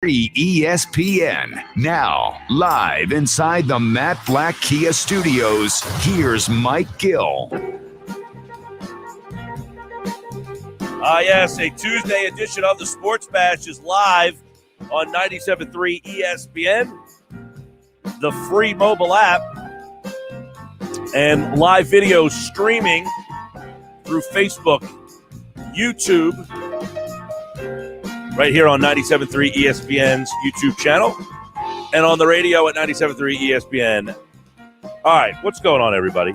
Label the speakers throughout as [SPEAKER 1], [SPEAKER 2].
[SPEAKER 1] ESPN. Now, live inside the Matt Black Kia Studios, here's Mike Gill.
[SPEAKER 2] Yes, a Tuesday edition of the Sports Bash is live on 97.3 ESPN, the free mobile app, and live video streaming through Facebook, YouTube, right here on 97.3 ESPN's YouTube channel, and on the radio at 97.3 ESPN. All right, what's going on, everybody?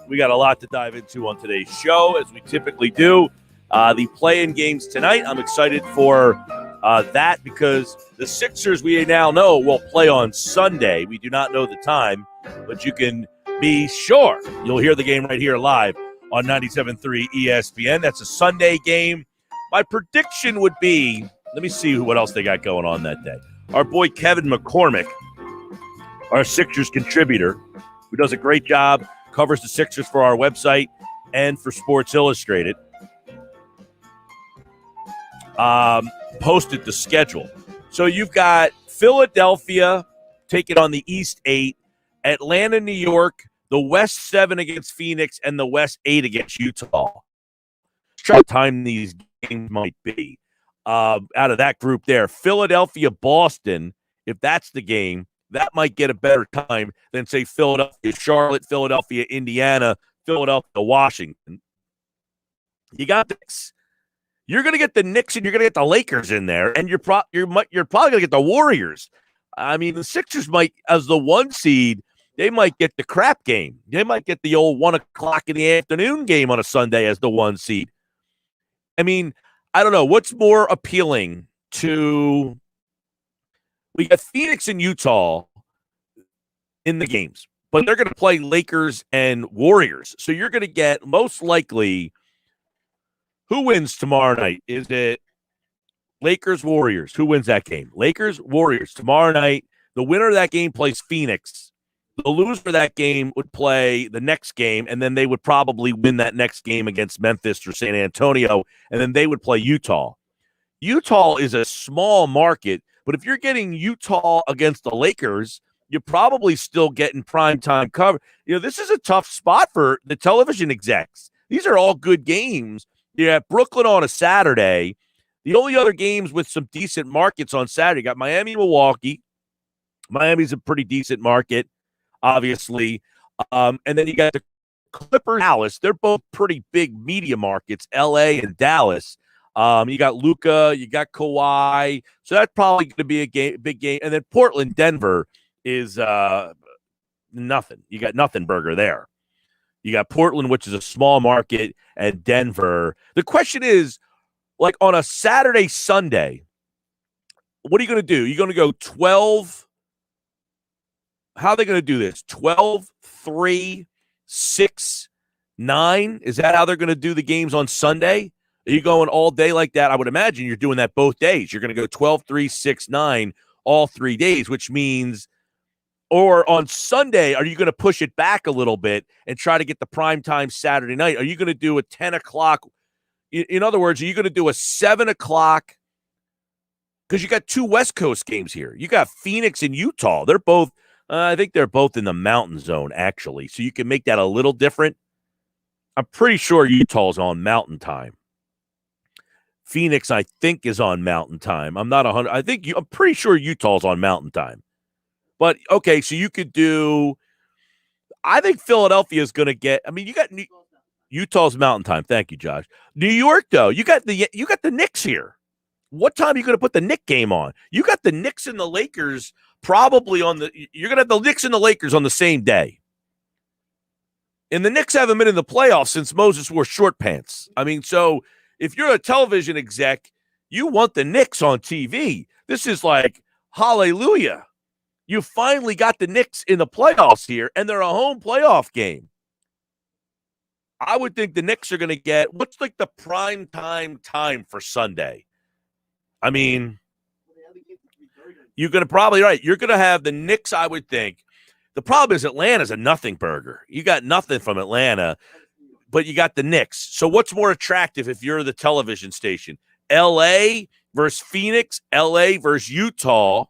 [SPEAKER 2] We got a lot to dive into on today's show, as we typically do. The play-in games tonight, I'm excited for that because the Sixers, we now know, will play on Sunday. We do not know the time, but you can be sure you'll hear the game right here live on 97.3 ESPN. That's a Sunday game. My prediction would be, let me see what else they got going on that day. Our boy Kevin McCormick, our Sixers contributor, who does a great job, covers the Sixers for our website and for Sports Illustrated, posted the schedule. So you've got Philadelphia taking on the East 8, Atlanta, New York, the West 7 against Phoenix, and the West 8 against Utah. Try to time these games might be out of that group there. Philadelphia, Boston, if that's the game, that might get a better time than, say, Philadelphia, Charlotte, Philadelphia, Indiana, Philadelphia, Washington. You got this. You're going to get the Knicks and you're going to get the Lakers in there, and you're probably going to get the Warriors. I mean, the Sixers might, as the 1 seed, they might get the crap game. They might get the old 1 o'clock in the afternoon game on a Sunday as the 1 seed. I mean, I don't know. What's more appealing to – we got Phoenix and Utah in the games, but they're going to play Lakers and Warriors. So you're going to get most likely – who wins tomorrow night? Is it Lakers, Warriors? Who wins that game? Lakers, Warriors. Tomorrow night, the winner of that game plays Phoenix. The loser of that game would play the next game, and then they would probably win that next game against Memphis or San Antonio, and then they would play Utah. Utah is a small market, but if you're getting Utah against the Lakers, you're probably still getting primetime cover. You know, this is a tough spot for the television execs. These are all good games. You have Brooklyn on a Saturday. The only other games with some decent markets on Saturday, you got Miami, Milwaukee. Miami's a pretty decent market, obviously. And then you got the Clippers, Dallas. They're both pretty big media markets, L.A. and Dallas. You got Luka, you got Kawhi. So that's probably going to be a big game. And then Portland, Denver is nothing. You got nothing burger there. You got Portland, which is a small market, and Denver. The question is, like on a Saturday, Sunday, what are you going to do? You're going to go 12. How are they going to do this? 12, 3, 6, 9? Is that how they're going to do the games on Sunday? Are you going all day like that? I would imagine you're doing that both days. You're going to go 12, 3, 6, 9 all 3 days, which means, or on Sunday, are you going to push it back a little bit and try to get the primetime Saturday night? Are you going to do a 10 o'clock? In other words, are you going to do a 7 o'clock? Because you got 2 West Coast games here. You got Phoenix and Utah. They're both, I think they're both in the mountain zone, actually. So you can make that a little different. I'm pretty sure Utah's on mountain time. Phoenix, I think, is on mountain time. I'm not 100. I'm pretty sure Utah's on mountain time. But, okay, so you could do – I think Philadelphia is going to get – I mean, you got Utah's mountain time. Thank you, Josh. New York, though, you got the Knicks here. What time are you going to put the Knicks game on? You got the Knicks and the Lakers probably on the – you're going to have the Knicks and the Lakers on the same day. And the Knicks haven't been in the playoffs since Moses wore short pants. I mean, so if you're a television exec, you want the Knicks on TV. This is like hallelujah. You finally got the Knicks in the playoffs here, and they're a home playoff game. I would think the Knicks are going to get – what's like the prime time for Sunday? I mean, you're going to probably – right. You're going to have the Knicks, I would think. The problem is Atlanta's a nothing burger. You got nothing from Atlanta, but you got the Knicks. So what's more attractive if you're the television station? L.A. versus Phoenix, LA versus Utah,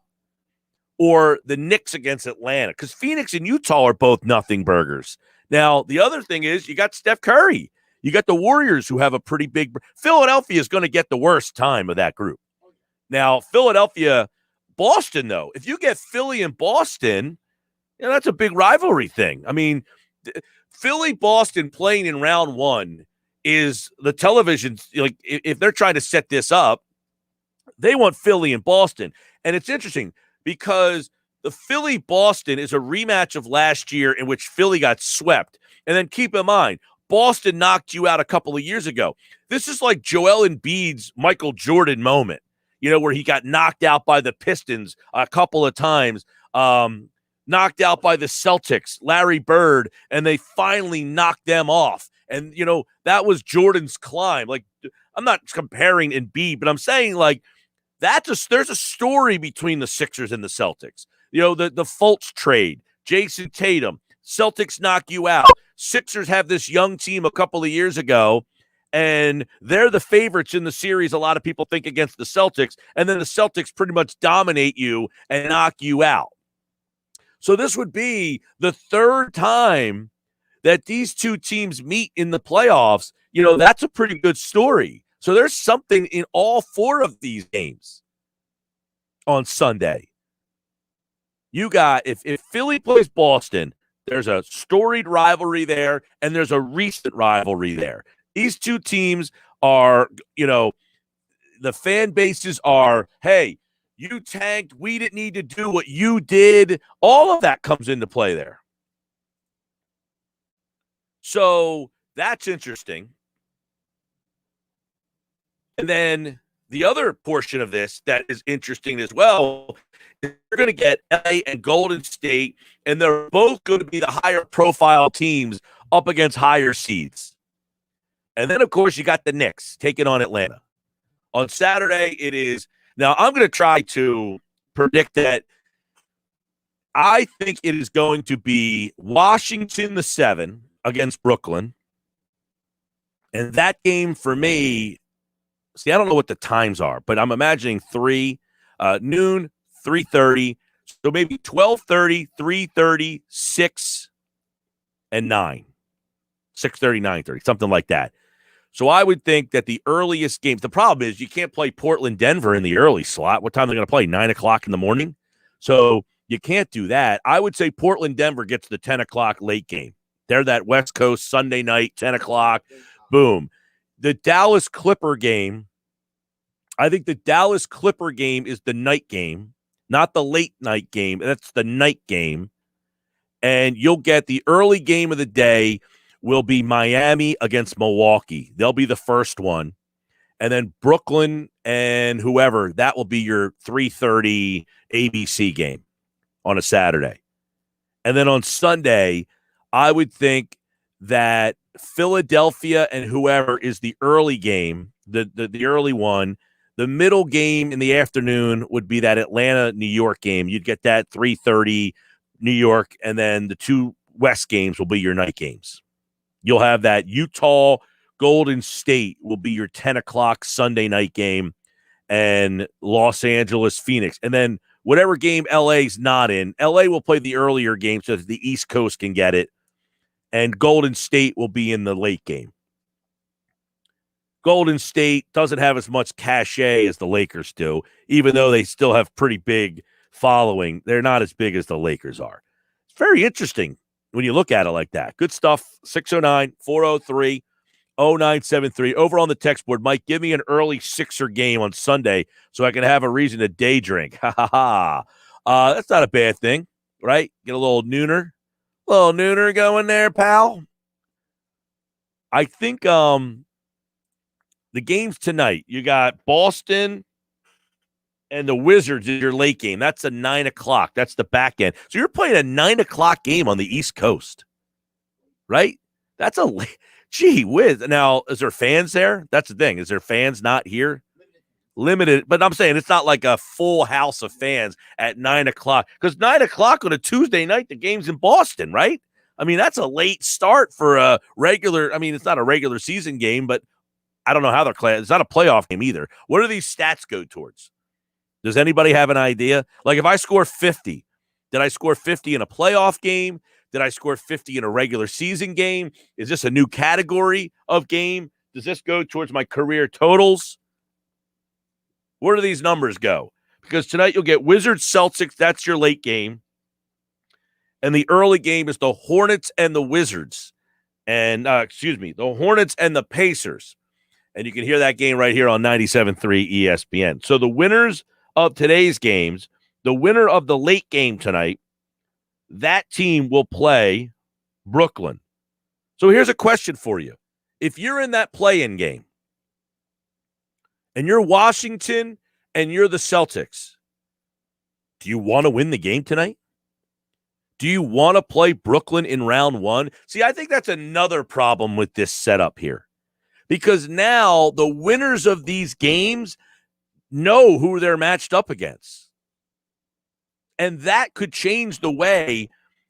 [SPEAKER 2] or the Knicks against Atlanta, because Phoenix and Utah are both nothing burgers. Now, the other thing is you got Steph Curry. You got the Warriors, who have a pretty big – Philadelphia is going to get the worst time of that group. Now, Philadelphia, Boston, though, if you get Philly and Boston, that's a big rivalry thing. I mean, Philly-Boston playing in round one is the television – like, if they're trying to set this up, they want Philly and Boston. And it's interesting because the Philly-Boston is a rematch of last year in which Philly got swept. And then keep in mind, Boston knocked you out a couple of years ago. This is like Joel Embiid's Michael Jordan moment, where he got knocked out by the Pistons a couple of times, knocked out by the Celtics, Larry Bird, and they finally knocked them off. And, that was Jordan's climb. Like, I'm not comparing Embiid, but I'm saying, like, there's a story between the Sixers and the Celtics. The Fultz trade, Jason Tatum, Celtics knock you out. Sixers have this young team a couple of years ago, and they're the favorites in the series, a lot of people think, against the Celtics, and then the Celtics pretty much dominate you and knock you out. So this would be the third time that these two teams meet in the playoffs. That's a pretty good story. So there's something in all four of these games on Sunday. You got, if Philly plays Boston, there's a storied rivalry there, and there's a recent rivalry there. These two teams are, the fan bases are, hey, you tanked, we didn't need to do what you did. All of that comes into play there. So that's interesting. And then the other portion of this that is interesting as well is you're going to get LA and Golden State, and they're both going to be the higher profile teams up against higher seeds. And then, of course, you got the Knicks taking on Atlanta. On Saturday, it is – now, I'm going to try to predict that I think it is going to be Washington the 7 against Brooklyn. And that game for me – see, I don't know what the times are, but I'm imagining 3, noon, 3:30. So maybe 12:30, 3:30, 6, and 9. 6:30, 9:30, something like that. So I would think that the earliest games, the problem is you can't play Portland-Denver in the early slot. What time are they going to play? 9 o'clock in the morning? So you can't do that. I would say Portland-Denver gets the 10 o'clock late game. They're that West Coast Sunday night, 10 o'clock, boom. The Dallas Clipper game, I think the Dallas Clipper game is the night game, not the late night game. That's the night game. And you'll get the early game of the day will be Miami against Milwaukee. They'll be the first one. And then Brooklyn and whoever, that will be your 3:30 ABC game on a Saturday. And then on Sunday, I would think that Philadelphia and whoever is the early game, the early one. The middle game in the afternoon would be that Atlanta-New York game. You'd get that 3:30 New York, and then the two West games will be your night games. You'll have that Utah-Golden State will be your 10 o'clock Sunday night game, and Los Angeles-Phoenix. And then whatever game LA's not in, LA will play the earlier game so that the East Coast can get it, and Golden State will be in the late game. Golden State doesn't have as much cachet as the Lakers do, even though they still have pretty big following. They're not as big as the Lakers are. It's very interesting when you look at it like that. Good stuff. 609-403-0973. Over on the text board, Mike, give me an early Sixer game on Sunday so I can have a reason to day drink. Ha, ha, ha. That's not a bad thing, right? Get a little nooner. Little nooner going there, pal. I think the games tonight, you got Boston and the Wizards in your late game. That's a 9 o'clock. That's the back end. So you're playing a 9 o'clock game on the East Coast, right? That's a late. Gee whiz. Now, is there fans there? That's the thing. Is there fans not here? Limited. But I'm saying it's not like a full house of fans at 9 o'clock. Because 9 o'clock on a Tuesday night, the game's in Boston, right? I mean, that's a late start for a regular. I mean, it's not a regular season game, but I don't know how they're class. It's not a playoff game either. What do these stats go towards? Does anybody have an idea? Like if I score 50, did I score 50 in a playoff game? Did I score 50 in a regular season game? Is this a new category of game? Does this go towards my career totals? Where do these numbers go? Because tonight you'll get Wizards Celtics. That's your late game. And the early game is the Hornets and the Wizards. And, the Hornets and the Pacers. And you can hear that game right here on 97.3 ESPN. So the winners of today's games, the winner of the late game tonight, that team will play Brooklyn. So here's a question for you. If you're in that play-in game and you're Washington and you're the Celtics, do you want to win the game tonight? Do you want to play Brooklyn in round one? See, I think that's another problem with this setup here. Because now the winners of these games know who they're matched up against. And that could change the way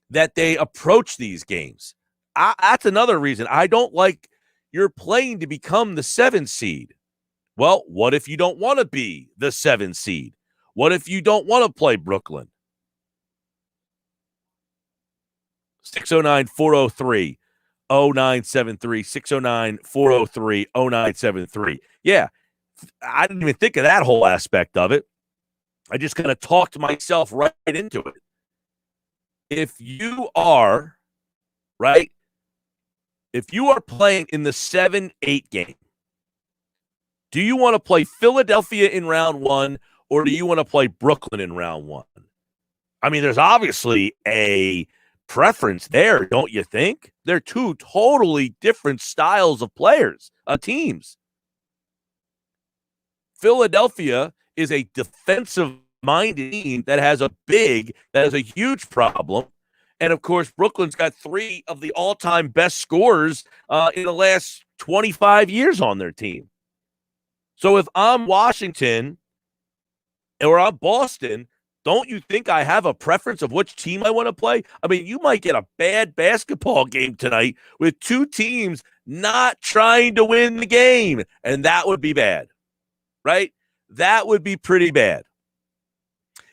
[SPEAKER 2] that they approach these games. That's another reason I don't like you're playing to become the 7 seed. Well, what if you don't want to be the 7 seed? What if you don't want to play Brooklyn? 609-403-0973. 609-403-0973. Yeah, I didn't even think of that whole aspect of it. I just kind of talked myself right into it. If you are, right, if you are playing in the 7-8 game, do you want to play Philadelphia in round one or do you want to play Brooklyn in round one? I mean, there's obviously a preference there, don't you think? They're two totally different styles of players, teams. Philadelphia is a defensive-minded team that has a huge problem. And, of course, Brooklyn's got 3 of the all-time best scorers in the last 25 years on their team. So if I'm Washington or I'm Boston, don't you think I have a preference of which team I want to play? I mean, you might get a bad basketball game tonight with 2 teams not trying to win the game, and that would be bad, right? That would be pretty bad.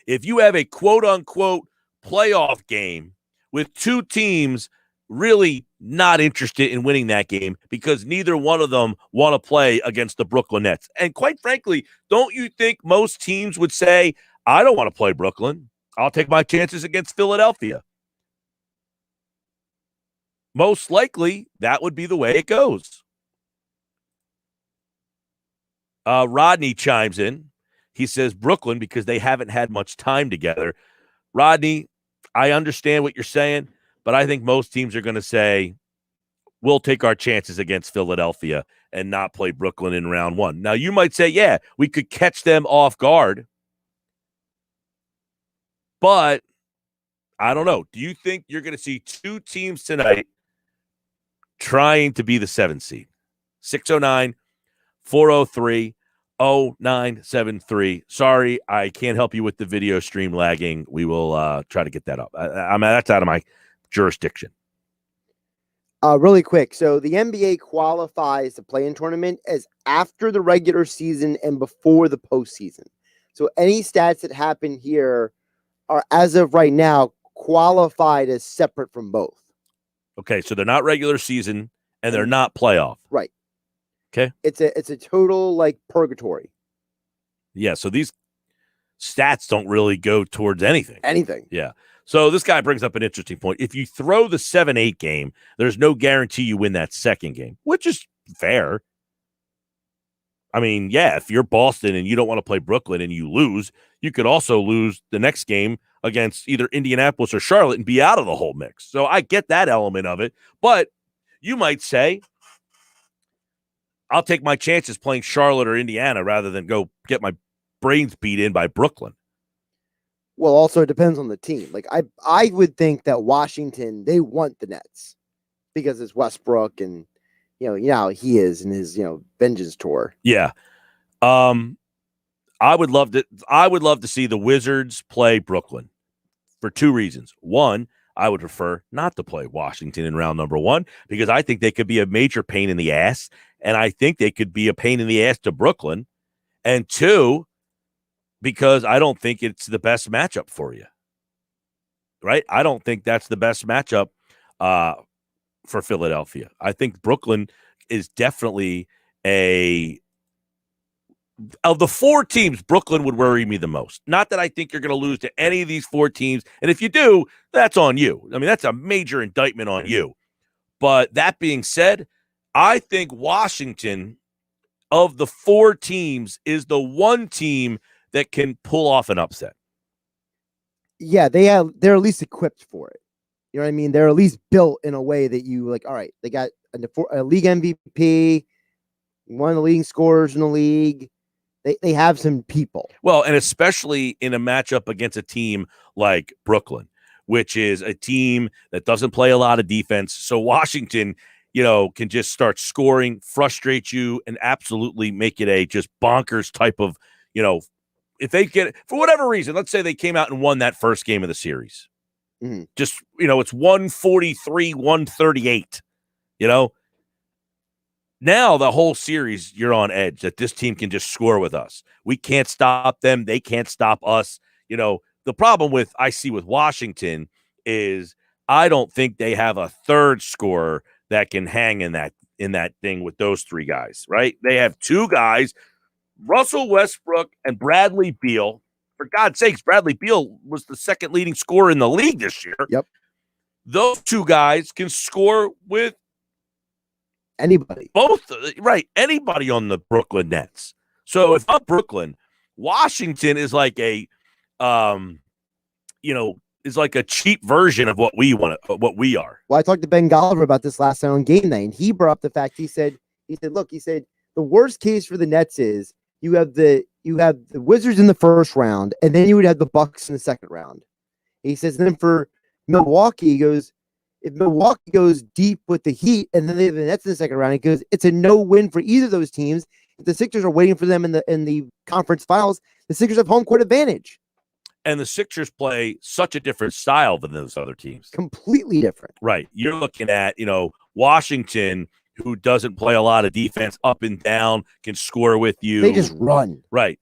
[SPEAKER 2] If you have a quote-unquote playoff game with 2 teams really not interested in winning that game because neither one of them want to play against the Brooklyn Nets. And quite frankly, don't you think most teams would say, I don't want to play Brooklyn. I'll take my chances against Philadelphia. Most likely, that would be the way it goes. Rodney chimes in. He says Brooklyn because they haven't had much time together. Rodney, I understand what you're saying, but I think most teams are going to say, we'll take our chances against Philadelphia and not play Brooklyn in round one. Now, you might say, yeah, we could catch them off guard. But I don't know. Do you think you're going to see 2 teams tonight trying to be the 7 seed? 609-403-0973. Sorry, I can't help you with the video stream lagging. We will try to get that up. That's out of my jurisdiction.
[SPEAKER 3] Really quick. So the NBA qualifies the play-in tournament as after the regular season and before the postseason. So any stats that happen here are, as of right now, qualified as separate from both.
[SPEAKER 2] Okay, so they're not regular season and they're not playoff.
[SPEAKER 3] Right.
[SPEAKER 2] Okay.
[SPEAKER 3] It's a total like purgatory.
[SPEAKER 2] Yeah, so these stats don't really go towards anything. Yeah. So this guy brings up an interesting point. If you throw the 7-8 game, there's no guarantee you win that second game, which is fair. I mean, yeah, if you're Boston and you don't want to play Brooklyn and you lose, you could also lose the next game against either Indianapolis or Charlotte and be out of the whole mix. So I get that element of it. But you might say, I'll take my chances playing Charlotte or Indiana rather than go get my brains beat in by Brooklyn.
[SPEAKER 3] Well, also it depends on the team. Like I would think that Washington, they want the Nets because it's Westbrook and you know how he is in his, vengeance tour.
[SPEAKER 2] Yeah. I would love to see the Wizards play Brooklyn for 2 reasons. One, I would prefer not to play Washington in round number 1 because I think they could be a major pain in the ass, and I think they could be a pain in the ass to Brooklyn. And 2, because I don't think it's the best matchup for you, right? I don't think that's the best matchup for Philadelphia. I think Brooklyn is definitely of the 4 teams, Brooklyn would worry me the most. Not that I think you're going to lose to any of these 4 teams. And if you do, that's on you. I mean, that's a major indictment on you. But that being said, I think Washington, of the 4 teams, is the one team that can pull off an upset.
[SPEAKER 3] Yeah, they're at least equipped for it. You know what I mean? They're at least built in a way that you like, all right, they got a league MVP, one of the leading scorers in the league. They have some people.
[SPEAKER 2] Well, and especially in a matchup against a team like Brooklyn, which is a team that doesn't play a lot of defense. So Washington, can just start scoring, frustrate you, and absolutely make it a just bonkers type of, if they get, for whatever reason, let's say they came out and won that first game of the series. Mm-hmm. Just, it's 143-138, Now the whole series, you're on edge that this team can just score with us. We can't stop them. They can't stop us. The problem I see with Washington is I don't think they have a third scorer that can hang in that thing with those 3 guys, right? They have 2 guys, Russell Westbrook and Bradley Beal. For God's sakes, Bradley Beal was the second leading scorer in the league this year.
[SPEAKER 3] Yep.
[SPEAKER 2] Those 2 guys can score with
[SPEAKER 3] anybody.
[SPEAKER 2] Both, right, anybody on the Brooklyn Nets. So if I'm Brooklyn, Washington is like a cheap version of what we are.
[SPEAKER 3] Well, I talked to Ben Golliver about this last night on game night, and he brought up the fact he said, look, the worst case for the Nets is you have the Wizards in the first round, and then you would have the Bucks in the second round. He says, then for Milwaukee, he goes, if Milwaukee goes deep with the Heat and then they have the Nets in the second round, he goes, it's a no-win for either of those teams. If the Sixers are waiting for them in the conference finals, the Sixers have home court advantage.
[SPEAKER 2] And the Sixers play such a different style than those other teams.
[SPEAKER 3] Completely different.
[SPEAKER 2] Right. You're looking at, Washington, who doesn't play a lot of defense, up and down, can score with you.
[SPEAKER 3] They just run.
[SPEAKER 2] Right.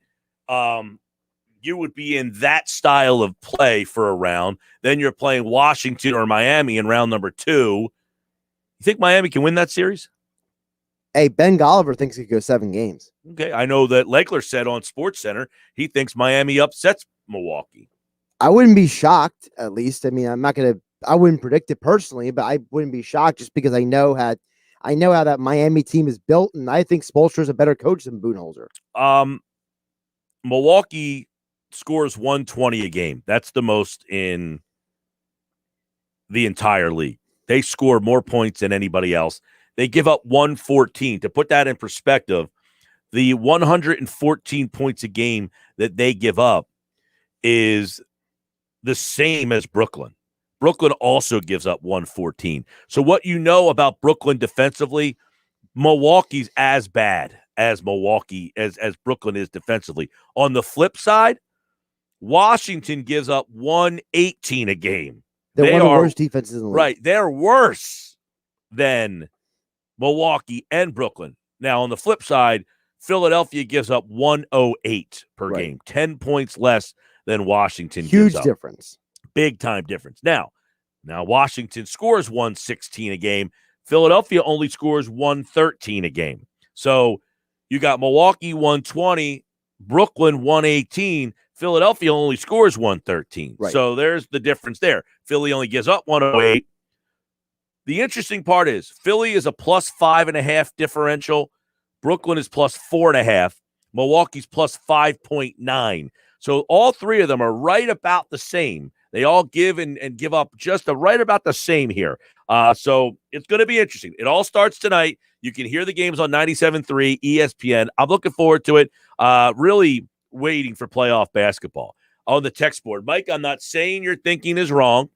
[SPEAKER 2] You would be in that style of play for a round. Then you're playing Washington or Miami in round number 2. You think Miami can win that series?
[SPEAKER 3] Hey, Ben Golliver thinks he could go 7 games.
[SPEAKER 2] Okay. I know that Legler said on SportsCenter he thinks Miami upsets Milwaukee.
[SPEAKER 3] I wouldn't be shocked, at least. I mean, I wouldn't predict it personally, but I wouldn't be shocked just because I know how that Miami team is built, and I think Spoelstra's a better coach than Budenholzer.
[SPEAKER 2] Milwaukee scores 120 a game. That's the most in the entire league. They score more points than anybody else. They give up 114. To put that in perspective, the 114 points a game that they give up is the same as Brooklyn. Brooklyn also gives up 114. So what you know about Brooklyn defensively, Milwaukee's as bad as Brooklyn is defensively. On the flip side, Washington gives up 118 a game.
[SPEAKER 3] They're one of the worst defenses in the league.
[SPEAKER 2] Right. They're worse than Milwaukee and Brooklyn. Now, on the flip side, Philadelphia gives up 108 per game, 10 points less than Washington gives up.
[SPEAKER 3] Huge difference.
[SPEAKER 2] Big time difference. Now Washington scores 116 a game. Philadelphia only scores 113 a game. So you got Milwaukee 120, Brooklyn 118. Philadelphia only scores 113.
[SPEAKER 3] Right.
[SPEAKER 2] So there's the difference there. Philly only gives up 108. The interesting part is Philly is a plus 5.5 differential. Brooklyn is plus 4.5. Milwaukee's plus 5.9. So all 3 of them are right about the same. They all give and give up just right about the same here. So it's going to be interesting. It all starts tonight. You can hear the games on 97.3 ESPN. I'm looking forward to it. Really waiting for playoff basketball. On the text board, Mike, I'm not saying your thinking is wrong,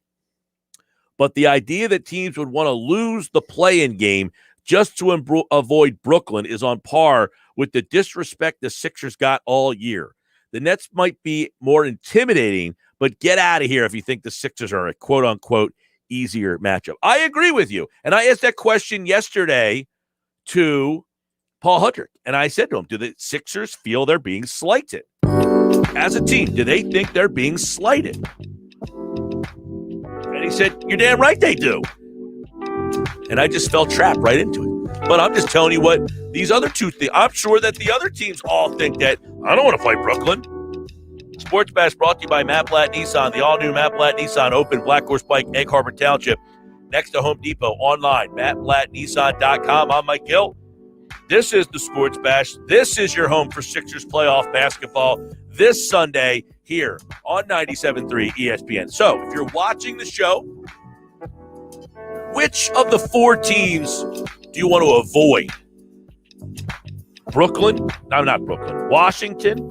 [SPEAKER 2] but the idea that teams would want to lose the play-in game just to avoid Brooklyn is on par with the disrespect the Sixers got all year. The Nets might be more intimidating, but get out of here if you think the Sixers are a quote-unquote easier matchup. I agree with you. And I asked that question yesterday to Paul Hudrick. And I said to him, do the Sixers feel they're being slighted? As a team, do they think they're being slighted? And he said, you're damn right they do. And I just fell trapped right into it. But I'm just telling you what these other two think. I'm sure that the other teams all think that I don't want to fight Brooklyn. Sports Bash brought to you by Matt Blatt Nissan, the all-new Matt Blatt Nissan Open, Black Horse Pike, Egg Harbor Township, next to Home Depot, online, mattblattnissan.com. I'm Mike Gill. This is the Sports Bash. This is your home for Sixers playoff basketball this Sunday here on 97.3 ESPN. So if you're watching the show, which of the four teams do you want to avoid? Brooklyn? No, not Brooklyn. Washington,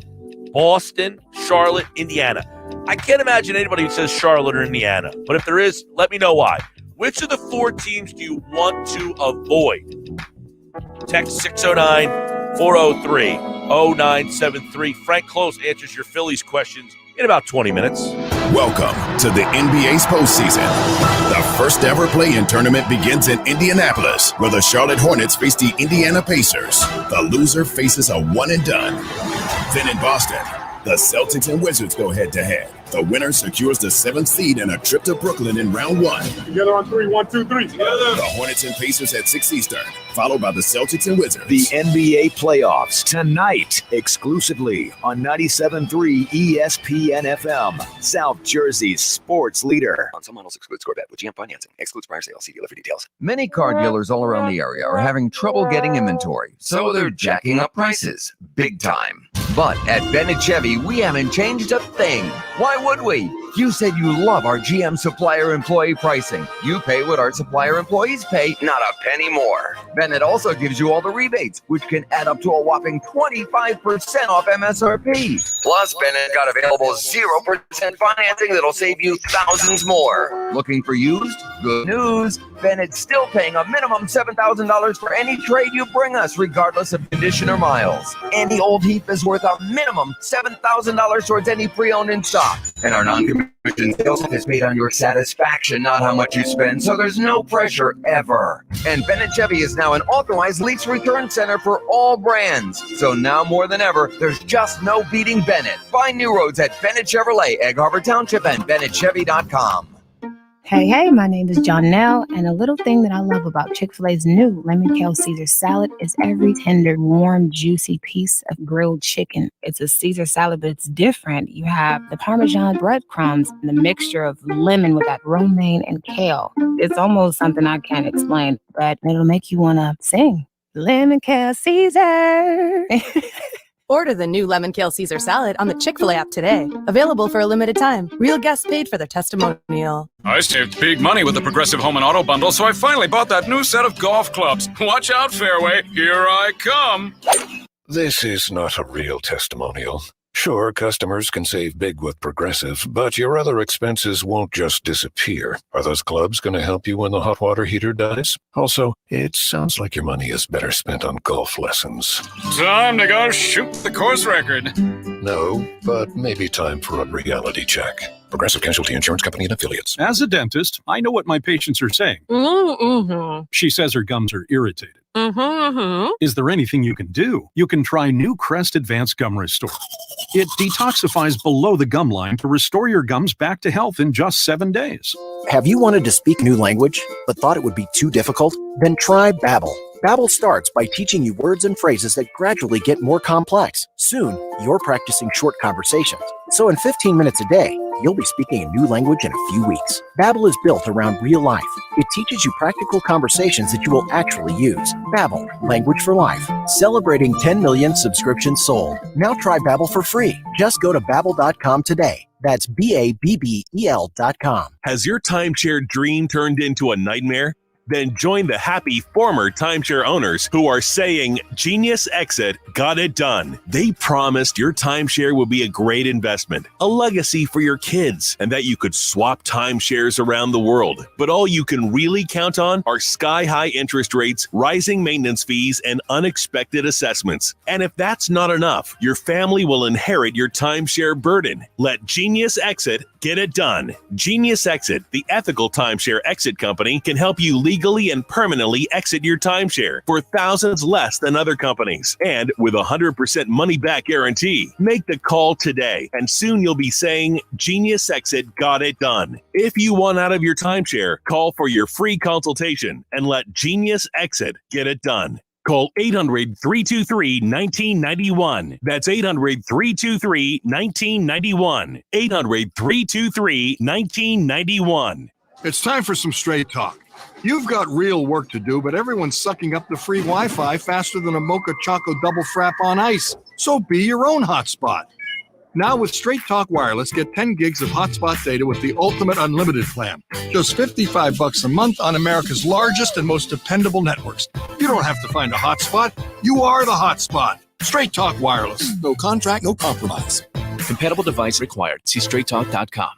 [SPEAKER 2] Boston, Charlotte, Indiana. I can't imagine anybody who says Charlotte or Indiana. But if there is, let me know why. Which of the four teams do you want to avoid? Text 609-403-0973. Frank Klose answers your Phillies questions in about 20 minutes.
[SPEAKER 4] Welcome to the NBA's postseason. The first ever play-in tournament begins in Indianapolis, where the Charlotte Hornets face the Indiana Pacers. The loser faces a one-and-done. Then in Boston, the Celtics and Wizards go head-to-head. The winner secures the 7th seed and a trip to Brooklyn in round 1.
[SPEAKER 5] Together on 3, 1, 2, 3. Together.
[SPEAKER 4] The Hornets and Pacers at 6 Eastern, followed by the Celtics and Wizards.
[SPEAKER 1] The NBA playoffs tonight, exclusively on 97.3 ESPN FM, South Jersey's sports leader.
[SPEAKER 6] On some models excludes Corvette with GM financing. Excludes prior sale. See dealer for details.
[SPEAKER 7] Many car dealers all around the area are having trouble getting inventory, so they're jacking up prices big time. But at Bennett Chevy, we haven't changed a thing. Why would we? You said you love our GM supplier employee pricing. You pay what our supplier employees pay, not a penny more. Bennett also gives you all the rebates, which can add up to a whopping 25% off MSRP. Plus, Bennett got available 0% financing that'll save you thousands more. Looking for used? Good news. Bennett's still paying a minimum $7,000 for any trade you bring us, regardless of condition or miles. Any old Heath is worth a minimum $7,000 towards any pre-owned in stock. And our non-commissioned sales is paid on your satisfaction, not how much you spend, so there's no pressure ever. And Bennett Chevy is now an authorized lease return center for all brands. So now more than ever, there's just no beating Bennett. Find new roads at Bennett Chevrolet, Egg Harbor Township, and BennettChevy.com.
[SPEAKER 8] Hey, my name is Jonelle, and a little thing that I love about Chick-fil-A's new Lemon Kale Caesar salad is every tender, warm, juicy piece of grilled chicken. It's a Caesar salad, but it's different. You have the Parmesan breadcrumbs and the mixture of lemon with that romaine and kale. It's almost something I can't explain, but it'll make you want to sing. Lemon Kale Caesar.
[SPEAKER 9] Order the new Lemon Kale Caesar salad on the Chick-fil-A app today. Available for a limited time. Real guests paid for their testimonial.
[SPEAKER 10] I saved big money with the Progressive Home and Auto Bundle, so I finally bought that new set of golf clubs. Watch out, Fairway. Here I come.
[SPEAKER 11] This is not a real testimonial. Sure, customers can save big with Progressive, but your other expenses won't just disappear. Are those clubs going to help you when the hot water heater dies? Also, it sounds like your money is better spent on golf lessons.
[SPEAKER 10] Time to go shoot the course record.
[SPEAKER 11] No, but maybe time for a reality check. Progressive Casualty Insurance Company and Affiliates.
[SPEAKER 12] As a dentist, I know what my patients are saying. She says her gums are irritated. Is there anything you can do? You can try new Crest Advanced Gum Restore. It detoxifies below the gum line to restore your gums back to health in just 7 days.
[SPEAKER 13] Have you wanted to speak a new language, but thought it would be too difficult? Then try Babbel. Babbel starts by teaching you words and phrases that gradually get more complex. Soon, you're practicing short conversations. So in 15 minutes a day, you'll be speaking a new language in a few weeks. Babbel is built around real life. It teaches you practical conversations that you will actually use. Babbel, language for life. Celebrating 10 million subscriptions sold. Now try Babbel for free. Just go to Babbel.com today. That's BABBEL.com.
[SPEAKER 14] Has your timeshare dream turned into a nightmare? Then join the happy former timeshare owners who are saying, Genius Exit got it done. They promised your timeshare will be a great investment, a legacy for your kids, and that you could swap timeshares around the world. But all you can really count on are sky-high interest rates, rising maintenance fees, and unexpected assessments. And if that's not enough, your family will inherit your timeshare burden. Let Genius Exit get it done. Genius Exit, the ethical timeshare exit company, can help you legally and permanently exit your timeshare for thousands less than other companies. And with a 100% money-back guarantee. Make the call today, and soon you'll be saying, Genius Exit got it done. If you want out of your timeshare, call for your free consultation and let Genius Exit get it done. Call 800-323-1991. That's 800-323-1991. 800-323-1991.
[SPEAKER 15] It's time for some straight talk. You've got real work to do, but everyone's sucking up the free Wi-Fi faster than a Mocha Choco double frap on ice. So be your own hotspot. Now with Straight Talk Wireless, get 10 gigs of hotspot data with the ultimate unlimited plan. Just $55 a month on America's largest and most dependable networks. You don't have to find a hotspot. You are the hotspot. Straight Talk Wireless. No contract, no compromise.
[SPEAKER 16] Compatible device required. See straighttalk.com.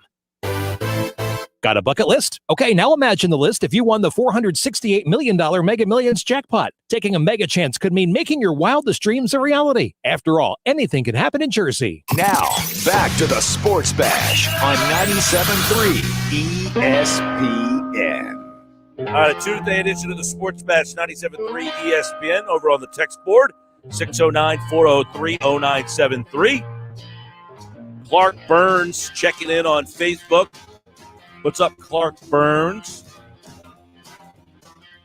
[SPEAKER 17] Got a bucket list? Okay, now imagine the list if you won the $468 million Mega Millions jackpot. Taking a mega chance could mean making your wildest dreams a reality. After all, anything can happen in Jersey.
[SPEAKER 1] Now, back to the Sports Bash on 97.3 ESPN.
[SPEAKER 2] All right, Tuesday edition of the Sports Bash, 97.3 ESPN, over on the text board, 609-403-0973. Clark Burns checking in on Facebook. What's up, Clark Burns?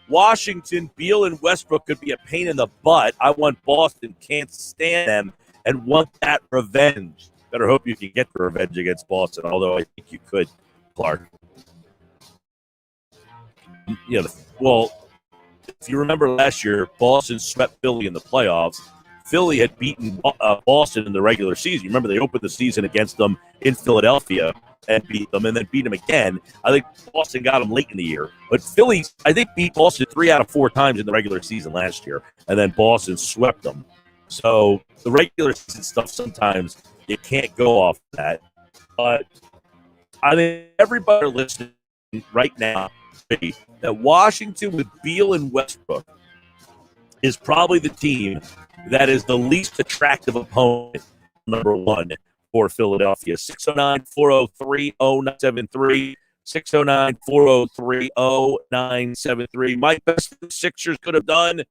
[SPEAKER 2] Washington, Beal, and Westbrook could be a pain in the butt. I want Boston, can't stand them, and want that revenge. Better hope you can get the revenge against Boston, although I think you could, Clark. You know, well, if you remember last year, Boston swept Philly in the playoffs. Philly had beaten Boston in the regular season. You remember they opened the season against them in Philadelphia and beat them, and then beat them again. I think Boston got them late in the year. But Philly, I think, beat Boston 3 out of 4 times in the regular season last year, and then Boston swept them. So the regular season stuff, sometimes you can't go off that. But I think everybody listening right now, that Washington with Beal and Westbrook is probably the team that is the least attractive opponent, number one, for Philadelphia. 609-403-0973. 609-403-0973. My best the Sixers could have done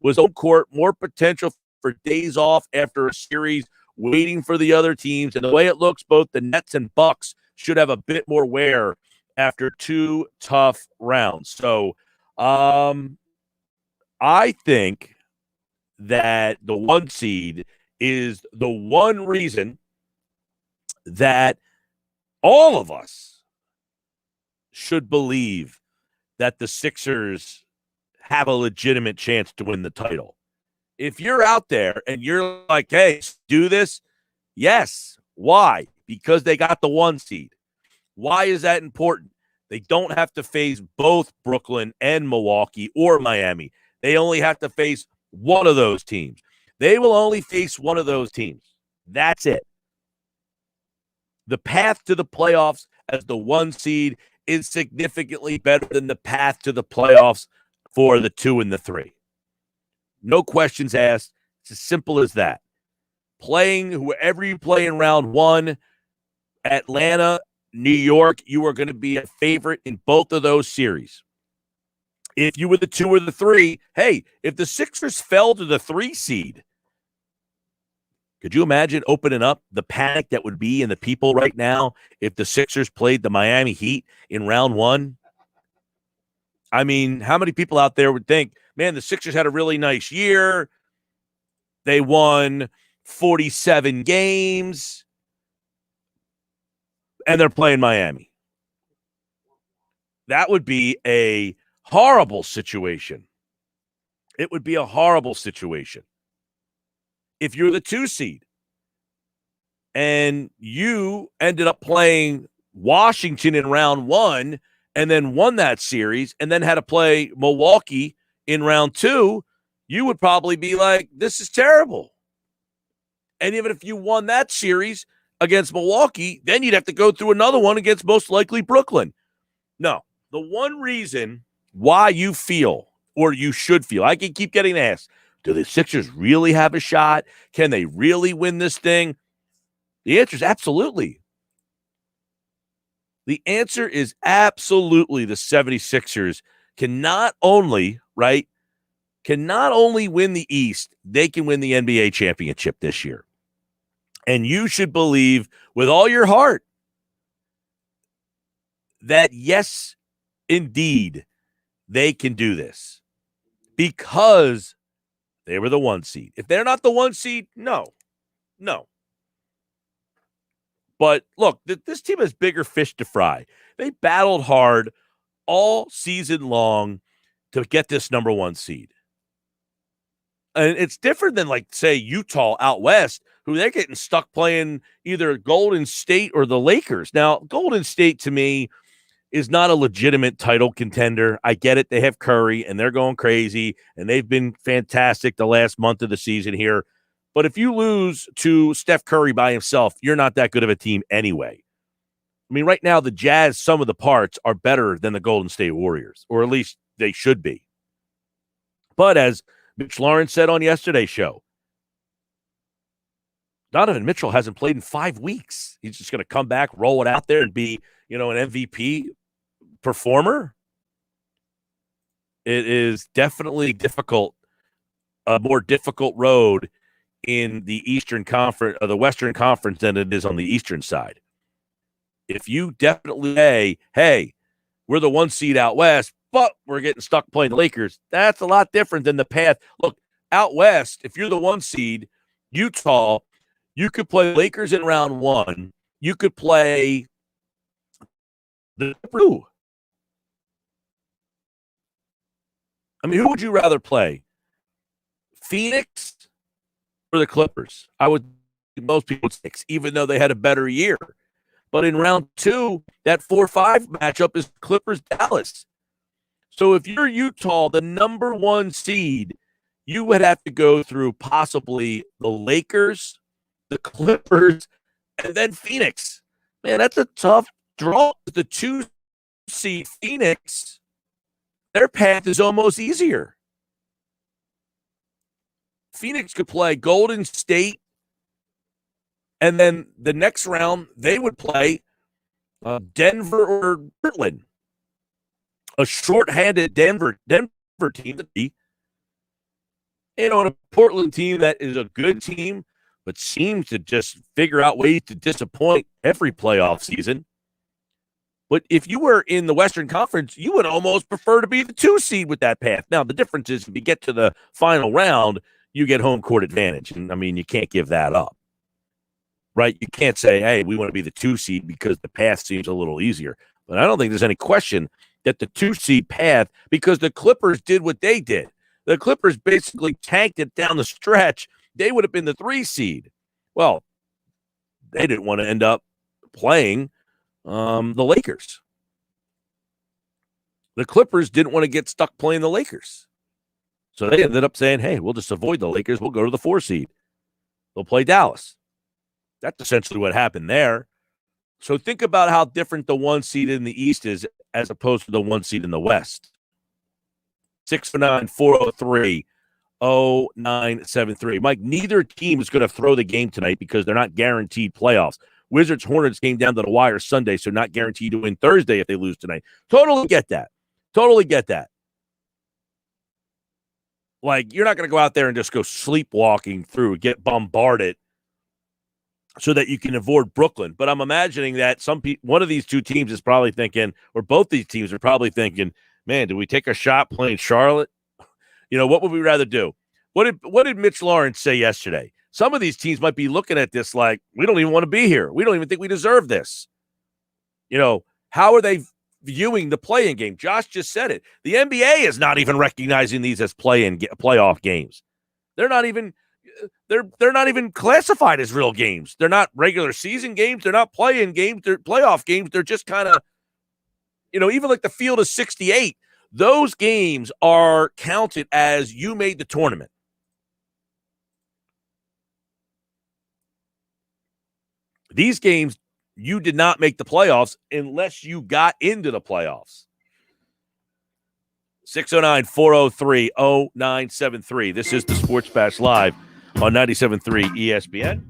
[SPEAKER 2] was home court, more potential for days off after a series, waiting for the other teams. And the way it looks, both the Nets and Bucks should have a bit more wear after 2 tough rounds. So I think that the 1 seed is the one reason that all of us should believe that the Sixers have a legitimate chance to win the title. If you're out there and you're like, hey, do this, yes. Why? Because they got the 1 seed. Why is that important? They don't have to face both Brooklyn and Milwaukee or Miami. They only have to face one of those teams. They will only face one of those teams. That's it. The path to the playoffs as the 1 seed is significantly better than the path to the playoffs for the 2 and the 3. No questions asked. It's as simple as that. Playing whoever you play in round 1, Atlanta, New York, you are going to be a favorite in both of those series. If you were the 2 or the 3, hey, if the Sixers fell to the 3 seed, could you imagine opening up the panic that would be in the people right now if the Sixers played the Miami Heat in round 1? I mean, how many people out there would think, man, the Sixers had a really nice year. They won 47 games, and they're playing Miami. That would be a horrible situation. It would be a horrible situation. If you're the 2 seed and you ended up playing Washington in round 1 and then won that series and then had to play Milwaukee in round 2, you would probably be like, this is terrible. And even if you won that series against Milwaukee, then you'd have to go through another one against most likely Brooklyn. No, the one reason why you feel, or you should feel, I can keep getting asked, do the Sixers really have a shot? Can they really win this thing? The answer is absolutely. The answer is absolutely. The 76ers can not only win the East, they can win the NBA championship this year. And you should believe with all your heart that, yes, indeed, they can do this because they were the 1 seed. If they're not the 1 seed, no. But look, this team has bigger fish to fry. They battled hard all season long to get this number 1 seed. And it's different than, like, say, Utah out west, who they're getting stuck playing either Golden State or the Lakers. Now, Golden State, to me, is not a legitimate title contender. I get it. They have Curry, and they're going crazy, and they've been fantastic the last month of the season here. But if you lose to Steph Curry by himself, you're not that good of a team anyway. I mean, right now, the Jazz, some of the parts are better than the Golden State Warriors, or at least they should be. But as Mitch Lawrence said on yesterday's show, Donovan Mitchell hasn't played in 5 weeks. He's just going to come back, roll it out there, and be, an MVP performer. It is definitely a more difficult road in the Eastern Conference or the Western Conference than it is on the Eastern side. If you definitely say, hey, we're the 1 seed out west, but we're getting stuck playing the Lakers, that's a lot different than the path. Look, out west, if you're the 1 seed, Utah, you could play Lakers in round 1. You could play the Clippers. I mean, who would you rather play? Phoenix or the Clippers? I would, most people would say, even though they had a better year. But in round 2, that 4-5 matchup is Clippers-Dallas. So if you're Utah, the number 1 seed, you would have to go through possibly the Lakers, the Clippers, and then Phoenix. Man, that's a tough draw. The 2 seed Phoenix, their path is almost easier. Phoenix could play Golden State, and then the next round they would play Denver or Portland. A shorthanded Denver team, and a Portland team that is a good team, but seems to just figure out ways to disappoint every playoff season. But if you were in the Western Conference, you would almost prefer to be the 2 seed with that path. Now, the difference is if you get to the final round, you get home court advantage. And, I mean, you can't give that up, right? You can't say, hey, we want to be the 2 seed because the path seems a little easier. But I don't think there's any question that the 2 seed path, because the Clippers did what they did. The Clippers basically tanked it down the stretch. They would have been the 3 seed. Well, they didn't want to end up playing the Lakers. The Clippers didn't want to get stuck playing the Lakers. So they ended up saying, hey, we'll just avoid the Lakers. We'll go to the 4 seed. They'll play Dallas. That's essentially what happened there. So think about how different the 1 seed in the East is as opposed to the 1 seed in the West. 649-403-0973. Mike, neither team is going to throw the game tonight because they're not guaranteed playoffs. Wizards-Hornets came down to the wire Sunday, so not guaranteed to win Thursday if they lose tonight. Totally get that. Like, you're not going to go out there and just go sleepwalking through, get bombarded so that you can avoid Brooklyn. But I'm imagining that one of these 2 teams is probably thinking, or both these teams are probably thinking, man, do we take a shot playing Charlotte? What would we rather do? What did Mitch Lawrence say yesterday? Some of these teams might be looking at this like, we don't even want to be here. We don't even think we deserve this. How are they viewing the play-in game? Josh just said it. The NBA is not even recognizing these as playoff games. They're not even classified as real games. They're not regular season games. They're not play-in games. They're playoff games. They're just kind of, even like the field of 68, those games are counted as you made the tournament. These games, you did not make the playoffs unless you got into the playoffs. 609-403-0973. This is the Sports Bash Live on 97.3 ESPN.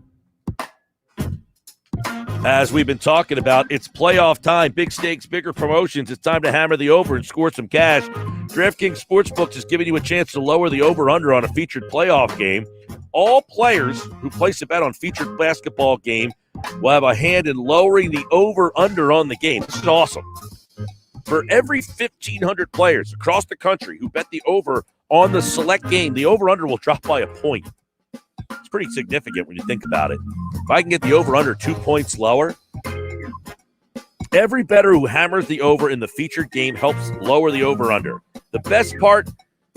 [SPEAKER 2] As we've been talking about, it's playoff time. Big stakes, bigger promotions. It's time to hammer the over and score some cash. DraftKings Sportsbook is giving you a chance to lower the over-under on a featured playoff game. All players who place a bet on featured basketball game will have a hand in lowering the over-under on the game. This is awesome. For every 1,500 players across the country who bet the over on the select game, the over-under will drop by a point. It's pretty significant when you think about it. If I can get the over-under 2 points lower, every bettor who hammers the over in the featured game helps lower the over-under. The best part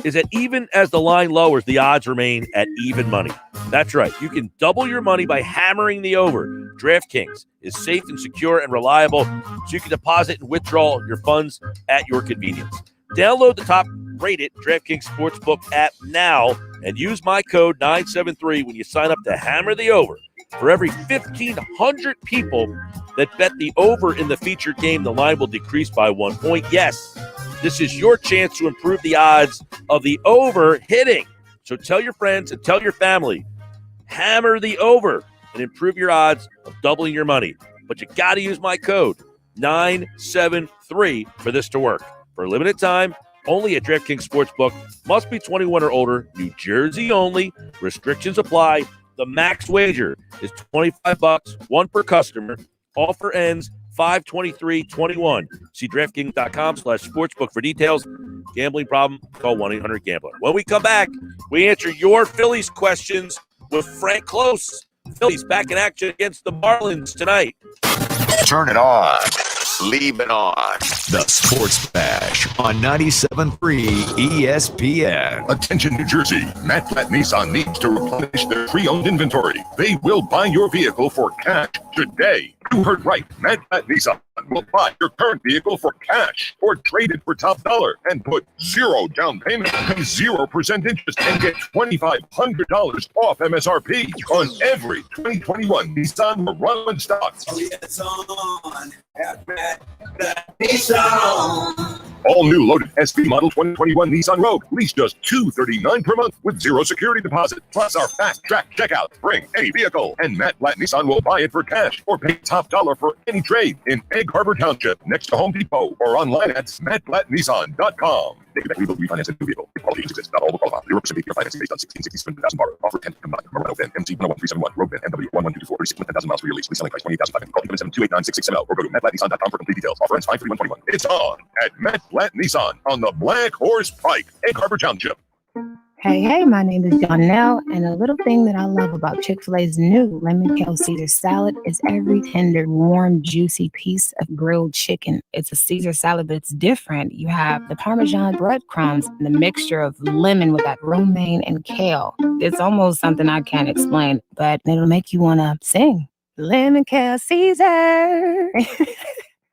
[SPEAKER 2] is that even as the line lowers, the odds remain at even money. That's right. You can double your money by hammering the over. DraftKings is safe and secure and reliable, so you can deposit and withdraw your funds at your convenience. Download the top-rated DraftKings Sportsbook app now and use my code 973 when you sign up to hammer the over. For every 1,500 people that bet the over in the featured game, the line will decrease by 1 point. Yes, this is your chance to improve the odds of the over hitting. So tell your friends and tell your family, hammer the over and improve your odds of doubling your money. But you got to use my code 973 for this to work. For a limited time, only at DraftKings Sportsbook. Must be 21 or older. New Jersey only. Restrictions apply. The max wager is $25, one per customer. Offer ends 5/23/21. See DraftKings.com/sportsbook for details. Gambling problem? Call 1-800-GAMBLER. When we come back, we answer your Phillies questions with Frank Klose. Phillies back in action against the Marlins tonight.
[SPEAKER 1] Turn it on. Leave it on. The Sports Bash on 97.3 ESPN.
[SPEAKER 4] Attention, New Jersey. Matt Platt Nissan needs to replenish their pre-owned inventory. They will buy your vehicle for cash today. You heard right. Matt Platt Nissan will buy your current vehicle for cash or trade it for top dollar and put zero down payment and 0% interest and get $2,500 off MSRP on every 2021 Nissan Murano in stock.
[SPEAKER 18] It's on at Matt Platt Nissan.
[SPEAKER 4] All new loaded SP model 2021 Nissan Rogue. Lease just $239 per month with zero security deposit. Plus our fast track checkout. Bring any vehicle and Matt Platt Nissan will buy it for cash or pay top dollar for any trade in Egg Harbor Township next to Home Depot or online at mattplattnissan.com. They can refinance a new vehicle. If quality exists, not all will qualify. 0% APR financing based on 1667,000 borrow. Offer 10 combined. Murano VIN MT 101371. Road VIN MW 11224. 36,000 miles for your lease. Lease selling price $28,500. Call 778-289-6670 or go to mattplattnissan.com for complete details. Offer ends 5/31/21. It's on at Matt Platt Nissan on the Black Horse Pike, Egg Harbor Township.
[SPEAKER 8] Hey, my name is Jonelle, and a little thing that I love about Chick-fil-A's new lemon kale Caesar salad is every tender, warm, juicy piece of grilled chicken. It's a Caesar salad, but it's different. You have the Parmesan breadcrumbs and the mixture of lemon with that romaine and kale. It's almost something I can't explain, but it'll make you want to sing. Lemon kale Caesar.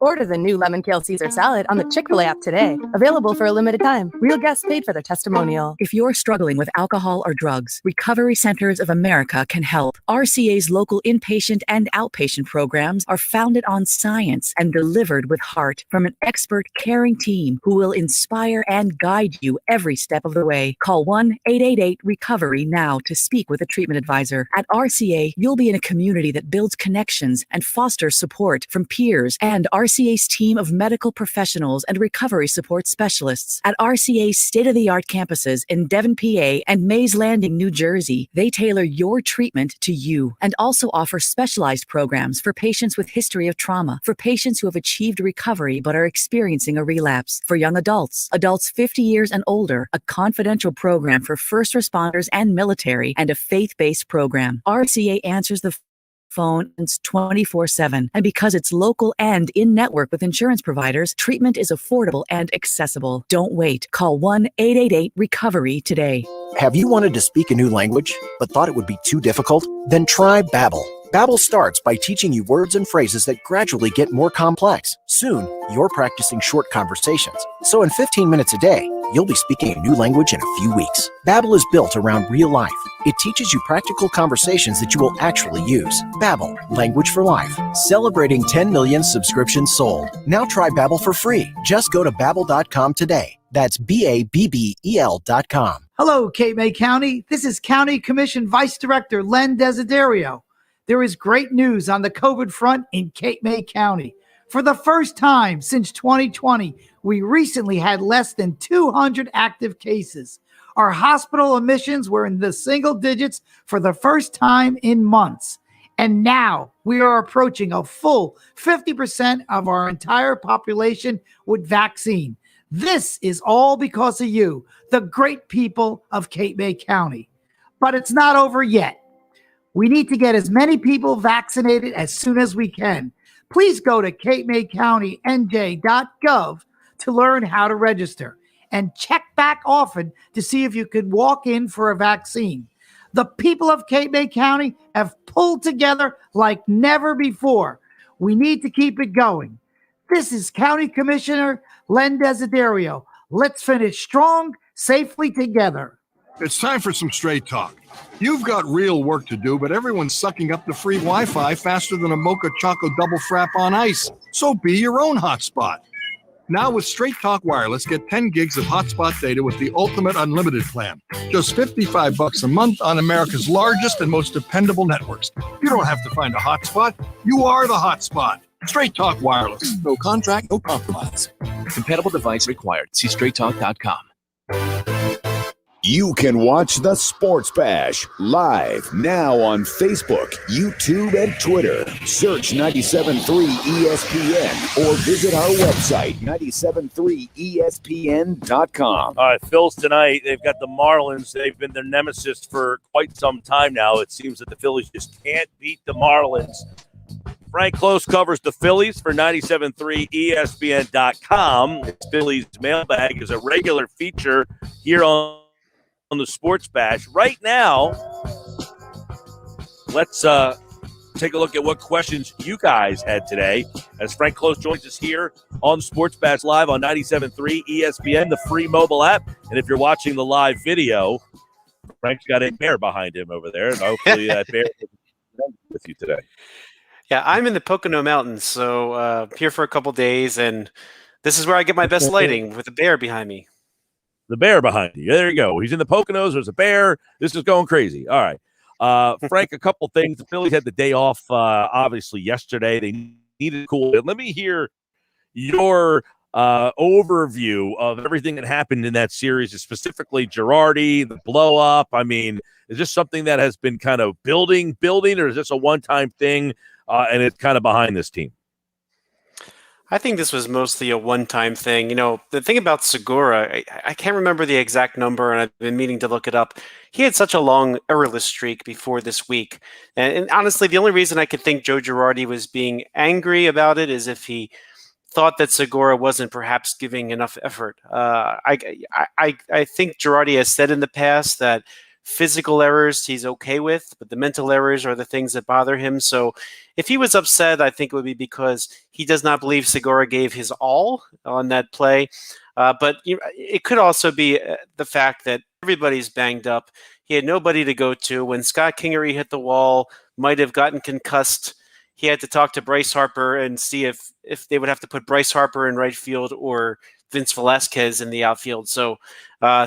[SPEAKER 9] Order the new Lemon Kale Caesar salad on the Chick-fil-A app today. Available for a limited time. Real guests paid for their testimonial.
[SPEAKER 19] If you're struggling with alcohol or drugs, Recovery Centers of America can help. RCA's local inpatient and outpatient programs are founded on science and delivered with heart from an expert, caring team who will inspire and guide you every step of the way. Call 1-888-RECOVERY now to speak with a treatment advisor. At RCA, you'll be in a community that builds connections and fosters support from peers and RCA's team of medical professionals and recovery support specialists. At RCA's state-of-the-art campuses in Devon, PA and Mays Landing, New Jersey, they tailor your treatment to you and also offer specialized programs for patients with history of trauma, for patients who have achieved recovery but are experiencing a relapse, for young adults, adults 50 years and older, a confidential program for first responders and military, and a faith-based program. RCA answers the phone 24/7. And because it's local and in-network with insurance providers, treatment is affordable and accessible. Don't wait. Call 1-888-RECOVERY today.
[SPEAKER 13] Have you wanted to speak a new language, but thought it would be too difficult? Then try Babbel. Babbel starts by teaching you words and phrases that gradually get more complex. Soon, you're practicing short conversations. So in 15 minutes a day, you'll be speaking a new language in a few weeks. Babbel is built around real life. It teaches you practical conversations that you will actually use. Babbel, language for life. Celebrating 10 million subscriptions sold. Now try Babbel for free. Just go to Babbel.com today. That's BABBEL.com.
[SPEAKER 20] Hello, Cape May County. This is County Commission Vice Director Len Desiderio. There is great news on the COVID front in Cape May County. For the first time since 2020, we recently had less than 200 active cases. Our hospital admissions were in the single digits for the first time in months. And now we are approaching a full 50% of our entire population with vaccine. This is all because of you, the great people of Cape May County. But it's not over yet. We need to get as many people vaccinated as soon as we can. Please go to capemaycountynj.gov to learn how to register and check back often to see if you could walk in for a vaccine. The people of Cape May County have pulled together like never before. We need to keep it going. This is County Commissioner Len Desiderio. Let's finish strong, safely together.
[SPEAKER 15] It's time for some straight talk. You've got real work to do, but everyone's sucking up the free Wi-Fi faster than a Mocha Choco double frap on ice. So be your own hotspot. Now with Straight Talk Wireless, get 10 gigs of hotspot data with the ultimate unlimited plan. Just $55 a month on America's largest and most dependable networks. You don't have to find a hotspot. You are the hotspot. Straight Talk Wireless. No contract, no compromise.
[SPEAKER 16] Compatible device required. See straighttalk.com.
[SPEAKER 1] You can watch the Sports Bash live now on Facebook, YouTube, and Twitter. Search 97.3 ESPN or visit our website, 97.3ESPN.com.
[SPEAKER 2] All right, Phil's tonight. They've got the Marlins. They've been their nemesis for quite some time now. It seems that the Phillies just can't beat the Marlins. Frank Klose covers the Phillies for 97.3 ESPN.com. Phillies Mailbag is a regular feature here on the Sports Bash. Right now, let's take a look at what questions you guys had today as Frank Klose joins us here on Sports Bash Live on 97.3 ESPN, the free mobile app. And if you're watching the live video, Frank's got a bear behind him over there, and hopefully that bear is with you today.
[SPEAKER 21] Yeah, I'm in the Pocono Mountains, so here for a couple days, and this is where I get my best lighting with a bear behind me.
[SPEAKER 2] The bear behind you. There you go. He's in the Poconos. There's a bear. This is going crazy. All right. Frank, a couple things. The Phillies had the day off, obviously, yesterday. They needed to cool it. Let me hear your overview of everything that happened in that series, specifically Girardi, the blow-up. I mean, is this something that has been kind of building, or is this a one-time thing, and it's kind of behind this team?
[SPEAKER 21] I think this was mostly a one-time thing. You know, the thing about Segura, I can't remember the exact number, and I've been meaning to look it up. He had such a long errorless streak before this week. And honestly, the only reason I could think Joe Girardi was being angry about it is if he thought that Segura wasn't perhaps giving enough effort. I think Girardi has said in the past that physical errors he's okay with, but the mental errors are the things that bother him. So if he was upset, I think it would be because he does not believe Segura gave his all on that play. But it could also be the fact that everybody's banged up. He had nobody to go to. When Scott Kingery hit the wall, might have gotten concussed. He had to talk to Bryce Harper and see if they would have to put Bryce Harper in right field or Vince Velasquez in the outfield. So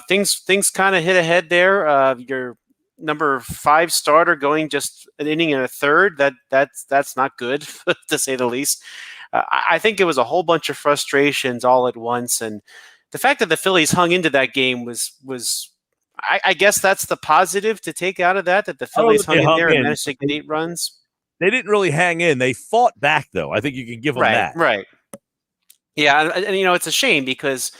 [SPEAKER 21] things kind of hit ahead there. Your number 5 starter going just an inning and a third, that's not good, to say the least. I think it was a whole bunch of frustrations all at once. And the fact that the Phillies hung into that game was I guess that's the positive to take out of that the Phillies hung in there and managed to get 8 runs.
[SPEAKER 2] They didn't really hang in. They fought back, though. I think you can give them that.
[SPEAKER 21] Right. Yeah, and it's a shame because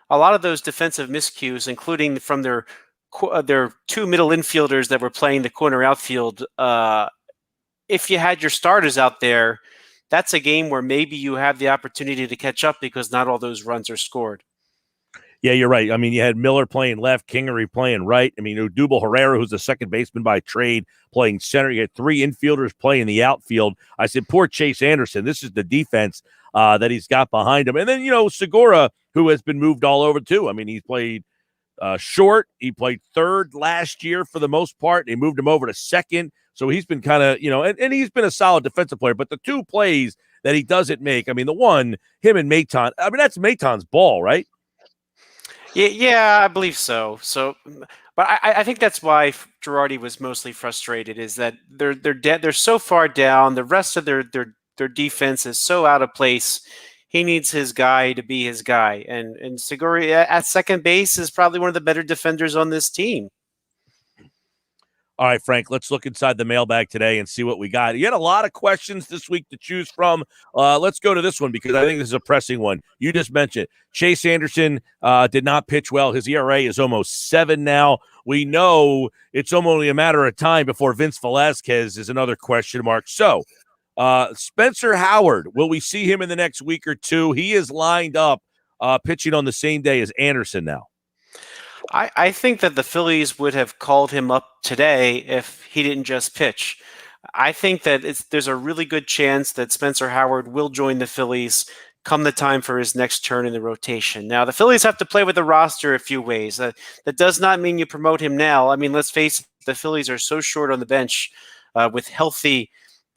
[SPEAKER 21] a lot of those defensive miscues, including from their 2 middle infielders that were playing the corner outfield, if you had your starters out there, that's a game where maybe you have the opportunity to catch up because not all those runs are scored.
[SPEAKER 2] Yeah, you're right. I mean, you had Miller playing left, Kingery playing right. I mean, Odubel Herrera, who's the second baseman by trade, playing center. You had three infielders playing the outfield. I said, poor Chase Anderson. This is the defense that he's got behind him. And then, Segura, who has been moved all over too. I mean, he's played short. He played third last year for the most part. They moved him over to second. So he's been kind of, and he's been a solid defensive player. But the two plays that he doesn't make, I mean, the one, him and Maton, I mean, that's Maton's ball, right?
[SPEAKER 21] Yeah, I believe so. But I think that's why Girardi was mostly frustrated, is that they're so far down. The rest of their defense is so out of place. He needs his guy to be his guy, and Segura at second base is probably one of the better defenders on this team.
[SPEAKER 2] All right, Frank, let's look inside the mailbag today and see what we got. You had a lot of questions this week to choose from. Let's go to this one because I think this is a pressing one. You just mentioned Chase Anderson did not pitch well. His ERA is almost 7 now. We know it's only a matter of time before Vince Velasquez is another question mark. So, Spencer Howard, will we see him in the next week or two? He is lined up pitching on the same day as Anderson now.
[SPEAKER 21] I think that the Phillies would have called him up today if he didn't just pitch. I think that there's a really good chance that Spencer Howard will join the Phillies come the time for his next turn in the rotation. Now, the Phillies have to play with the roster a few ways. That does not mean you promote him now. I mean, let's face it, the Phillies are so short on the bench with healthy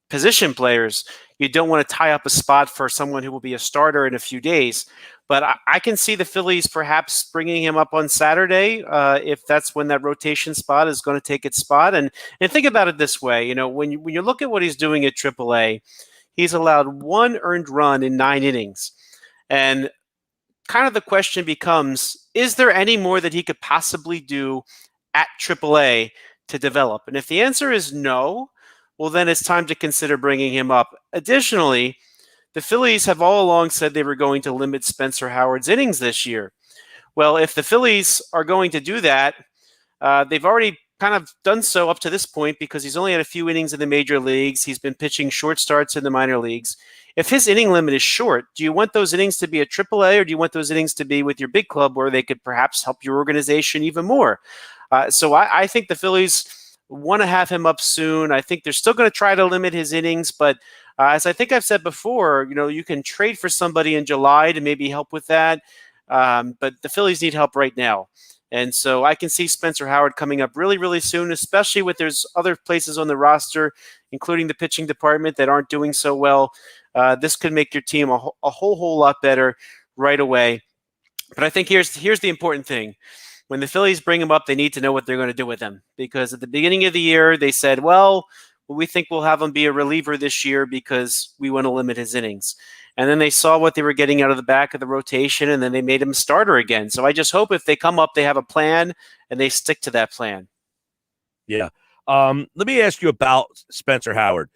[SPEAKER 21] position players. You don't want to tie up a spot for someone who will be a starter in a few days. But I can see the Phillies perhaps bringing him up on Saturday if that's when that rotation spot is going to take its spot. And think about it this way, when you look at what he's doing at AAA, he's allowed 1 earned run in 9 innings. And kind of the question becomes, is there any more that he could possibly do at AAA to develop? And if the answer is no, well, then it's time to consider bringing him up. Additionally, the Phillies have all along said they were going to limit Spencer Howard's innings this year. Well, if the Phillies are going to do that, they've already kind of done so up to this point because he's only had a few innings in the major leagues. He's been pitching short starts in the minor leagues. If his inning limit is short, do you want those innings to be at AAA or do you want those innings to be with your big club where they could perhaps help your organization even more? So I think the Phillies want to have him up soon. I think they're still going to try to limit his innings, but as I think I've said before, you can trade for somebody in July to maybe help with that. But the Phillies need help right now. And so I can see Spencer Howard coming up really, really soon, especially with there's other places on the roster, including the pitching department, that aren't doing so well. This could make your team a whole lot better right away. But I think here's the important thing. When the Phillies bring him up, they need to know what they're going to do with him. Because at the beginning of the year, they said, well, we think we'll have him be a reliever this year because we want to limit his innings. And then they saw what they were getting out of the back of the rotation, and then they made him a starter again. So I just hope if they come up, they have a plan, and they stick to that plan.
[SPEAKER 2] Yeah. Let me ask you about Spencer Howard.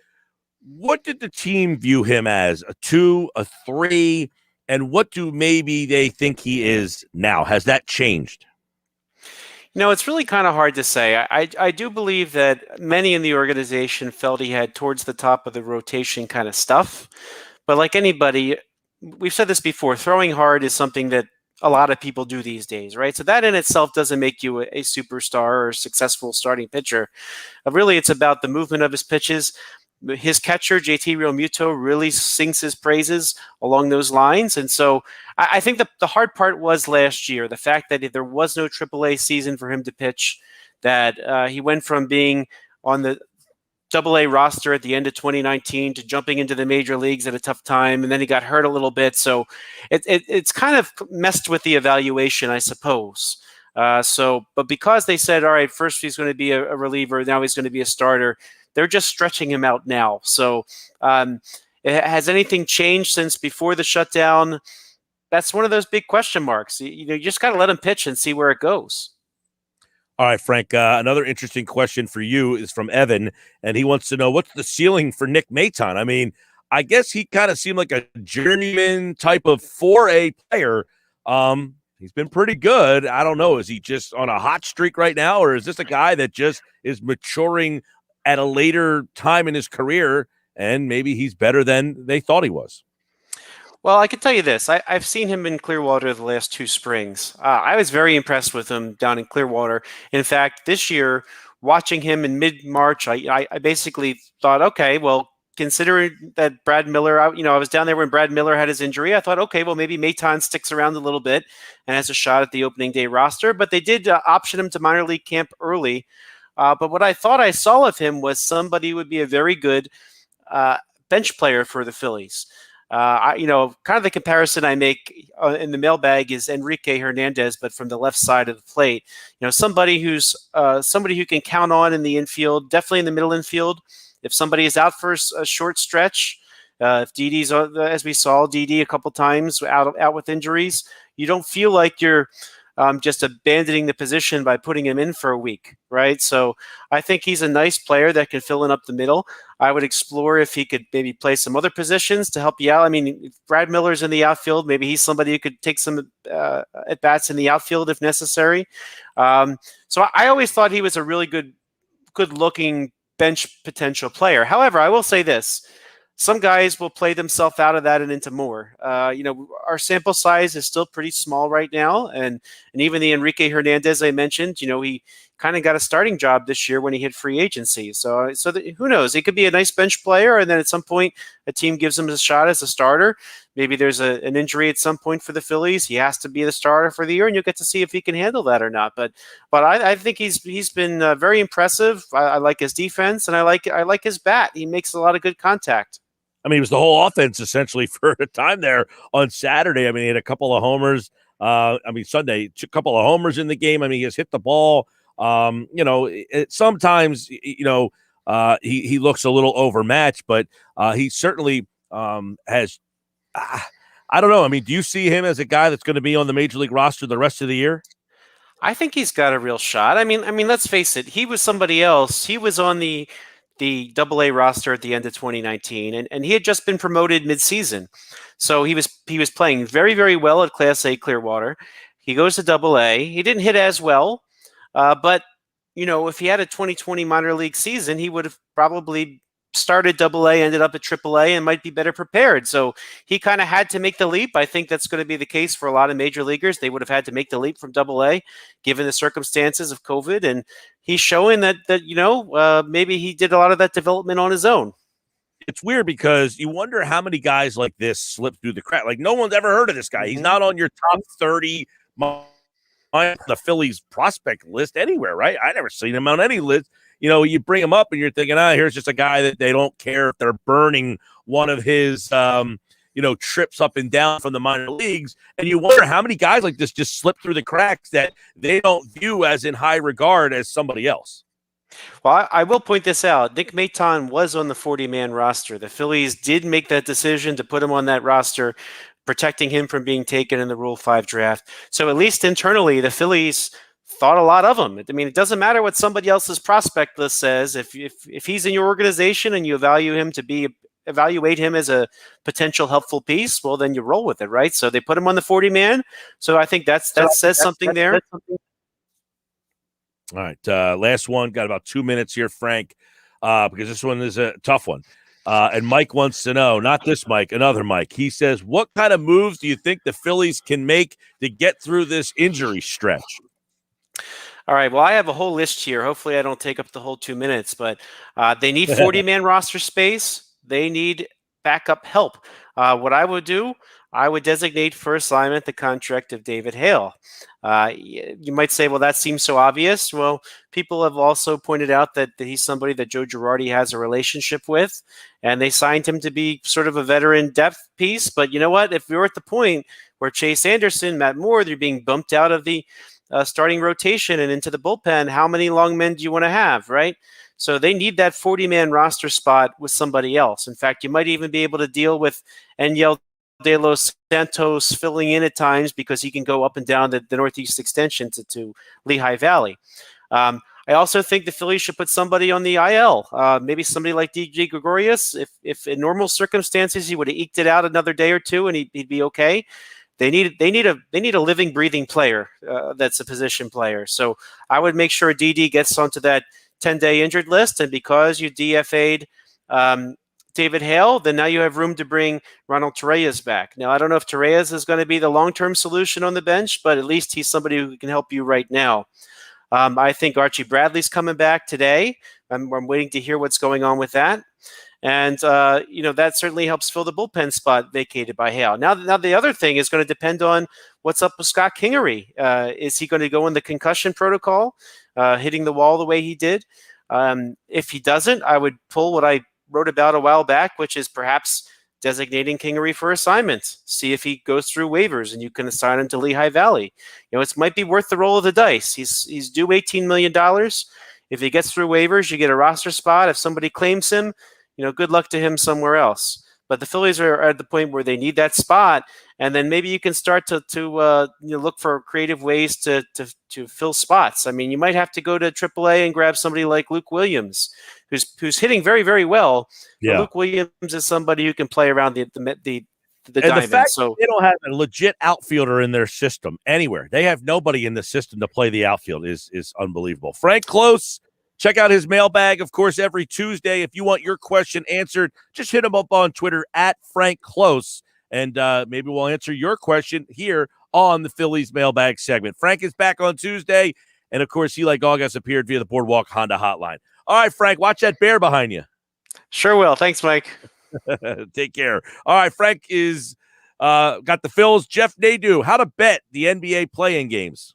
[SPEAKER 2] What did the team view him as? A 2, a 3? And what do maybe they think he is now? Has that changed?
[SPEAKER 21] It's really kind of hard to say. I do believe that many in the organization felt he had towards the top of the rotation kind of stuff. But like anybody, we've said this before, throwing hard is something that a lot of people do these days, right? So that in itself doesn't make you a superstar or successful starting pitcher. Really, it's about the movement of his pitches. His catcher, JT Realmuto, really sings his praises along those lines. And so I think the hard part was last year, the fact that there was no AAA season for him to pitch, that he went from being on the AA roster at the end of 2019 to jumping into the major leagues at a tough time, and then he got hurt a little bit. So it's kind of messed with the evaluation, I suppose. But because they said, all right, first he's going to be a reliever, now he's going to be a starter, they're just stretching him out now. So has anything changed since before the shutdown? That's one of those big question marks. You just got to let him pitch and see where it goes.
[SPEAKER 2] All right, Frank, another interesting question for you is from Evan, and he wants to know, what's the ceiling for Nick Maton? I mean, I guess he kind of seemed like a journeyman type of 4A player. He's been pretty good. I don't know. Is he just on a hot streak right now, or is this a guy that just is maturing at a later time in his career, and maybe he's better than they thought he was?
[SPEAKER 21] Well, I can tell you this. I've seen him in Clearwater the last 2 springs. I was very impressed with him down in Clearwater. In fact, this year, watching him in mid-March, I basically thought, okay, well, considering that Brad Miller, I was down there when Brad Miller had his injury. I thought, okay, well, maybe Maton sticks around a little bit and has a shot at the opening day roster. But they did option him to minor league camp early. But what I thought I saw of him was somebody who would be a very good bench player for the Phillies. Kind of the comparison I make in the mailbag is Enrique Hernandez, but from the left side of the plate. Somebody who can count on in the infield, definitely in the middle infield. If somebody is out for a short stretch, if Didi's, as we saw, Didi a couple times out with injuries, you don't feel like you're just abandoning the position by putting him in for a week, right? So I think he's a nice player that can fill in up the middle. I would explore if he could maybe play some other positions to help you out. I mean, if Brad Miller's in the outfield, maybe he's somebody who could take some at-bats in the outfield if necessary. So I always thought he was a really good-looking bench potential player. However, I will say this. Some guys will play themselves out of that and into more. Our sample size is still pretty small right now. And even the Enrique Hernandez I mentioned, he kind of got a starting job this year when he hit free agency. So who knows? He could be a nice bench player. And then at some point, a team gives him a shot as a starter. Maybe there's an injury at some point for the Phillies. He has to be the starter for the year, and you'll get to see if he can handle that or not. But I think he's been very impressive. I like his defense, and I like his bat. He makes a lot of good contact.
[SPEAKER 2] I mean, it was the whole offense essentially for a time there on Saturday. I mean, he had a couple of homers. Sunday, a couple of homers in the game. I mean, he has hit the ball. Sometimes, he looks a little overmatched, but he certainly has. I don't know. I mean, do you see him as a guy that's going to be on the major league roster the rest of the year?
[SPEAKER 21] I think he's got a real shot. I mean, let's face it. He was somebody else. He was on the AA roster at the end of 2019, and he had just been promoted midseason. So he was playing very, very well at Class A Clearwater. He goes to AA. He didn't hit as well, but if he had a 2020 minor league season, he would have probably started AA, ended up at AAA, and might be better prepared. So he kind of had to make the leap. I think that's going to be the case for a lot of major leaguers. They would have had to make the leap from AA, given the circumstances of COVID. And he's showing that maybe he did a lot of that development on his own.
[SPEAKER 2] It's weird because you wonder how many guys like this slip through the crack. Like, no one's ever heard of this guy. He's not on your top 30 the Phillies prospect list anywhere, right? I never seen him on any list. You bring him up and you're thinking, here's just a guy that they don't care if they're burning one of his, trips up and down from the minor leagues. And you wonder how many guys like this just slip through the cracks that they don't view as in high regard as somebody else.
[SPEAKER 21] Well, I will point this out. Nick Maton was on the 40-man roster. The Phillies did make that decision to put him on that roster, protecting him from being taken in the Rule 5 draft. So at least internally, the Phillies thought a lot of him. I mean, it doesn't matter what somebody else's prospect list says. If he's in your organization and you evaluate him as a potential helpful piece, well, then you roll with it, right? So they put him on the 40-man. So I think that says something there.
[SPEAKER 2] All right, last one. Got about 2 minutes here, Frank, because this one is a tough one. And Mike wants to know, not this Mike, another Mike. He says, what kind of moves do you think the Phillies can make to get through this injury stretch?
[SPEAKER 21] All right. Well, I have a whole list here. Hopefully I don't take up the whole 2 minutes, but they need 40-man roster space. They need backup help. What I would do, I would designate for assignment the contract of David Hale. You might say, well, that seems so obvious. Well, people have also pointed out that he's somebody that Joe Girardi has a relationship with, and they signed him to be sort of a veteran depth piece. But you know what? If you're at the point where Chase Anderson, Matt Moore, they're being bumped out of the starting rotation and into the bullpen, how many long men do you want to have, right? So they need that 40-man roster spot with somebody else. In fact, you might even be able to deal with Enyel De Los Santos filling in at times because he can go up and down the Northeast extension to Lehigh Valley. I also think the Phillies should put somebody on the IL, maybe somebody like DJ Gregorius. If in normal circumstances he would have eked it out another day or two and he'd be okay. They need a living, breathing player that's a position player. So I would make sure DD gets onto that 10-day injured list. And because you DFA'd David Hale, then now you have room to bring Ronald Torreyes back. Now, I don't know if Torreyes is going to be the long-term solution on the bench, but at least he's somebody who can help you right now. I think Archie Bradley's coming back today. I'm waiting to hear what's going on with that. And, that certainly helps fill the bullpen spot vacated by Hale. Now the other thing is going to depend on what's up with Scott Kingery. Is he going to go in the concussion protocol, hitting the wall the way he did? If he doesn't, I would pull what I wrote about a while back, which is perhaps designating Kingery for assignments. See if he goes through waivers and you can assign him to Lehigh Valley. It might be worth the roll of the dice. He's due $18 million. If he gets through waivers, you get a roster spot. If somebody claims him, good luck to him somewhere else. But the Phillies are at the point where they need that spot, and then maybe you can start to look for creative ways to fill spots. I mean, you might have to go to AAA and grab somebody like Luke Williams, who's hitting very, very well.
[SPEAKER 2] Yeah.
[SPEAKER 21] But Luke Williams is somebody who can play around the
[SPEAKER 2] and
[SPEAKER 21] diamond.
[SPEAKER 2] the fact that they don't have a legit outfielder in their system anywhere. They have nobody in the system to play the outfield is unbelievable. Frank Klose. Check out his mailbag, of course, every Tuesday. If you want your question answered, just hit him up on Twitter at Frank Klose, and maybe we'll answer your question here on the Phillies mailbag segment. Frank is back on Tuesday, and, of course, he, like August, appeared via the Boardwalk Honda hotline. All right, Frank, watch that bear behind you.
[SPEAKER 21] Sure will. Thanks, Mike.
[SPEAKER 2] Take care. All right, Frank is got the Phils. Jeff Nadu, how to bet the NBA play-in games.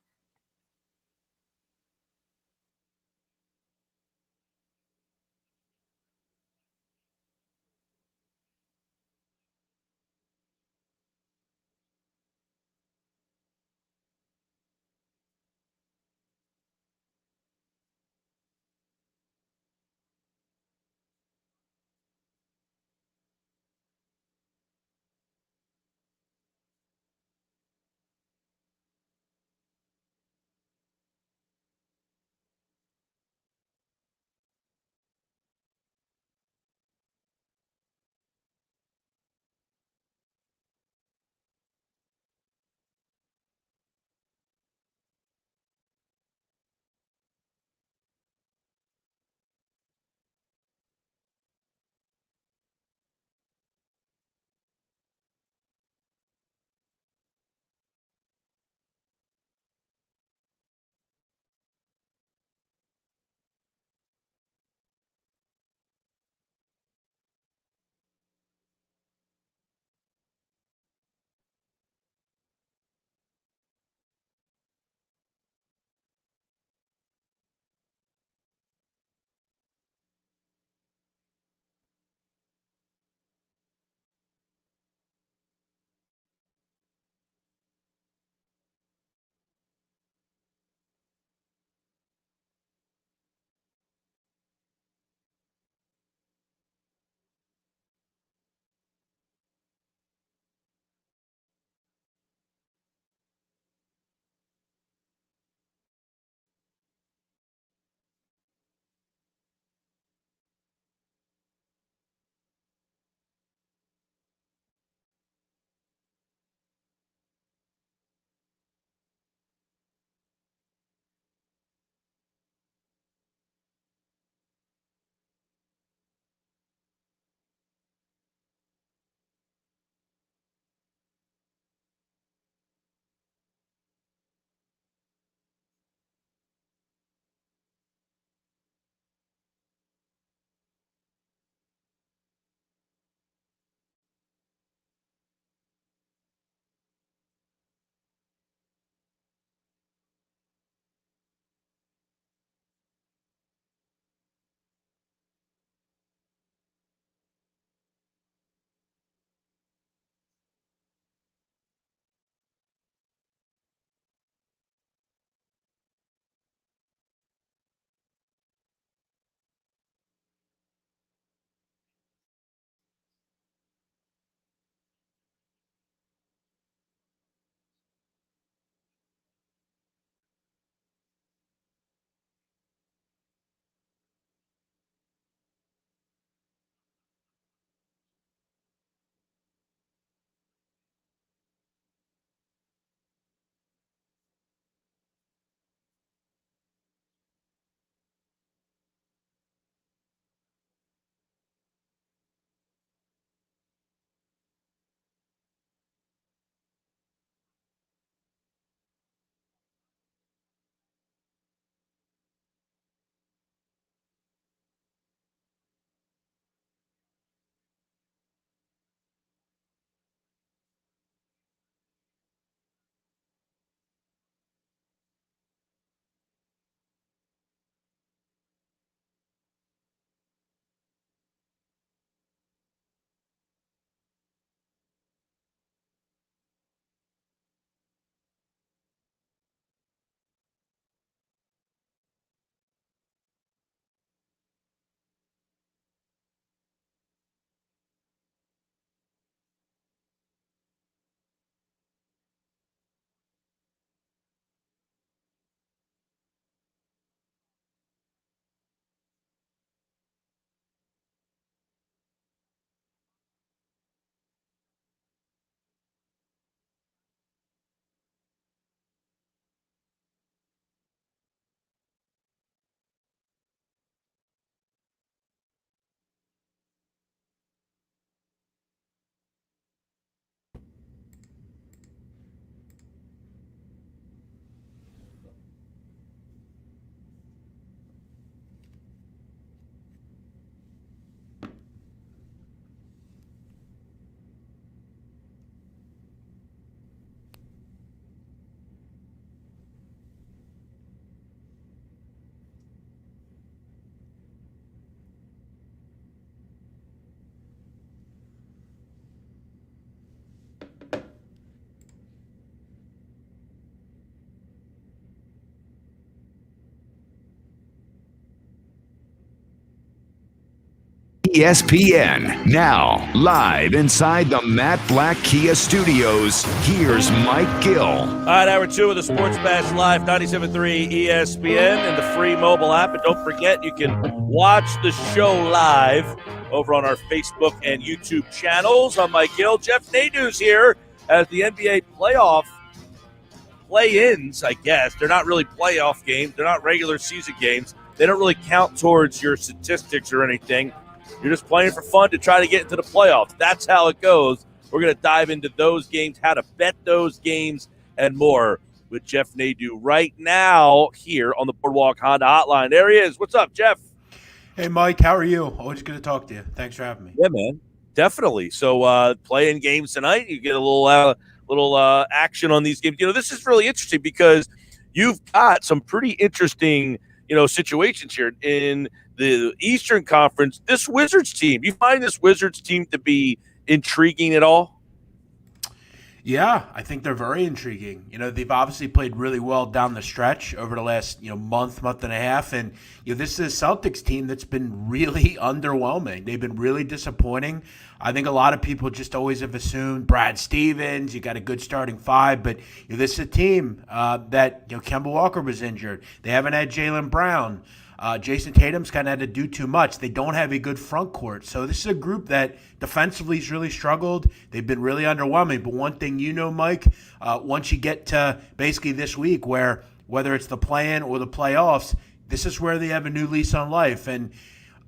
[SPEAKER 1] ESPN. Now, live inside the Matt Black Kia Studios, here's Mike Gill.
[SPEAKER 2] All right, hour 2 of the Sports Bash Live, 97.3 ESPN and the free mobile app. And don't forget, you can watch the show live over on our Facebook and YouTube channels. I'm Mike Gill. Jeff Nadu's here as the NBA playoff play-ins, I guess. They're not really playoff games. They're not regular season games. They don't really count towards your statistics or anything. You're just playing for fun to try to get into the playoffs. That's how it goes. We're going to dive into those games, how to bet those games, and more with Jeff Nadu right now here on the Boardwalk Honda Hotline. There he is. What's up, Jeff?
[SPEAKER 3] Hey, Mike. How are you? Always good to talk to you. Thanks for having me.
[SPEAKER 2] Yeah, man. Definitely. So playing games tonight, you get a little action on these games. This is really interesting because you've got some pretty interesting, situations here in the Eastern Conference. This Wizards team, you find this Wizards team to be intriguing at all?
[SPEAKER 3] Yeah, I think they're very intriguing. They've obviously played really well down the stretch over the last, month and a half. And, this is a Celtics team that's been really underwhelming. They've been really disappointing. I think a lot of people just always have assumed Brad Stevens, you got a good starting five. But this is a team that, Kemba Walker was injured. They haven't had Jaylen Brown. Jason Tatum's kind of had to do too much. They don't have a good front court. So this is a group that defensively has really struggled. They've been really underwhelming. But one thing Mike, once you get to basically this week where whether it's the play-in or the playoffs, this is where they have a new lease on life. And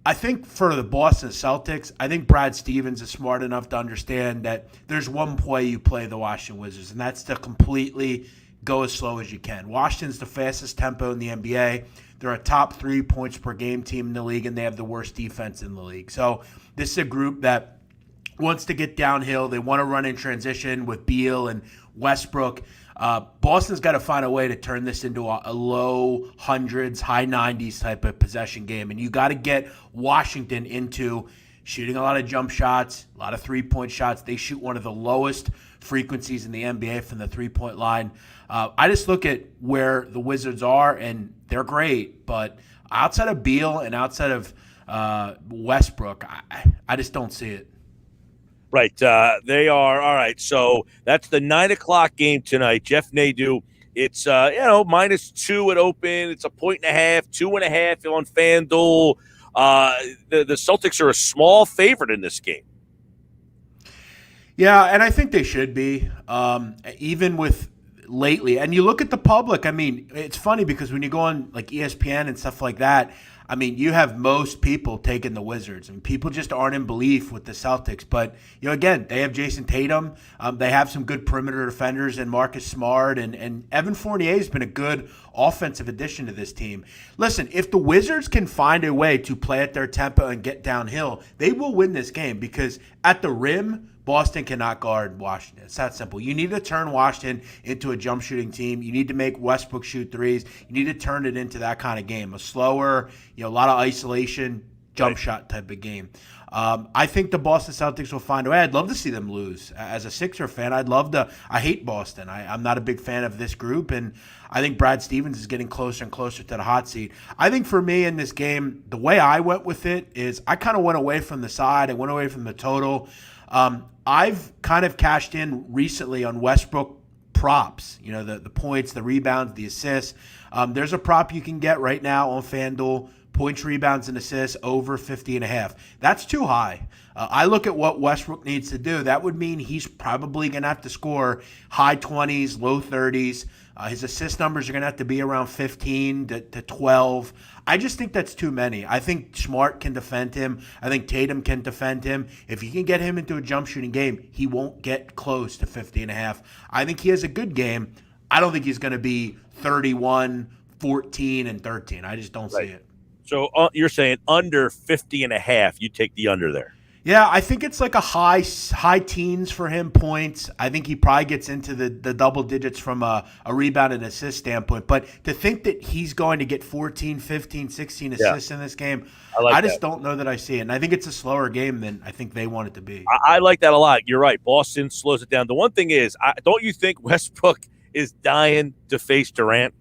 [SPEAKER 3] I think for the Boston Celtics, I think Brad Stevens is smart enough to understand that there's one play you play the Washington Wizards, and that's to completely go as slow as you can. Washington's the fastest tempo in the NBA. They're a top 3 points per game team in the league, and they have the worst defense in the league. So this is a group that wants to get downhill. They want to run in transition with Beal and Westbrook. Boston's got to find a way to turn this into a low hundreds, high 90s type of possession game. And you got to get Washington into shooting a lot of jump shots, a lot of three-point shots. They shoot one of the lowest frequencies in the NBA from the three-point line. I just look at where the Wizards are, and they're great. But outside of Beal and outside of Westbrook, I just don't see it.
[SPEAKER 2] Right. They are. All right. So that's the 9:00 game tonight. Jeff Nadu. It's, -2 at open. It's a 1.5, 2.5 on FanDuel. The Celtics are a small favorite in this game.
[SPEAKER 3] Yeah, and I think they should be, even with lately. And you look at the public. I mean, it's funny because when you go on like ESPN and stuff like that, I mean, you have most people taking the Wizards, and people just aren't in belief with the Celtics. But, again, they have Jason Tatum. They have some good perimeter defenders and Marcus Smart, and Evan Fournier has been a good offensive addition to this team. Listen, if the Wizards can find a way to play at their tempo and get downhill, they will win this game because at the rim, Boston cannot guard Washington. It's that simple. You need to turn Washington into a jump shooting team. You need to make Westbrook shoot threes. You need to turn it into that kind of game, a slower, a lot of isolation, jump shot type of game. I think the Boston Celtics will find a way. I'd love to see them lose. As a Sixer fan, I hate Boston. I'm not a big fan of this group, and I think Brad Stevens is getting closer and closer to the hot seat. I think for me in this game, the way I went with it is I kind of went away from the side. I went away from the total. I've kind of cashed in recently on Westbrook props, the points, the rebounds, the assists. There's a prop you can get right now on FanDuel, points, rebounds, and assists over 50.5. That's too high. I look at what Westbrook needs to do. That would mean he's probably going to have to score high 20s, low 30s. His assist numbers are going to have to be around 15 to 12. I just think that's too many. I think Smart can defend him. I think Tatum can defend him. If you can get him into a jump shooting game, he won't get close to 50.5. I think he has a good game. I don't think he's going to be 31, 14, and 13. I just don't see it.
[SPEAKER 2] So you're saying under 50.5, you take the under there.
[SPEAKER 3] Yeah, I think it's like a high teens for him points. I think he probably gets into the double digits from a rebound and assist standpoint. But to think that he's going to get 14, 15, 16 assists in this game, I just don't know that I see it. And I think it's a slower game than I think they want it to be.
[SPEAKER 2] I like that a lot. You're right. Boston slows it down. The one thing is, don't you think Westbrook is dying to face Durant?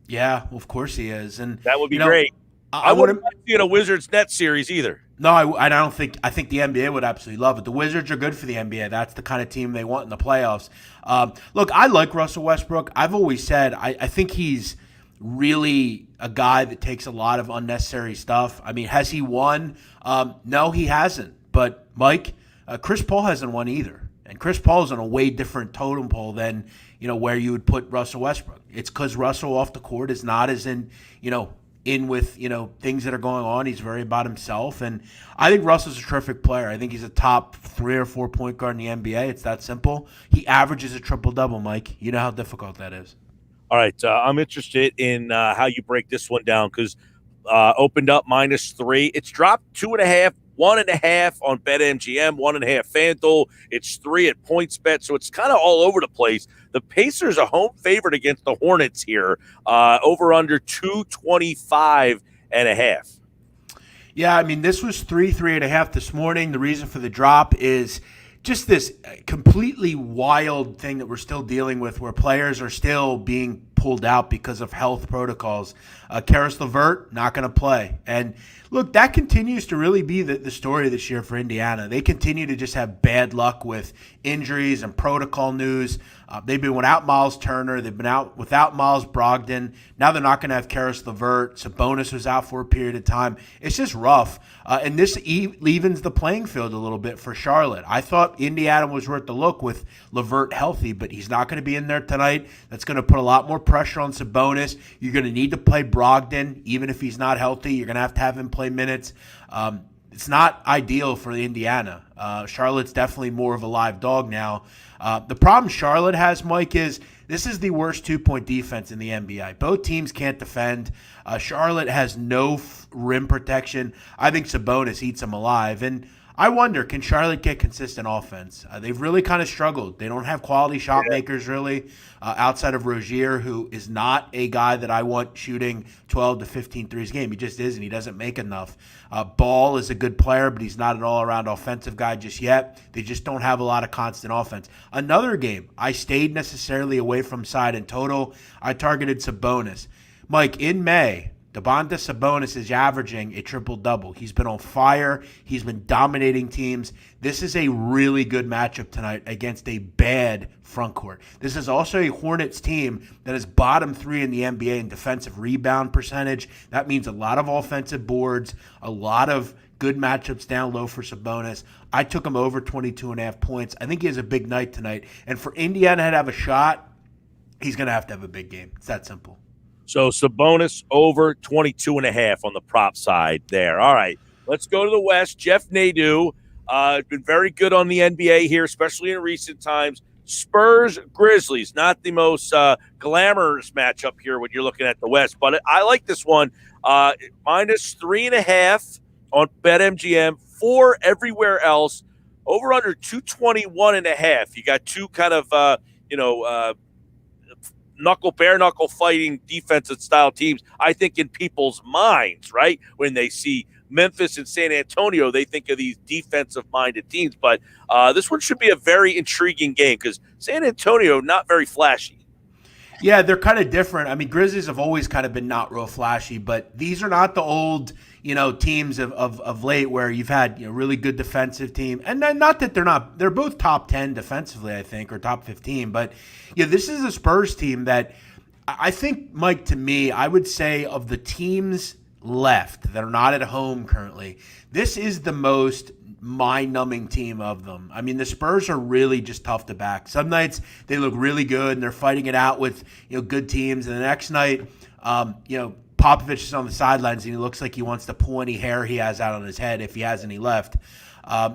[SPEAKER 3] Yeah, well, of course he is. And
[SPEAKER 2] that would be great. I wouldn't mind seeing a Wizards-Nets series either.
[SPEAKER 3] No, I don't think. I think the NBA would absolutely love it. The Wizards are good for the NBA. That's the kind of team they want in the playoffs. Look, I like Russell Westbrook. I've always said I think he's really a guy that takes a lot of unnecessary stuff. I mean, has he won? No, he hasn't. But Mike, Chris Paul hasn't won either. And Chris Paul is on a way different totem pole than where you would put Russell Westbrook. It's because Russell off the court is not as in with things that are going on. He's very about himself, and I think Russell's a terrific player. I think he's a top 3 or 4 point guard in the NBA. It's that simple. He averages a triple-double, Mike. You know how difficult that is.
[SPEAKER 2] All right, I'm interested in how you break this one down because opened up -3. It's dropped 2.5, 1.5 on BetMGM, 1.5 FanDuel. It's 3 at PointsBet, so it's kind of all over the place. The Pacers are home favorite against the Hornets here, over under 225.5.
[SPEAKER 3] Yeah, I mean, this was 3.5 this morning. The reason for the drop is just this completely wild thing that we're still dealing with where players are still being pulled out because of health protocols. Karis LeVert, not going to play. And look, that continues to really be the story this year for Indiana. They continue to just have bad luck with injuries and protocol news. They've been without Miles Turner. They've been out without Miles Brogdon. Now they're not going to have Karis LeVert. Sabonis was out for a period of time. It's just rough. And this evens the playing field a little bit for Charlotte. I thought Indiana was worth the look with LeVert healthy, but he's not going to be in there tonight. That's going to put a lot more pressure on Sabonis. You're going to need to play Brogdon, even if he's not healthy. You're going to have him play minutes. It's not ideal for Indiana. Charlotte's definitely more of a live dog now. The problem Charlotte has, Mike, is this is the worst 2-point defense in the NBA. Both teams can't defend. Charlotte has no rim protection. I think Sabonis eats them alive. And I wonder, can Charlotte get consistent offense? They've really kind of struggled. They don't have quality shot makers, really, outside of Rozier, who is not a guy that I want shooting 12 to 15 threes a game. He just isn't. He doesn't make enough. Ball is a good player, but he's not an all-around offensive guy just yet. They just don't have a lot of constant offense. Another game, I stayed necessarily away from side in total. I targeted Sabonis. Mike, in May, Domantas Sabonis is averaging a triple-double. He's been on fire. He's been dominating teams. This is a really good matchup tonight against a bad front court. This is also a Hornets team that is bottom 3 in the NBA in defensive rebound percentage. That means a lot of offensive boards, a lot of good matchups down low for Sabonis. I took him over 22.5 points. I think he has a big night tonight. And for Indiana to have a shot, he's going to have a big game. It's that simple.
[SPEAKER 2] So Sabonis over 22.5 on the prop side there. All right, let's go to the West. Jeff Nadu has been very good on the NBA here, especially in recent times. Spurs, Grizzlies, not the most glamorous matchup here when you're looking at the West, but I like this one. -3.5 on BetMGM, 4 everywhere else. Over under 221.5. You got two kind of bare knuckle fighting defensive style teams, I think, in people's minds, right? When they see Memphis and San Antonio, they think of these defensive minded teams. But this one should be a very intriguing game because San Antonio, not very flashy.
[SPEAKER 3] Yeah, they're kind of different. I mean, Grizzlies have always kind of been not real flashy, but these are not the old, teams of late where you've had really good defensive team. And then not that they're both top 10 defensively, I think, or top 15. But this is a Spurs team that I think, Mike, to me, I would say of the teams left that are not at home currently, this is the most mind-numbing team of them. I mean, the Spurs are really just tough to back. Some nights they look really good and they're fighting it out with good teams, and the next night, Popovich is on the sidelines and he looks like he wants to pull any hair he has out on his head if he has any left.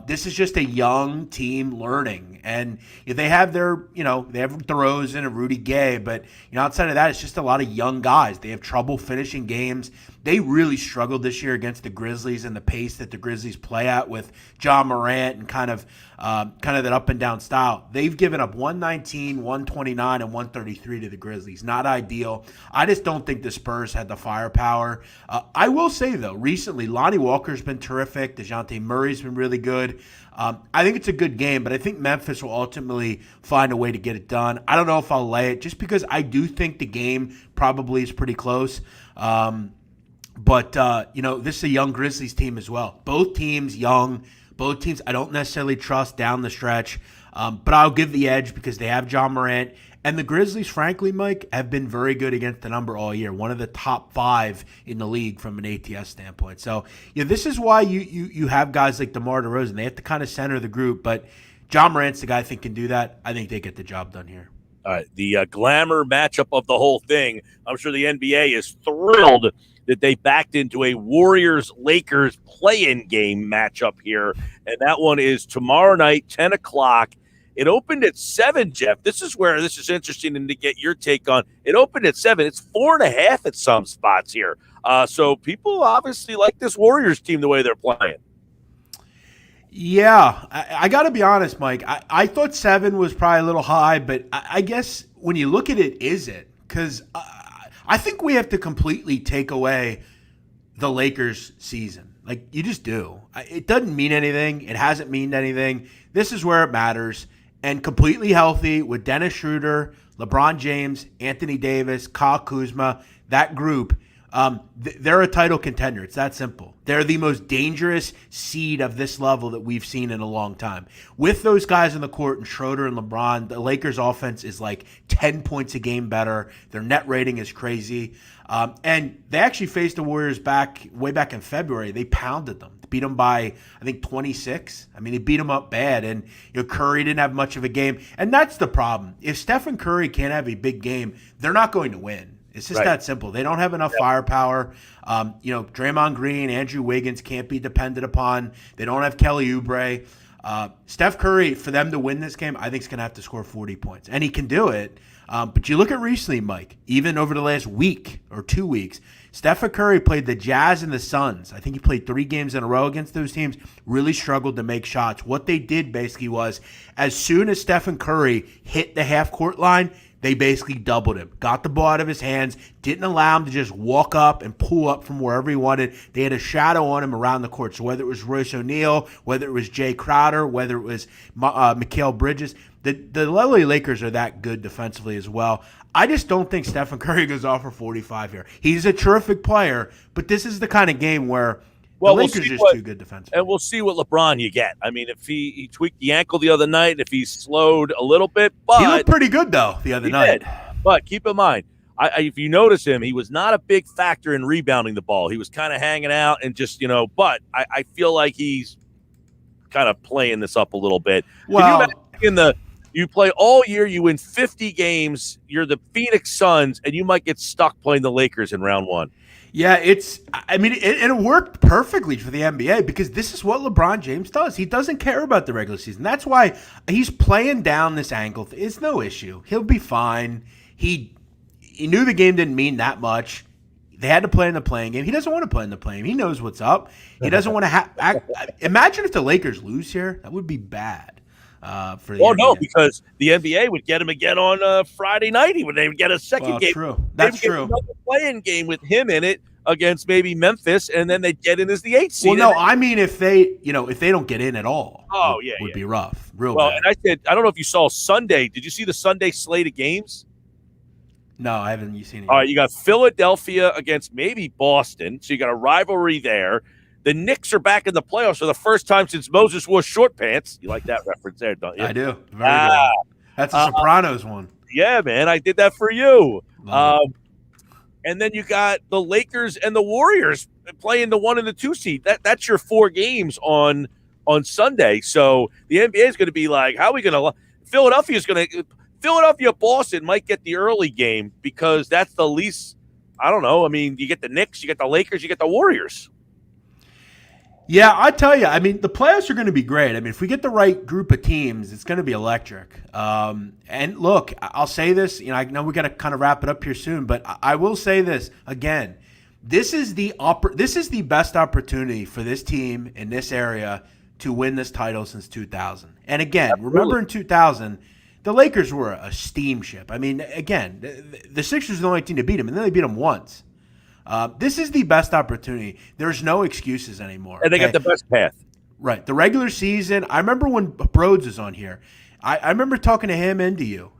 [SPEAKER 3] This is just a young team learning, and they have their, they have DeRozan and Rudy Gay, but outside of that, it's just a lot of young guys. They have trouble finishing games. They really struggled this year against the Grizzlies and the pace that the Grizzlies play at with John Morant and kind of that up and down style. They've given up 119, 129, and 133 to the Grizzlies. Not ideal. I just don't think the Spurs had the firepower. I will say, though, recently, Lonnie Walker's been terrific. DeJounte Murray's been really good. I think it's a good game, but I think Memphis will ultimately find a way to get it done. I don't know if I'll lay it just because I do think the game probably is pretty close. But, this is a young Grizzlies team as well. Both teams young. Both teams I don't necessarily trust down the stretch. But I'll give the edge because they have John Morant. And the Grizzlies, frankly, Mike, have been very good against the number all year. One of the top 5 in the league from an ATS standpoint. So, this is why you have guys like DeMar DeRozan. They have to kind of center the group. But John Morant's the guy I think can do that. I think they get the job done here.
[SPEAKER 2] All right, the glamour matchup of the whole thing. I'm sure the NBA is thrilled that they backed into a Warriors-Lakers play-in game matchup here. And that one is tomorrow night, 10 o'clock. It opened at 7, Jeff. This is where this is interesting and to get your take on. It opened at 7. It's 4.5 at some spots here. So people obviously like this Warriors team the way they're playing.
[SPEAKER 3] Yeah, I got to be honest, Mike. I thought 7 was probably a little high, but I guess when you look at it, is it? Because I think we have to completely take away the Lakers season. Like, you just do. It doesn't mean anything. It hasn't meant anything. This is where it matters. And completely healthy with Dennis Schroeder, LeBron James, Anthony Davis, Kyle Kuzma, that group, they're a title contender. It's that simple. They're the most dangerous seed of this level that we've seen in a long time. With those guys on the court and Schroeder and LeBron, the Lakers offense is like 10 points a game better. Their net rating is crazy. And they actually faced the Warriors way back in February. They pounded them. Beat them by, I think, 26. I mean, they beat them up bad. And Curry didn't have much of a game. And that's the problem. If Stephen Curry can't have a big game, they're not going to win. It's just that simple. They don't have enough firepower. Draymond Green, Andrew Wiggins can't be depended upon. They don't have Kelly Oubre. Steph Curry, for them to win this game, I think is going to have to score 40 points. And he can do it. But you look at recently, Mike, even over the last week or 2 weeks, Stephen Curry played the Jazz and the Suns. I think he played 3 games in a row against those teams, really struggled to make shots. What they did basically was as soon as Stephen Curry hit the half-court line, they basically doubled him, got the ball out of his hands, didn't allow him to just walk up and pull up from wherever he wanted. They had a shadow on him around the court. So whether it was Royce O'Neal, whether it was Jay Crowder, whether it was Mikal Bridges, the LA Lakers are that good defensively as well. I just don't think Stephen Curry goes off for 45 here. He's a terrific player, but this is the kind of game where the Lakers are just too good defensively.
[SPEAKER 2] And we'll see what LeBron you get. I mean, if he tweaked the ankle the other night, if he's slowed a little bit. But
[SPEAKER 3] he looked pretty good, though, the other night.
[SPEAKER 2] But keep in mind, if you notice him, he was not a big factor in rebounding the ball. He was kind of hanging out and just, but I feel like he's kind of playing this up a little bit.
[SPEAKER 3] Well,
[SPEAKER 2] you play all year, you win 50 games, you're the Phoenix Suns, and you might get stuck playing the Lakers in round 1.
[SPEAKER 3] Yeah, it worked perfectly for the NBA because this is what LeBron James does. He doesn't care about the regular season. That's why he's playing down this ankle. It's no issue. He'll be fine. He knew the game didn't mean that much. They had to play in the playing game. He doesn't want to play in the playing game. He knows what's up. He doesn't want to imagine if the Lakers lose here. That would be bad. For the NBA.
[SPEAKER 2] No, because the NBA would get him again on Friday night. They would get a second game.
[SPEAKER 3] True. That's true.
[SPEAKER 2] Another play-in game with him in it against maybe Memphis, and then they'd get in as the 8th seed.
[SPEAKER 3] Well, no, I mean if they don't get in at all.
[SPEAKER 2] Oh,
[SPEAKER 3] would be rough. Real
[SPEAKER 2] well,
[SPEAKER 3] bad.
[SPEAKER 2] And I said, I don't know if you saw Sunday. Did you see the Sunday slate of games?
[SPEAKER 3] No, I haven't. You seen it?
[SPEAKER 2] All right, you got Philadelphia against maybe Boston, so you got a rivalry there. The Knicks are back in the playoffs for the first time since Moses wore short pants. You like that reference there, don't you?
[SPEAKER 3] I do. Very good. That's a Sopranos one.
[SPEAKER 2] Yeah, man. I did that for you. And then you got the Lakers and the Warriors playing the 1 and the 2 seed. That's your 4 games on Sunday. So the NBA is going to be like, how are we going to – Philadelphia, Boston might get the early game because that's the least – I don't know. I mean, you get the Knicks, you get the Lakers, you get the Warriors.
[SPEAKER 3] Yeah, I tell you, I mean, the playoffs are going to be great. I mean, if we get the right group of teams, it's going to be electric. And look, I'll say this, I know we got to kind of wrap it up here soon, but I will say this again. This is the best opportunity for this team in this area to win this title since 2000. And again, remember in 2000, the Lakers were a steamship. I mean, again, the Sixers were the only team to beat them, and then they beat them once. This is the best opportunity. There's no excuses anymore.
[SPEAKER 2] And they got the best path.
[SPEAKER 3] Right. The regular season, I remember when Broads was on here. I remember talking to him and to you.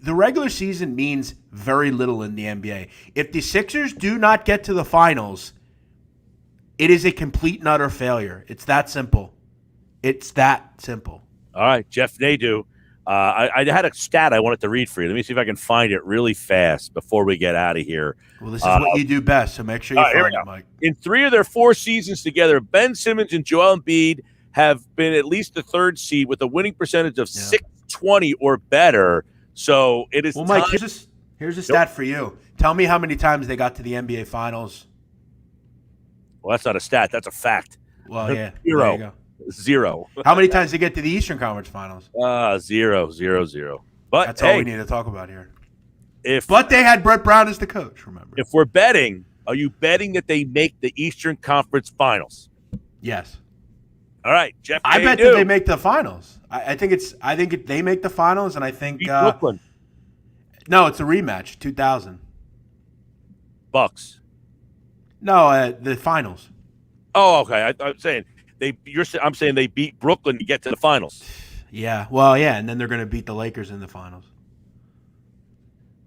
[SPEAKER 3] The regular season means very little in the NBA. If the Sixers do not get to the finals, It is a complete and utter failure. It's that simple. It's that simple.
[SPEAKER 2] All right, Jeff Nadu. I had a stat I wanted to read for you. Let me see if I can find it really fast before we get out of here.
[SPEAKER 3] Well, this is what you do best, so make sure you find it, Mike.
[SPEAKER 2] In 3 of their 4 seasons together, Ben Simmons and Joel Embiid have been at least the 3rd seed with a winning percentage of 620 or better. So it is.
[SPEAKER 3] Well, Mike, here's a stat for you. Tell me how many times they got to the NBA Finals.
[SPEAKER 2] Well, that's not a stat. That's a fact.
[SPEAKER 3] Well, yeah.
[SPEAKER 2] 0.
[SPEAKER 3] There you go.
[SPEAKER 2] 0.
[SPEAKER 3] How many times they get to the Eastern Conference Finals?
[SPEAKER 2] 0, 0, 0. But
[SPEAKER 3] that's all we need to talk about here.
[SPEAKER 2] But
[SPEAKER 3] they had Brett Brown as the coach, remember.
[SPEAKER 2] If we're betting, are you betting that they make the Eastern Conference Finals?
[SPEAKER 3] Yes.
[SPEAKER 2] All right, Jeff.
[SPEAKER 3] I bet that they make the finals. I think they make the finals, and I think
[SPEAKER 2] Brooklyn.
[SPEAKER 3] No, it's a rematch. 2000
[SPEAKER 2] Bucks.
[SPEAKER 3] No, the finals.
[SPEAKER 2] Oh, okay. I'm saying I'm saying they beat Brooklyn to get to the finals.
[SPEAKER 3] Yeah. Well, yeah, and then they're going to beat the Lakers in the finals.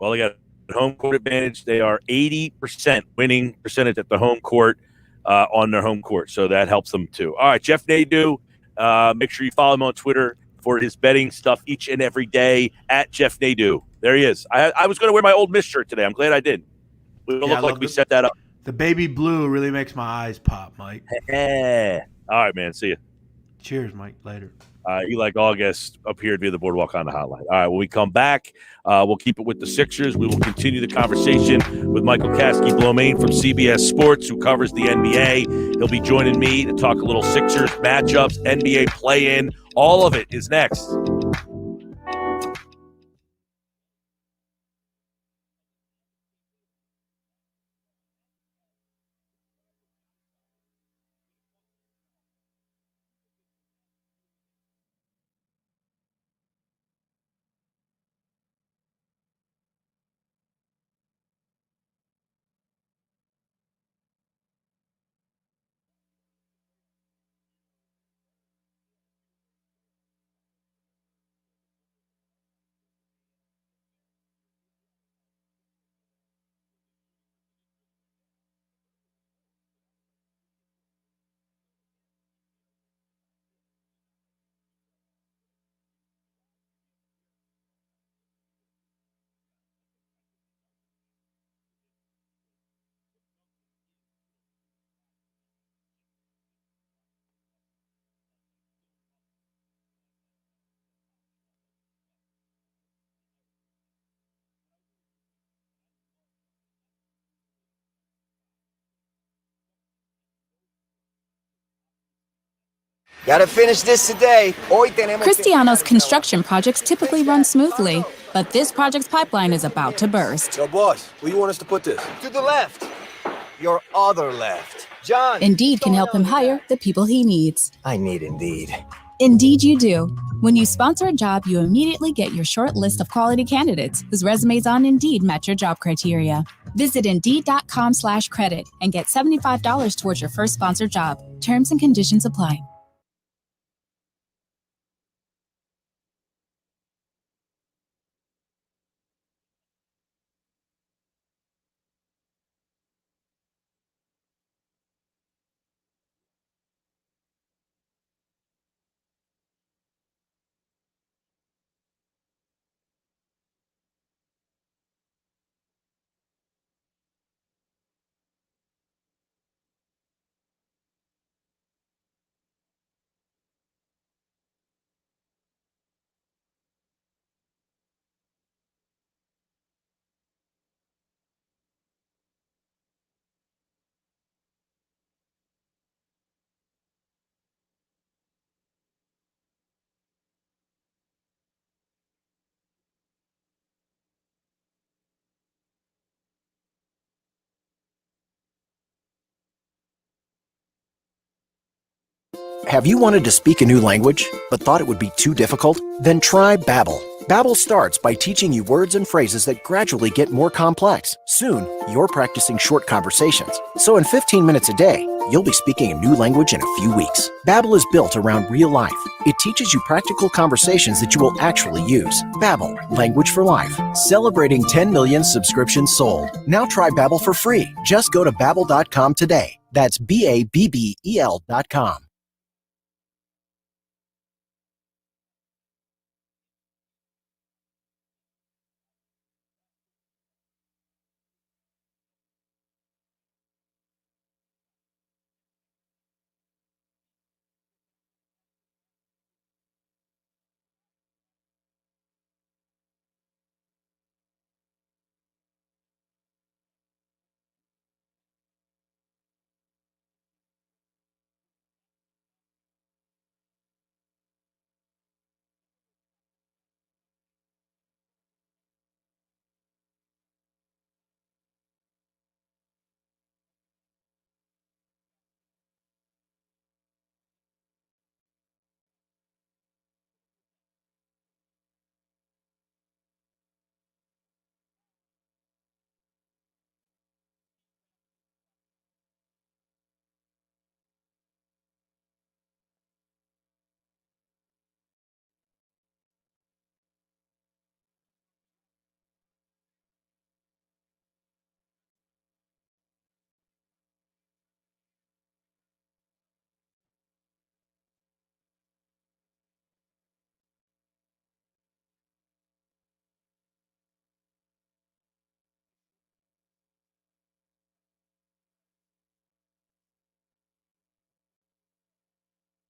[SPEAKER 2] Well, they got home court advantage. They are 80% winning percentage at the home court on their home court, so that helps them too. All right, Jeff Nadu. Make sure you follow him on Twitter for his betting stuff each and every day at Jeff Nadu. There he is. I was going to wear my Old Miss shirt today. I'm glad I did. We look like we set that up.
[SPEAKER 3] The baby blue really makes my eyes pop, Mike.
[SPEAKER 2] All right, man. See you.
[SPEAKER 3] Cheers, Mike. Later.
[SPEAKER 2] You like August appeared via the Boardwalk on the Hotline. All right, when we come back, we'll keep it with the Sixers. We will continue the conversation with Michael Kaskey-Blomain from CBS Sports, who covers the NBA. He'll be joining me to talk a little Sixers matchups, NBA play-in. All of it is next.
[SPEAKER 5] Gotta finish this today.
[SPEAKER 22] Cristiano's construction projects typically run smoothly, but this project's pipeline is about to burst.
[SPEAKER 5] Yo, boss, where you want us to put this? To the left. Your other left. John.
[SPEAKER 22] Indeed can help him hire the people he needs.
[SPEAKER 5] I need Indeed.
[SPEAKER 22] Indeed you do. When you sponsor a job, you immediately get your short list of quality candidates whose resumes on Indeed match your job criteria. Visit Indeed.com/credit and get $75 towards your first sponsored job. Terms and conditions apply.
[SPEAKER 13] Have you wanted to speak a new language, but thought it would be too difficult? Then try Babbel. Babbel starts by teaching you words and phrases that gradually get more complex. Soon, you're practicing short conversations. So in 15 minutes a day, you'll be speaking a new language in a few weeks. Babbel is built around real life. It teaches you practical conversations that you will actually use. Babbel, language for life. Celebrating 10 million subscriptions sold. Now try Babbel for free. Just go to Babbel.com today. That's BABBEL.com.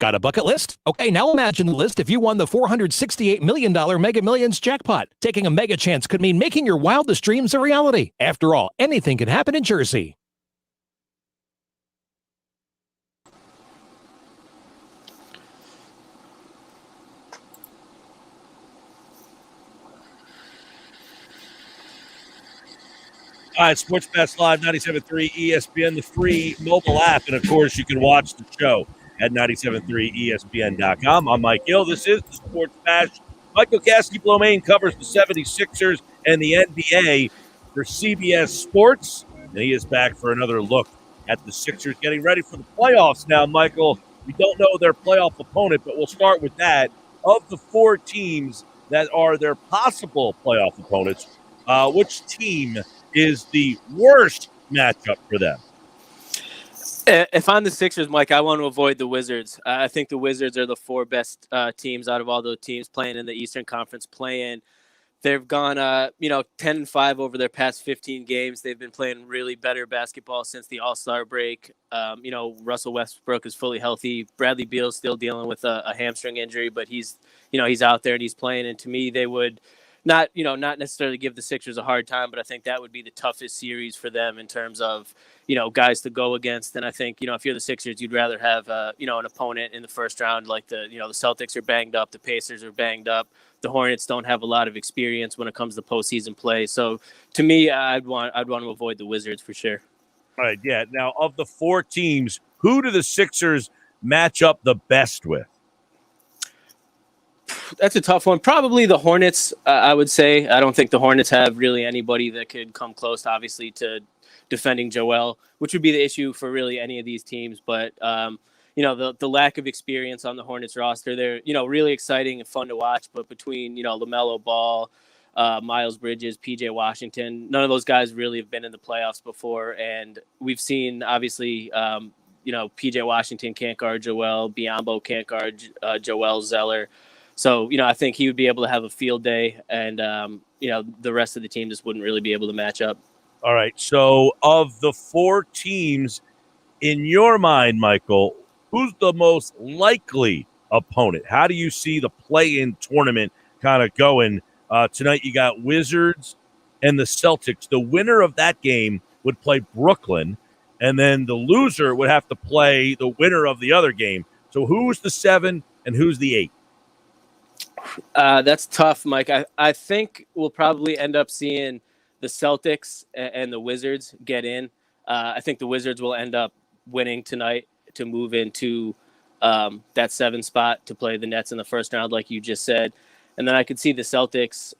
[SPEAKER 17] Got a bucket list? Okay, now imagine the list if you won the $468 million Mega Millions jackpot. Taking a mega chance could mean making your wildest dreams a reality. After all, anything can happen in Jersey.
[SPEAKER 2] All right, Sports Pass Live, 97.3 ESPN, the free mobile app. And, of course, you can watch the show at 97.3ESPN.com. I'm Mike Gill. This is the Sports Bash. Michael Kaskey-Blomain covers the 76ers and the NBA for CBS Sports. And he is back for another look at the Sixers getting ready for the playoffs now, Michael. We don't know their playoff opponent, but we'll start with that. Of the four teams that are their possible playoff opponents, which team is the worst matchup for them?
[SPEAKER 6] If I'm the Sixers, Mike, I want to avoid the Wizards. I think the Wizards are the four best teams out of all those teams playing in the Eastern Conference play-in. They've gone, 10-5 over their past 15 games. They've been playing really better basketball since the All-Star break. Russell Westbrook is fully healthy. Bradley Beal's still dealing with a hamstring injury, but he's out there and he's playing. And to me, they would not necessarily give the Sixers a hard time, but I think that would be the toughest series for them in terms of, guys to go against. And I think, if you're the Sixers, you'd rather have, an opponent in the first round like the Celtics are banged up, the Pacers are banged up. The Hornets don't have a lot of experience when it comes to postseason play. So to me, I'd want to avoid the Wizards for sure.
[SPEAKER 2] All right, yeah. Now, of the four teams, who do the Sixers match up the best with?
[SPEAKER 6] That's a tough one. Probably the Hornets, I would say. I don't think the Hornets have really anybody that could come close, obviously, to defending Joel, which would be the issue for really any of these teams. But, the lack of experience on the Hornets roster, they're, really exciting and fun to watch. But between, LaMelo Ball, Miles Bridges, P.J. Washington, none of those guys really have been in the playoffs before. And we've seen, obviously, P.J. Washington can't guard Joel. Biyombo can't guard Joel Zeller. So, I think he would be able to have a field day, and, the rest of the team just wouldn't really be able to match up.
[SPEAKER 2] All right. So, of the four teams, in your mind, Michael, who's the most likely opponent? How do you see the play-in tournament kind of going? Tonight you got Wizards and the Celtics. The winner of that game would play Brooklyn, and then the loser would have to play the winner of the other game. So, who's the 7 and who's the 8?
[SPEAKER 6] That's tough, Mike. I think we'll probably end up seeing the Celtics and the Wizards get in. I think the Wizards will end up winning tonight to move into that 7 spot to play the Nets in the first round, like you just said. And then I could see the Celtics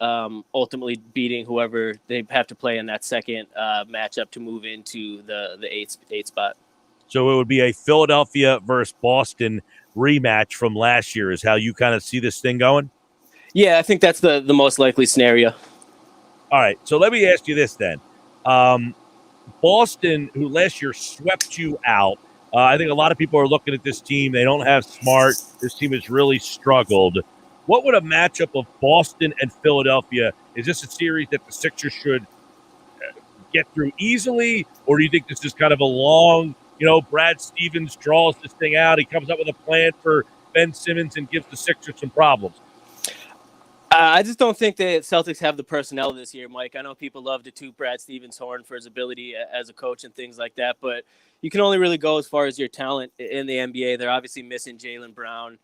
[SPEAKER 6] ultimately beating whoever they have to play in that second matchup to move into the 8 spot.
[SPEAKER 2] So it would be a Philadelphia versus Boston rematch from last year is how you kind of see this thing going?
[SPEAKER 6] Yeah, I think that's the most likely scenario.
[SPEAKER 2] All right, so let me ask you this then. Boston, who last year swept you out, I think a lot of people are looking at this team. They don't have Smart. This team has really struggled. What would a matchup of Boston and Philadelphia? Is this a series that the Sixers should get through easily, or do you think this is kind of a long, Brad Stevens draws this thing out, he comes up with a plan for Ben Simmons and gives the Sixers some problems?
[SPEAKER 6] I just don't think the Celtics have the personnel this year, Mike. I know people love to toot Brad Stevens' horn for his ability as a coach and things like that, but you can only really go as far as your talent in the NBA. They're obviously missing Jaylen Brown.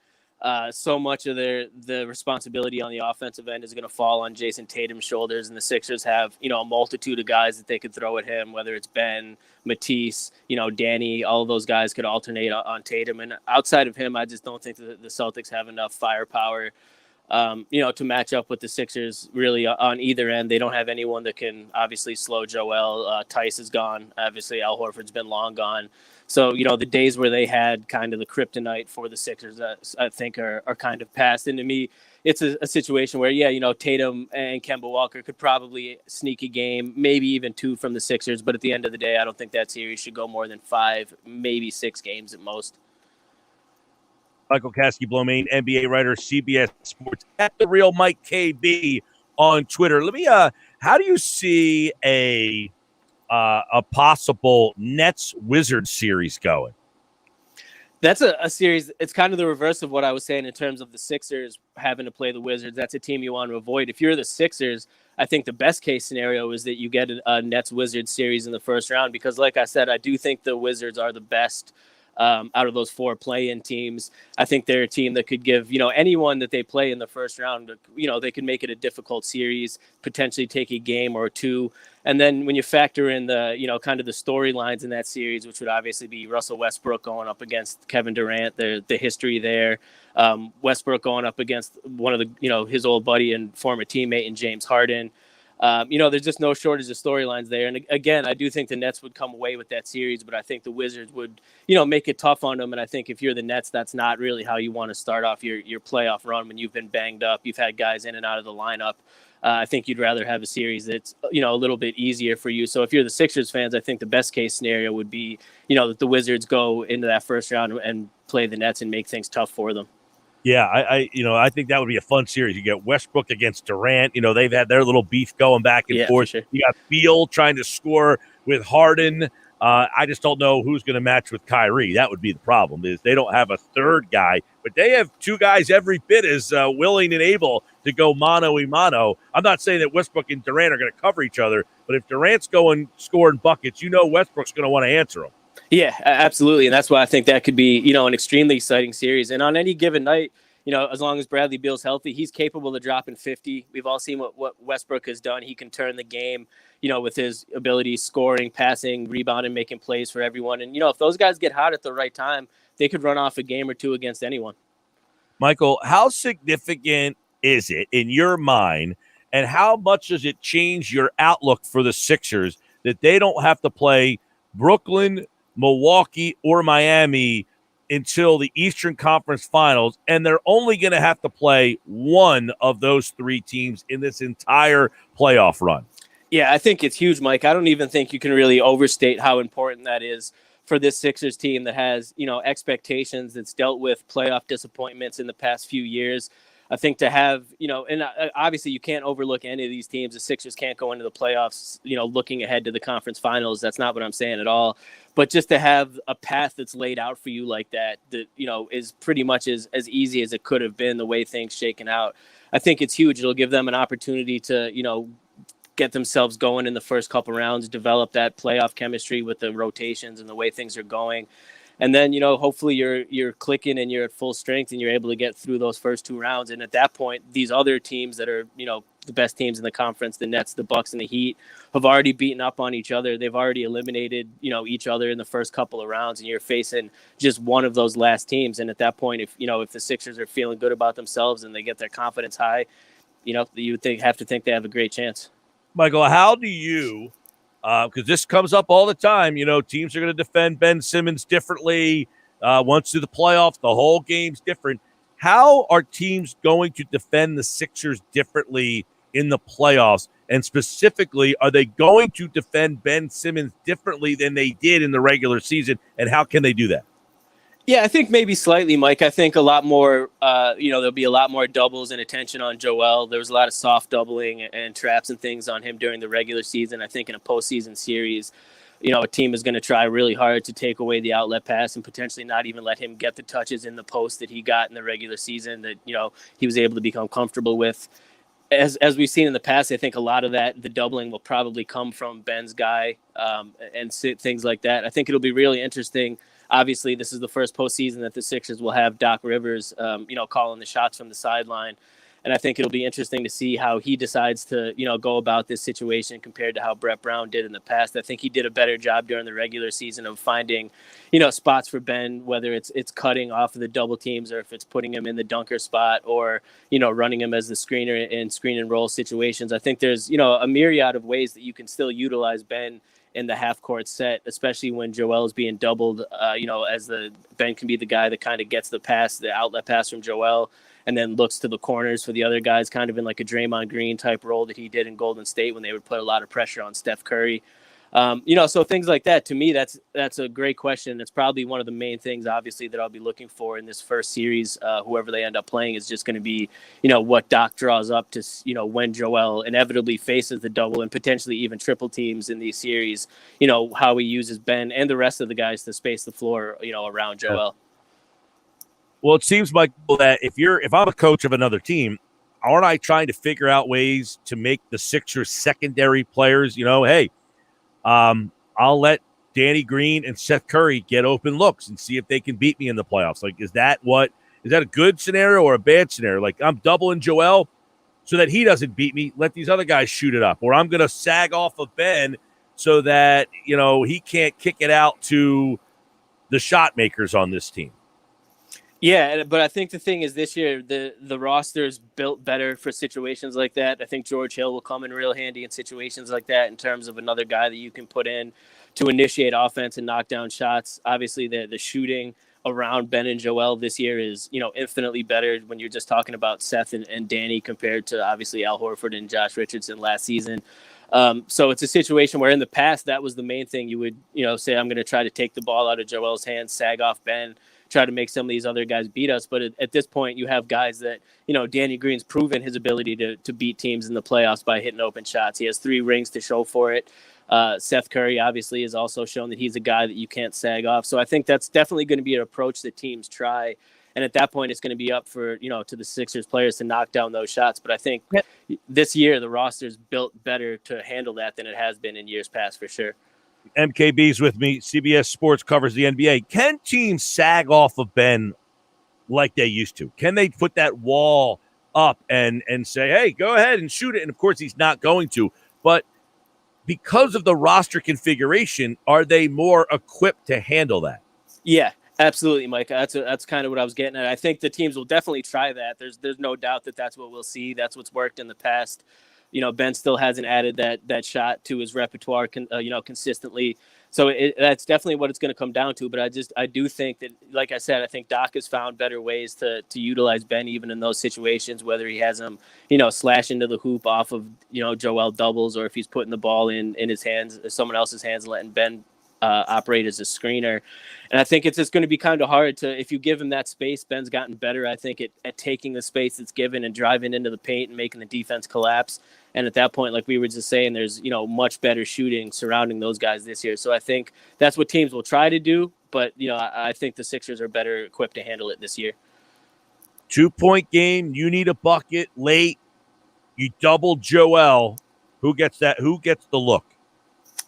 [SPEAKER 6] So much of the responsibility on the offensive end is going to fall on Jason Tatum's shoulders, and the Sixers have, a multitude of guys that they could throw at him, whether it's Ben, Matisse, Danny, all of those guys could alternate on Tatum. And outside of him, I just don't think that the Celtics have enough firepower to match up with the Sixers really on either end. They don't have anyone that can obviously slow Joel. Tice is gone. Obviously, Al Horford's been long gone. So, the days where they had kind of the kryptonite for the Sixers, I think are kind of past. And to me, it's a situation where, Tatum and Kemba Walker could probably sneak a game, maybe even 2 from the Sixers. But at the end of the day, I don't think that series should go more than 5, maybe 6 games at most.
[SPEAKER 2] Michael Kaskey-Blomain, NBA writer, CBS Sports, at the real Mike KB on Twitter. Let me. How do you see a possible Nets-Wizards series going?
[SPEAKER 6] That's a series. It's kind of the reverse of what I was saying in terms of the Sixers having to play the Wizards. That's a team you want to avoid. If you're the Sixers, I think the best case scenario is that you get a Nets-Wizards series in the first round because, like I said, I do think the Wizards are the best out of those 4 play-in teams. I think they're a team that could give, anyone that they play in the first round, they could make it a difficult series, potentially take a game or 2. And then when you factor in the, kind of the storylines in that series, which would obviously be Russell Westbrook going up against Kevin Durant, the history there, Westbrook going up against one of the, his old buddy and former teammate in James Harden. There's just no shortage of storylines there. And again, I do think the Nets would come away with that series, but I think the Wizards would, make it tough on them. And I think if you're the Nets, that's not really how you want to start off your playoff run when you've been banged up. You've had guys in and out of the lineup. I think you'd rather have a series that's, a little bit easier for you. So if you're the Sixers fans, I think the best case scenario would be, that the Wizards go into that first round and play the Nets and make things tough for them.
[SPEAKER 2] Yeah, I think that would be a fun series. You get Westbrook against Durant. They've had their little beef going back and forth. Sure. You got Beal trying to score with Harden. I just don't know who's going to match with Kyrie. That would be the problem, is they don't have a third guy, but they have 2 guys every bit as willing and able to go mano-a-mano. I'm not saying that Westbrook and Durant are going to cover each other, but if Durant's going scoring buckets, Westbrook's going to want to answer them.
[SPEAKER 6] Yeah, absolutely. And that's why I think that could be, an extremely exciting series. And on any given night, as long as Bradley Beal's healthy, he's capable of dropping 50. We've all seen what Westbrook has done. He can turn the game, with his ability scoring, passing, rebounding, making plays for everyone. And, if those guys get hot at the right time, they could run off a game or 2 against anyone.
[SPEAKER 2] Michael, how significant is it in your mind, and how much does it change your outlook for the Sixers that they don't have to play Brooklyn, Milwaukee, or Miami until the Eastern Conference Finals, and they're only going to have to play one of those 3 teams in this entire playoff run?
[SPEAKER 6] Yeah, I think it's huge, Mike. I don't even think you can really overstate how important that is for this Sixers team that has, expectations, that's dealt with playoff disappointments in the past few years. I think to have, and obviously you can't overlook any of these teams. The Sixers can't go into the playoffs, looking ahead to the conference finals. That's not what I'm saying at all. But just to have a path that's laid out for you like that, is pretty much as easy as it could have been, the way things shaken out. I think it's huge. It'll give them an opportunity to, get themselves going in the first couple rounds, develop that playoff chemistry with the rotations and the way things are going. And then, hopefully you're clicking and you're at full strength and you're able to get through those first 2 rounds. And at that point, these other teams that are, the best teams in the conference, the Nets, the Bucks, and the Heat, have already beaten up on each other. They've already eliminated, each other in the first couple of rounds, and you're facing just one of those last teams. And at that point, if the Sixers are feeling good about themselves and they get their confidence high, you would have to think they have a great chance.
[SPEAKER 2] Michael, how do you because this comes up all the time. Teams are going to defend Ben Simmons differently. Once through the playoffs, the whole game's different. How are teams going to defend the Sixers differently in the playoffs? And specifically, are they going to defend Ben Simmons differently than they did in the regular season? And how can they do that?
[SPEAKER 6] Yeah, I think maybe slightly, Mike. I think a lot more, there'll be a lot more doubles and attention on Joel. There was a lot of soft doubling and traps and things on him during the regular season. I think in a postseason series, a team is going to try really hard to take away the outlet pass and potentially not even let him get the touches in the post that he got in the regular season that, he was able to become comfortable with. As we've seen in the past, I think a lot of that, the doubling will probably come from Ben's guy and things like that. I think it'll be really interesting. Obviously, this is the first postseason that the Sixers will have Doc Rivers, calling the shots from the sideline. And I think it'll be interesting to see how he decides to, go about this situation compared to how Brett Brown did in the past. I think he did a better job during the regular season of finding, spots for Ben, whether it's cutting off of the double teams or if it's putting him in the dunker spot or, running him as the screener in screen and roll situations. I think there's, a myriad of ways that you can still utilize Ben in the half court set, especially when Joel is being doubled, as Ben can be the guy that kind of gets the pass, the outlet pass from Joel, and then looks to the corners for the other guys, kind of in like a Draymond Green type role that he did in Golden State when they would put a lot of pressure on Steph Curry. So things like that, to me, that's a great question. It's probably one of the main things, obviously, that I'll be looking for in this first series. Whoever they end up playing is just going to be, what Doc draws up to, when Joel inevitably faces the double and potentially even triple teams in these series, how he uses Ben and the rest of the guys to space the floor, around Joel.
[SPEAKER 2] Well, it seems like that if I'm a coach of another team, aren't I trying to figure out ways to make the Sixers secondary players, hey, I'll let Danny Green and Seth Curry get open looks and see if they can beat me in the playoffs. Like, is that a good scenario or a bad scenario? Like, I'm doubling Joel so that he doesn't beat me. Let these other guys shoot it up. Or I'm going to sag off of Ben so that, he can't kick it out to the shot makers on this team.
[SPEAKER 6] Yeah, but I think the thing is this year, the roster is built better for situations like that. I think George Hill will come in real handy in situations like that in terms of another guy that you can put in to initiate offense and knock down shots. Obviously, the shooting around Ben and Joel this year is, infinitely better when you're just talking about Seth and Danny compared to, obviously, Al Horford and Josh Richardson last season. So it's a situation where in the past, that was the main thing you would, say, I'm going to try to take the ball out of Joel's hands, sag off Ben, try to make some of these other guys beat us. But at this point, you have guys that, Danny Green's proven his ability to beat teams in the playoffs by hitting open shots. He has 3 rings to show for it. Seth Curry obviously has also shown that he's a guy that you can't sag off. So I think that's definitely going to be an approach that teams try. And at that point, it's going to be up for, to the Sixers players to knock down those shots. But I think this year, the roster's built better to handle that than it has been in years past, for sure.
[SPEAKER 2] MKB's with me. CBS Sports covers the NBA. Can teams sag off of Ben like they used to? Can they put that wall up and say, hey, go ahead and shoot it? And, of course, he's not going to. But because of the roster configuration, are they more equipped to handle that?
[SPEAKER 6] Yeah, absolutely, Mike. That's kind of what I was getting at. I think the teams will definitely try that. There's no doubt that that's what we'll see. That's what's worked in the past. Ben still hasn't added that shot to his repertoire, consistently. So that's definitely what it's going to come down to. But I do think that, like I said, I think Doc has found better ways to utilize Ben even in those situations, whether he has him, slash into the hoop off of, Joel doubles, or if he's putting the ball in his hands, someone else's hands, and letting Ben operate as a screener. And I think it's just going to be kind of hard if you give him that space. Ben's gotten better, I think, at taking the space that's given and driving into the paint and making the defense collapse. And at that point, like we were just saying, there's, much better shooting surrounding those guys this year. So I think that's what teams will try to do. But, I think the Sixers are better equipped to handle it this year.
[SPEAKER 2] 2-point game. You need a bucket late. You double Joel. Who gets that? Who gets the look?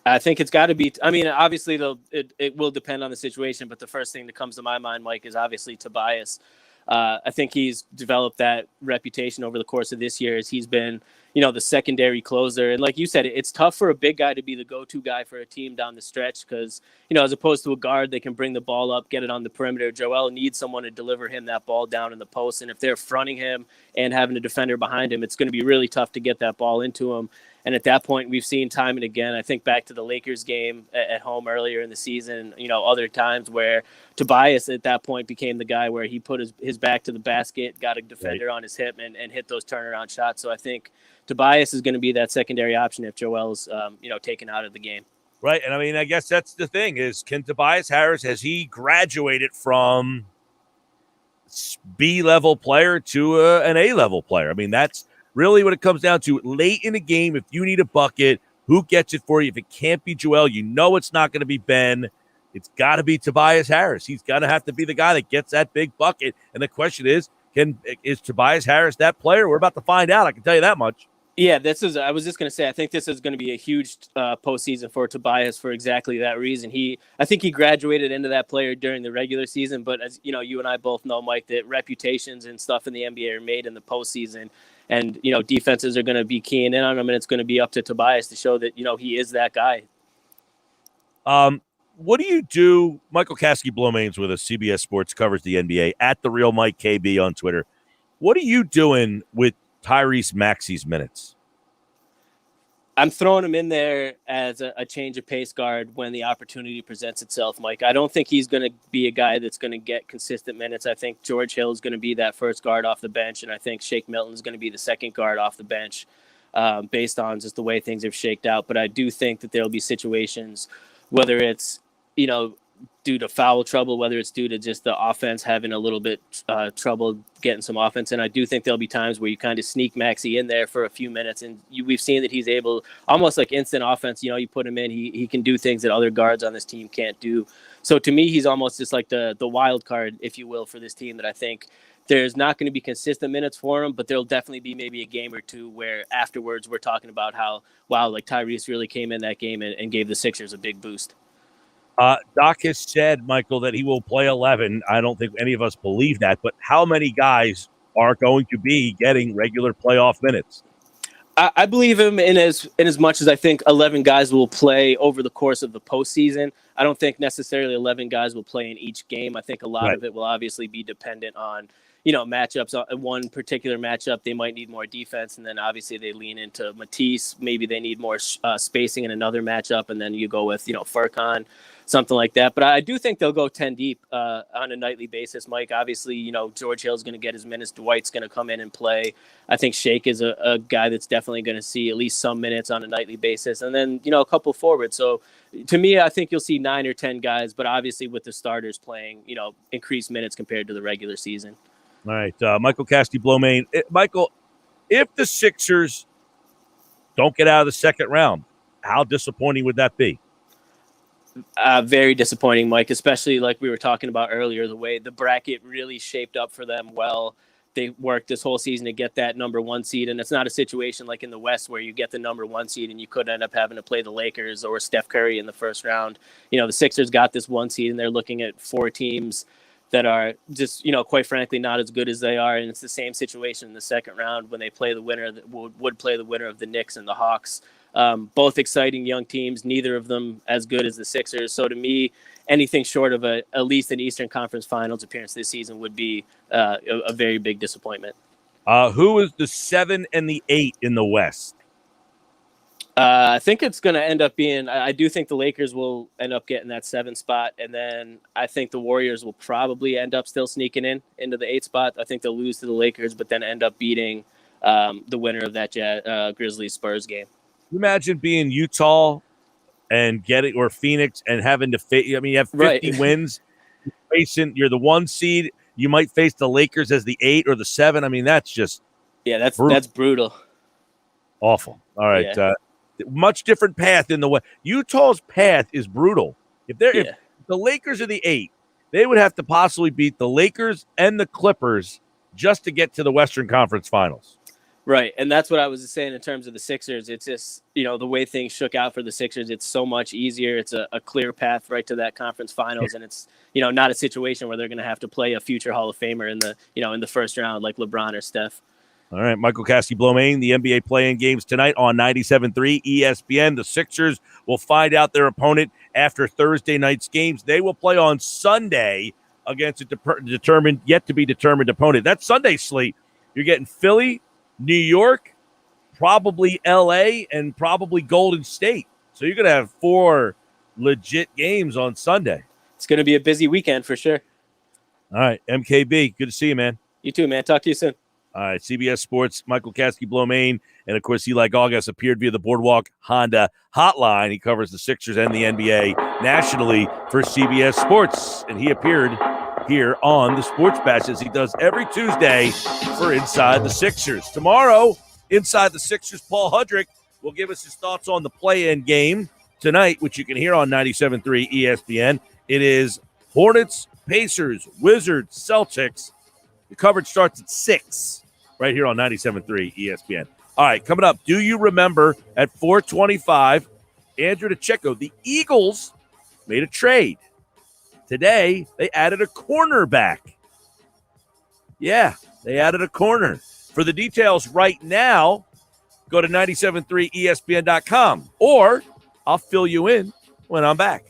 [SPEAKER 6] I think it's got to be. I mean, obviously, it will depend on the situation. But the first thing that comes to my mind, Mike, is obviously Tobias. I think he's developed that reputation over the course of this year as he's been, the secondary closer. And like you said, it's tough for a big guy to be the go-to guy for a team down the stretch because, as opposed to a guard, they can bring the ball up, get it on the perimeter. Joel needs someone to deliver him that ball down in the post. And if they're fronting him and having a defender behind him, it's going to be really tough to get that ball into him. And at that point, we've seen time and again, I think back to the Lakers game at home earlier in the season, other times where Tobias at that point became the guy where he put his back to the basket, got a defender on his hip and hit those turnaround shots. So I think Tobias is going to be that secondary option if Joel's, taken out of the game.
[SPEAKER 2] Right. And I mean, I guess that's the thing is, can Tobias Harris, has he graduated from B-level player to an A-level player? I mean, that's really what it comes down to. Late in the game, if you need a bucket, who gets it for you? If it can't be Joel, it's not going to be Ben. It's got to be Tobias Harris. He's got to have to be the guy that gets that big bucket. And the question is Tobias Harris that player? We're about to find out. I can tell you that much.
[SPEAKER 6] Yeah, I was just going to say, I think this is going to be a huge postseason for Tobias for exactly that reason. I think he graduated into that player during the regular season, but as you and I both know, Mike, that reputations and stuff in the NBA are made in the postseason, and defenses are going to be keying in on him, and it's going to be up to Tobias to show that he is that guy.
[SPEAKER 2] What do you do? Michael Kaskey-Blomain's with us. CBS Sports covers the NBA at the Real Mike KB on Twitter. What are you doing with Tyrese Maxey's minutes?
[SPEAKER 6] I'm throwing him in there as a change of pace guard when the opportunity presents itself, Mike. I don't think he's going to be a guy that's going to get consistent minutes. I think George Hill is going to be that first guard off the bench, and I think Shake Milton is going to be the second guard off the bench based on just the way things have shaked out. But I do think that there'll be situations, whether it's, due to foul trouble, whether it's due to just the offense having a little bit trouble getting some offense. And I do think there'll be times where you kind of sneak Maxey in there for a few minutes. And we've seen that he's able, almost like instant offense, you put him in, he can do things that other guards on this team can't do. So to me, he's almost just like the wild card, if you will, for this team, that I think there's not going to be consistent minutes for him, but there'll definitely be maybe a game or two where afterwards we're talking about how, wow, like Tyrese really came in that game and gave the Sixers a big boost.
[SPEAKER 2] Doc has said, Michael, that he will play 11. I don't think any of us believe that, but how many guys are going to be getting regular playoff minutes?
[SPEAKER 6] I believe him in as much as I think 11 guys will play over the course of the postseason. I don't think necessarily 11 guys will play in each game. I think a lot of it will obviously be dependent on, matchups. One particular matchup, they might need more defense, and then obviously they lean into Matisse. Maybe they need more spacing in another matchup, and then you go with, Furkan, something like that. But I do think they'll go 10 deep on a nightly basis, Mike. Obviously, George Hill's going to get his minutes. Dwight's going to come in and play. I think Shake is a guy that's definitely going to see at least some minutes on a nightly basis. And then, a couple forwards. So to me, I think you'll see 9 or 10 guys, but obviously with the starters playing, increased minutes compared to the regular season.
[SPEAKER 2] All right. Michael Kaskey-Blomain. Michael, if the Sixers don't get out of the second round, how disappointing would that be?
[SPEAKER 6] Very disappointing, Mike, especially like we were talking about earlier, the way the bracket really shaped up for them well. They worked this whole season to get that number 1 seed, and it's not a situation like in the West where you get the number 1 seed and you could end up having to play the Lakers or Steph Curry in the first round. The Sixers got this 1 seed, and they're looking at 4 teams that are just, quite frankly, not as good as they are. And it's the same situation in the second round when they play the winner that would play the winner of the Knicks and the Hawks. Both exciting young teams, neither of them as good as the Sixers. So to me, anything short of at least an Eastern Conference Finals appearance this season would be a very big disappointment.
[SPEAKER 2] Who is the 7 and the 8 in the West?
[SPEAKER 6] I think it's going to end up being, I do think the Lakers will end up getting that 7 spot. And then I think the Warriors will probably end up still sneaking into the 8 spot. I think they'll lose to the Lakers, but then end up beating the winner of that Grizzlies Spurs game.
[SPEAKER 2] You imagine being Utah and or Phoenix and having to face, you have 50 wins. You're the 1 seed. You might face the Lakers as the 8 or the 7. That's just.
[SPEAKER 6] Yeah, that's brutal.
[SPEAKER 2] Awful. All right.
[SPEAKER 6] Yeah.
[SPEAKER 2] Much different path in the West. Utah's path is brutal. If the Lakers are the 8, they would have to possibly beat the Lakers and the Clippers just to get to the Western Conference Finals.
[SPEAKER 6] Right, and that's what I was saying in terms of the Sixers. It's just, the way things shook out for the Sixers, it's so much easier. It's a clear path right to that conference finals, and it's, not a situation where they're going to have to play a future Hall of Famer in the first round like LeBron or Steph.
[SPEAKER 2] All right, Michael Kaskey-Blomain, the NBA play-in games tonight on 97.3 ESPN. The Sixers will find out their opponent after Thursday night's games. They will play on Sunday against a yet-to-be-determined opponent. That Sunday slate, you're getting Philly, New York, probably LA, and probably Golden State. So you're going to have 4 legit games on Sunday.
[SPEAKER 6] It's going to be a busy weekend for sure.
[SPEAKER 2] All right, MKB, good to see you, man.
[SPEAKER 6] You too, man. Talk to you soon.
[SPEAKER 2] All right, CBS Sports, Michael Kaskey-Blomain, and, of course, he, like August, appeared via the Boardwalk Honda hotline. He covers the Sixers and the NBA nationally for CBS Sports, and he appeared here on the Sports Bash as he does every Tuesday for Inside the Sixers. Tomorrow, Inside the Sixers, Paul Hudrick will give us his thoughts on the play-in game tonight, which you can hear on 97.3 ESPN. It is Hornets, Pacers, Wizards, Celtics. The coverage starts at 6 right here on 97.3 ESPN. All right, coming up, do you remember at 4:25, Andrew DiCecco, the Eagles made a trade. Today, they added a cornerback. Yeah, they added a corner. For the details right now, go to 973ESPN.com, or I'll fill you in when I'm back.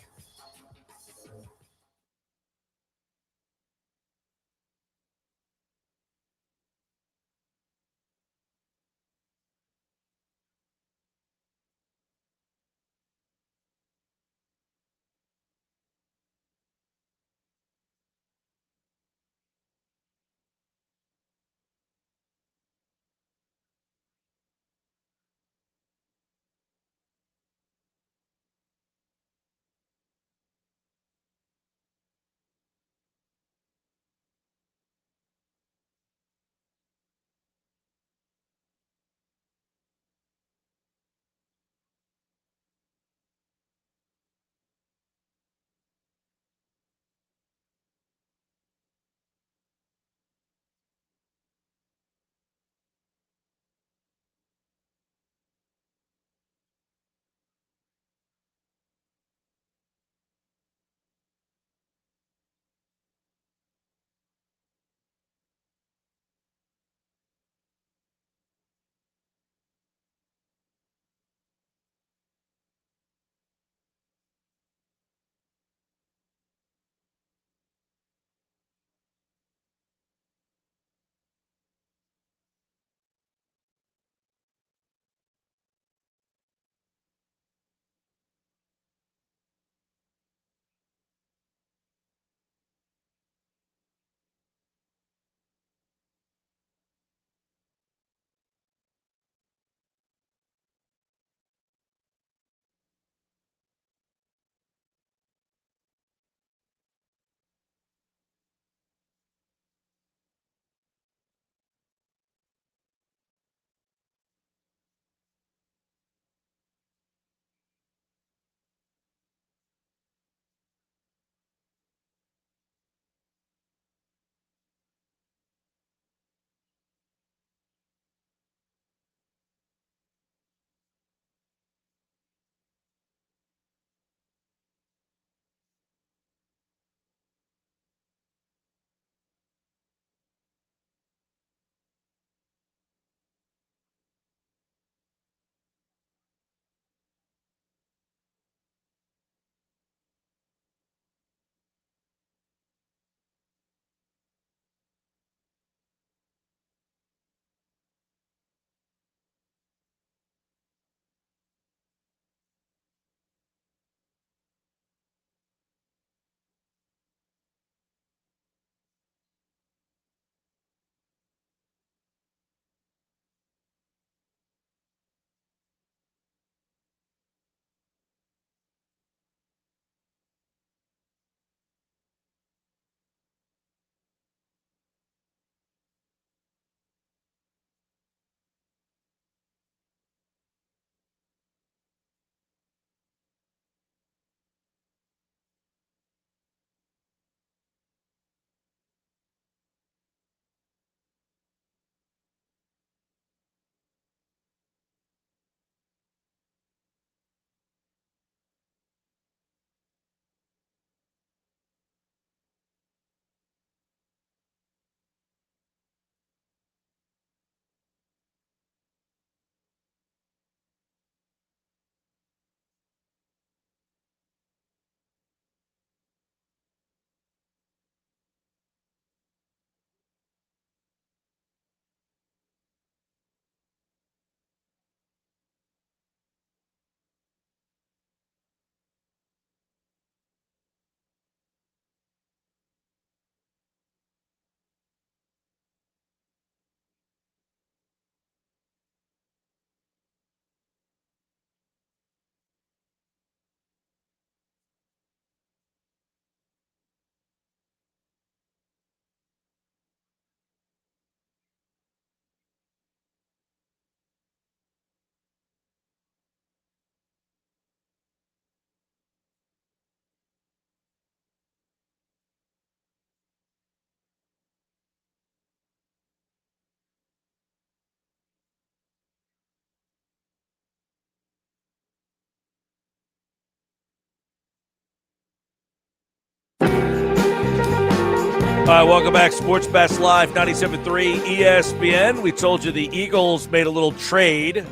[SPEAKER 2] All right, welcome back. Sports Bash Live, 97.3 ESPN. We told you the Eagles made a little trade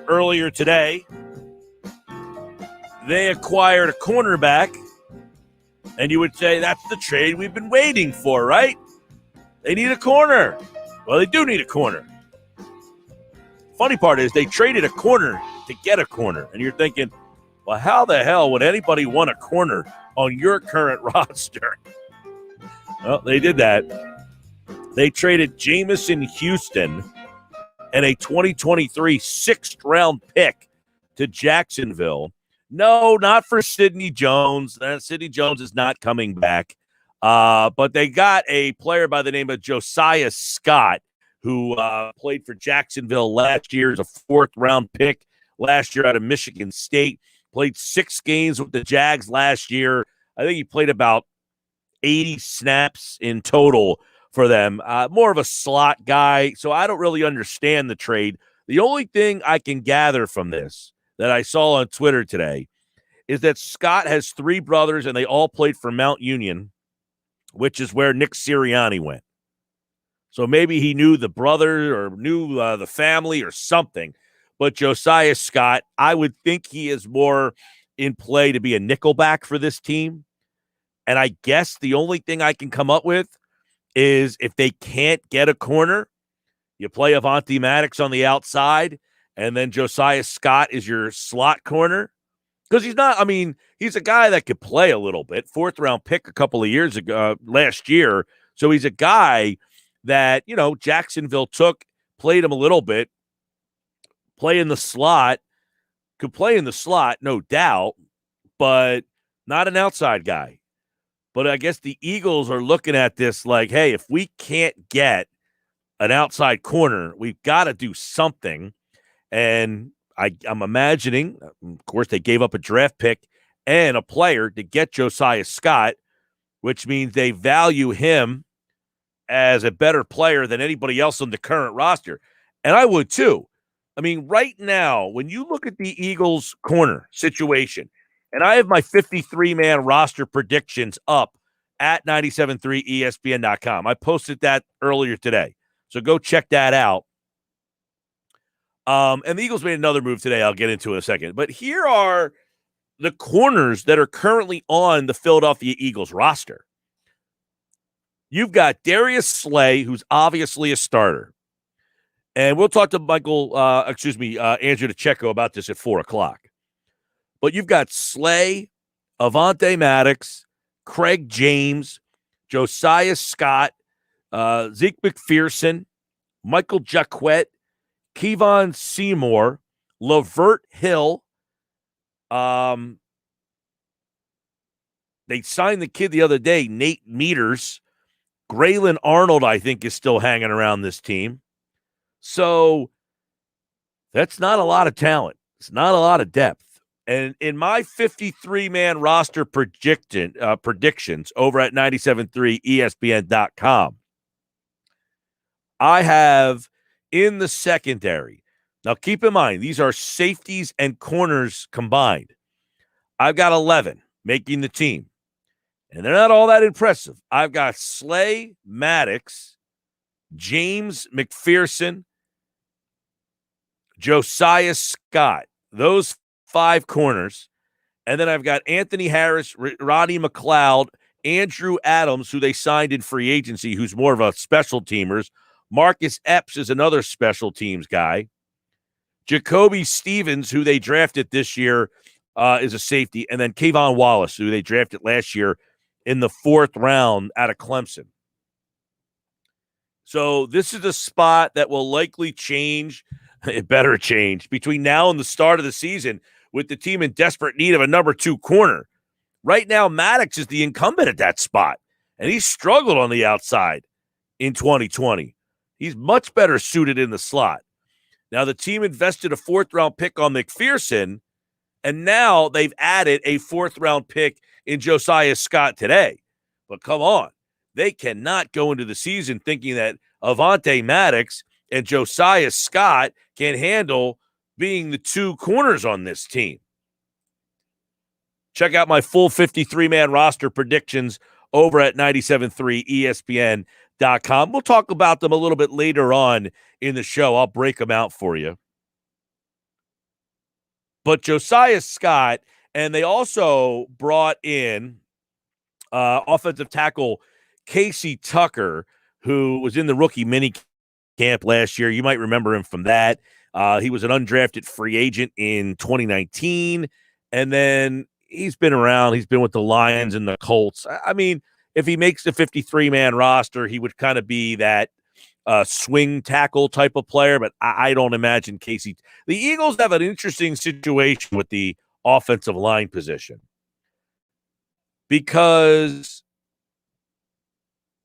[SPEAKER 2] earlier today. They acquired a cornerback, and you would say that's the trade we've been waiting for, right? They need a corner. Well, they do need a corner. Funny part is they traded a corner to get a corner, and you're thinking, well, how the hell would anybody want a corner on your current roster? Well, they did that. They traded Jamison Houston and a 2023 sixth-round pick to Jacksonville. No, not for Sidney Jones. Sidney Jones is not coming back. But they got a player by the name of Josiah Scott, who played for Jacksonville last year as a fourth-round pick last year out of Michigan State. Played 6 games with the Jags last year. I think he played about 80 snaps in total for them. More of a slot guy, so I don't really understand the trade. The only thing I can gather from this that I saw on Twitter today is that Scott has 3 brothers, and they all played for Mount Union, which is where Nick Sirianni went. So maybe he knew the brother or knew the family or something. But Josiah Scott, I would think he is more in play to be a nickelback for this team. And I guess the only thing I can come up with is if they can't get a corner, you play Avonte Maddox on the outside, and then Josiah Scott is your slot corner. Because he's a guy that could play a little bit. 4th-round pick a couple of years ago, last year. So he's a guy that, Jacksonville took, played him a little bit, could play in the slot, no doubt, but not an outside guy. But I guess the Eagles are looking at this like, hey, if we can't get an outside corner, we've got to do something. And I'm imagining, of course, they gave up a draft pick and a player to get Josiah Scott, which means they value him as a better player than anybody else on the current roster. And I would too. Right now, when you look at the Eagles corner situation, and I have my 53-man roster predictions up at 973ESPN.com. I posted that earlier today. So go check that out. And the Eagles made another move today I'll get into in a second. But here are the corners that are currently on the Philadelphia Eagles roster. You've got Darius Slay, who's obviously a starter. And we'll talk to Andrew DiCecco about this at 4 o'clock. But you've got Slay, Avonte Maddox, Craig James, Josiah Scott, Zeke McPherson, Michael Jacquet, Kevon Seymour, Lavert Hill. They signed the kid the other day, Nate Meters. Graylin Arnold, I think, is still hanging around this team. So that's not a lot of talent. It's not a lot of depth. And in my 53-man roster predictions over at 973ESPN.com, I have in the secondary. Now, keep in mind, these are safeties and corners combined. I've got 11 making the team, and they're not all that impressive. I've got Slay, Maddox, James McPherson, Josiah Scott. Those 5 corners. And then I've got Anthony Harris, Rodney McLeod, Andrew Adams, who they signed in free agency, who's more of a special teamers. Marcus Epps is another special teams guy. Jacoby Stevens, who they drafted this year, is a safety. And then Kayvon Wallace, who they drafted last year in the 4th round out of Clemson. So this is a spot that will likely change. It better change between now and the start of the season with the team in desperate need of a number 2 corner. Right now, Maddox is the incumbent at that spot, and he struggled on the outside in 2020. He's much better suited in the slot. Now, the team invested a 4th-round pick on McPherson, and now they've added a 4th-round pick in Josiah Scott today. But come on, they cannot go into the season thinking that Avonte Maddox and Josiah Scott can handle being the 2 corners on this team. Check out my full 53-man roster predictions over at 97.3 ESPN.com. We'll talk about them a little bit later on in the show. I'll break them out for you. But Josiah Scott, and they also brought in offensive tackle Casey Tucker, who was in the rookie mini camp last year. You might remember him from that. He was an undrafted free agent in 2019, and then he's been around. He's been with the Lions and the Colts. I mean, if he makes the 53-man roster, he would kind of be that swing tackle type of player, but I don't imagine Casey. The Eagles have an interesting situation with the offensive line position because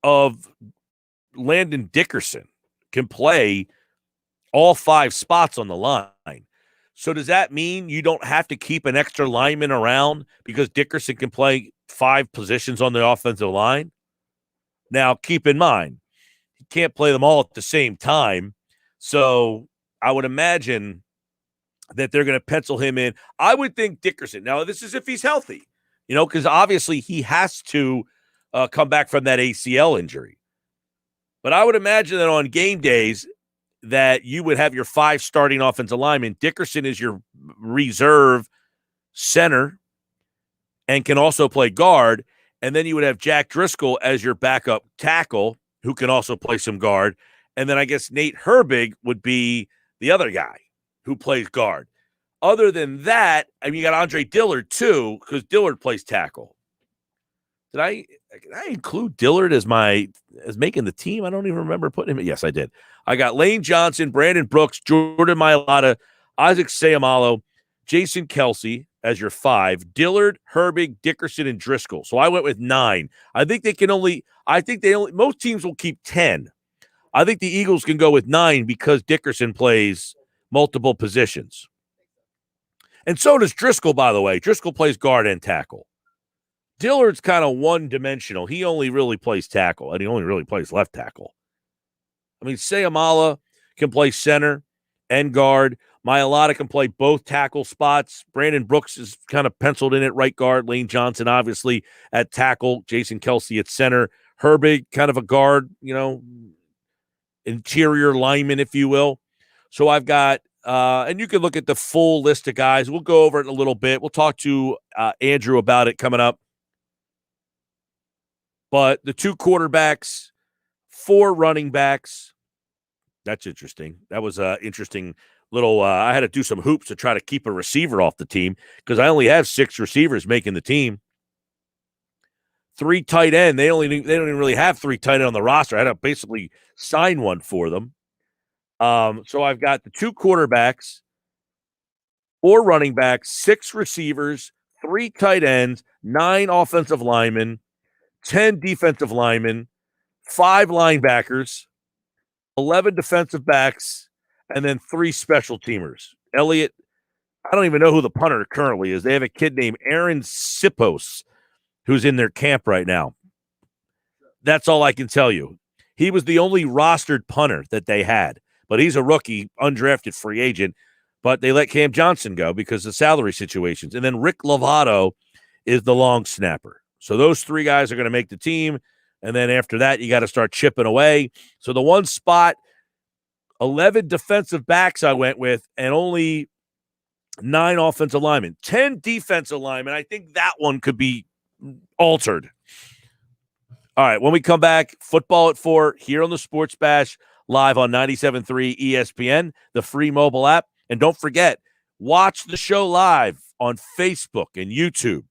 [SPEAKER 2] of Landon Dickerson can play all 5 spots on the line. So does that mean you don't have to keep an extra lineman around because Dickerson can play 5 positions on the offensive line? Now, keep in mind, he can't play them all at the same time. So I would imagine that they're going to pencil him in. I would think Dickerson. Now, this is if he's healthy, because obviously he has to come back from that ACL injury. But I would imagine that on game days that you would have your 5 starting offensive linemen. Dickerson is your reserve center and can also play guard. And then you would have Jack Driscoll as your backup tackle who can also play some guard. And then I guess Nate Herbig would be the other guy who plays guard. Other than that, I mean, you got Andre Dillard too, because Dillard plays tackle. Did I include Dillard as making the team? I don't even remember putting him in. Yes, I did. I got Lane Johnson, Brandon Brooks, Jordan Mailata, Isaac Seumalo, Jason Kelsey as your 5, Dillard, Herbig, Dickerson, and Driscoll. So I went with 9. I think most teams will keep 10. I think the Eagles can go with 9 because Dickerson plays multiple positions. And so does Driscoll, by the way. Driscoll plays guard and tackle. Dillard's kind of one-dimensional. He only really plays tackle, and he only really plays left tackle. I mean, Seumalo can play center and guard. Mailata can play both tackle spots. Brandon Brooks is kind of penciled in at right guard. Lane Johnson, obviously, at tackle. Jason Kelsey at center. Herbig, kind of a guard, interior lineman, if you will. So I've got, and you can look at the full list of guys. We'll go over it in a little bit. We'll talk to Andrew about it coming up. But the 2 quarterbacks, 4 running backs, that's interesting. That was an interesting little I had to do some hoops to try to keep a receiver off the team because I only have 6 receivers making the team. 3 tight end. They don't even really have 3 tight end on the roster. I had to basically sign one for them. So I've got the 2 quarterbacks, 4 running backs, 6 receivers, 3 tight ends, 9 offensive linemen, 10 defensive linemen, 5 linebackers, 11 defensive backs, and then 3 special teamers. Elliot, I don't even know who the punter currently is. They have a kid named Aaron Sipos who's in their camp right now. That's all I can tell you. He was the only rostered punter that they had, but he's a rookie, undrafted free agent, but they let Cam Johnson go because of salary situations. And then Rick Lovato is the long snapper. So those 3 guys are going to make the team. And then after that, you got to start chipping away. So the one spot, 11 defensive backs I went with, and only 9 offensive linemen. 10 defensive linemen. I think that one could be altered. All right, when we come back, football at 4 here on the Sports Bash, live on 97.3 ESPN, the free mobile app. And don't forget, watch the show live on Facebook and YouTube.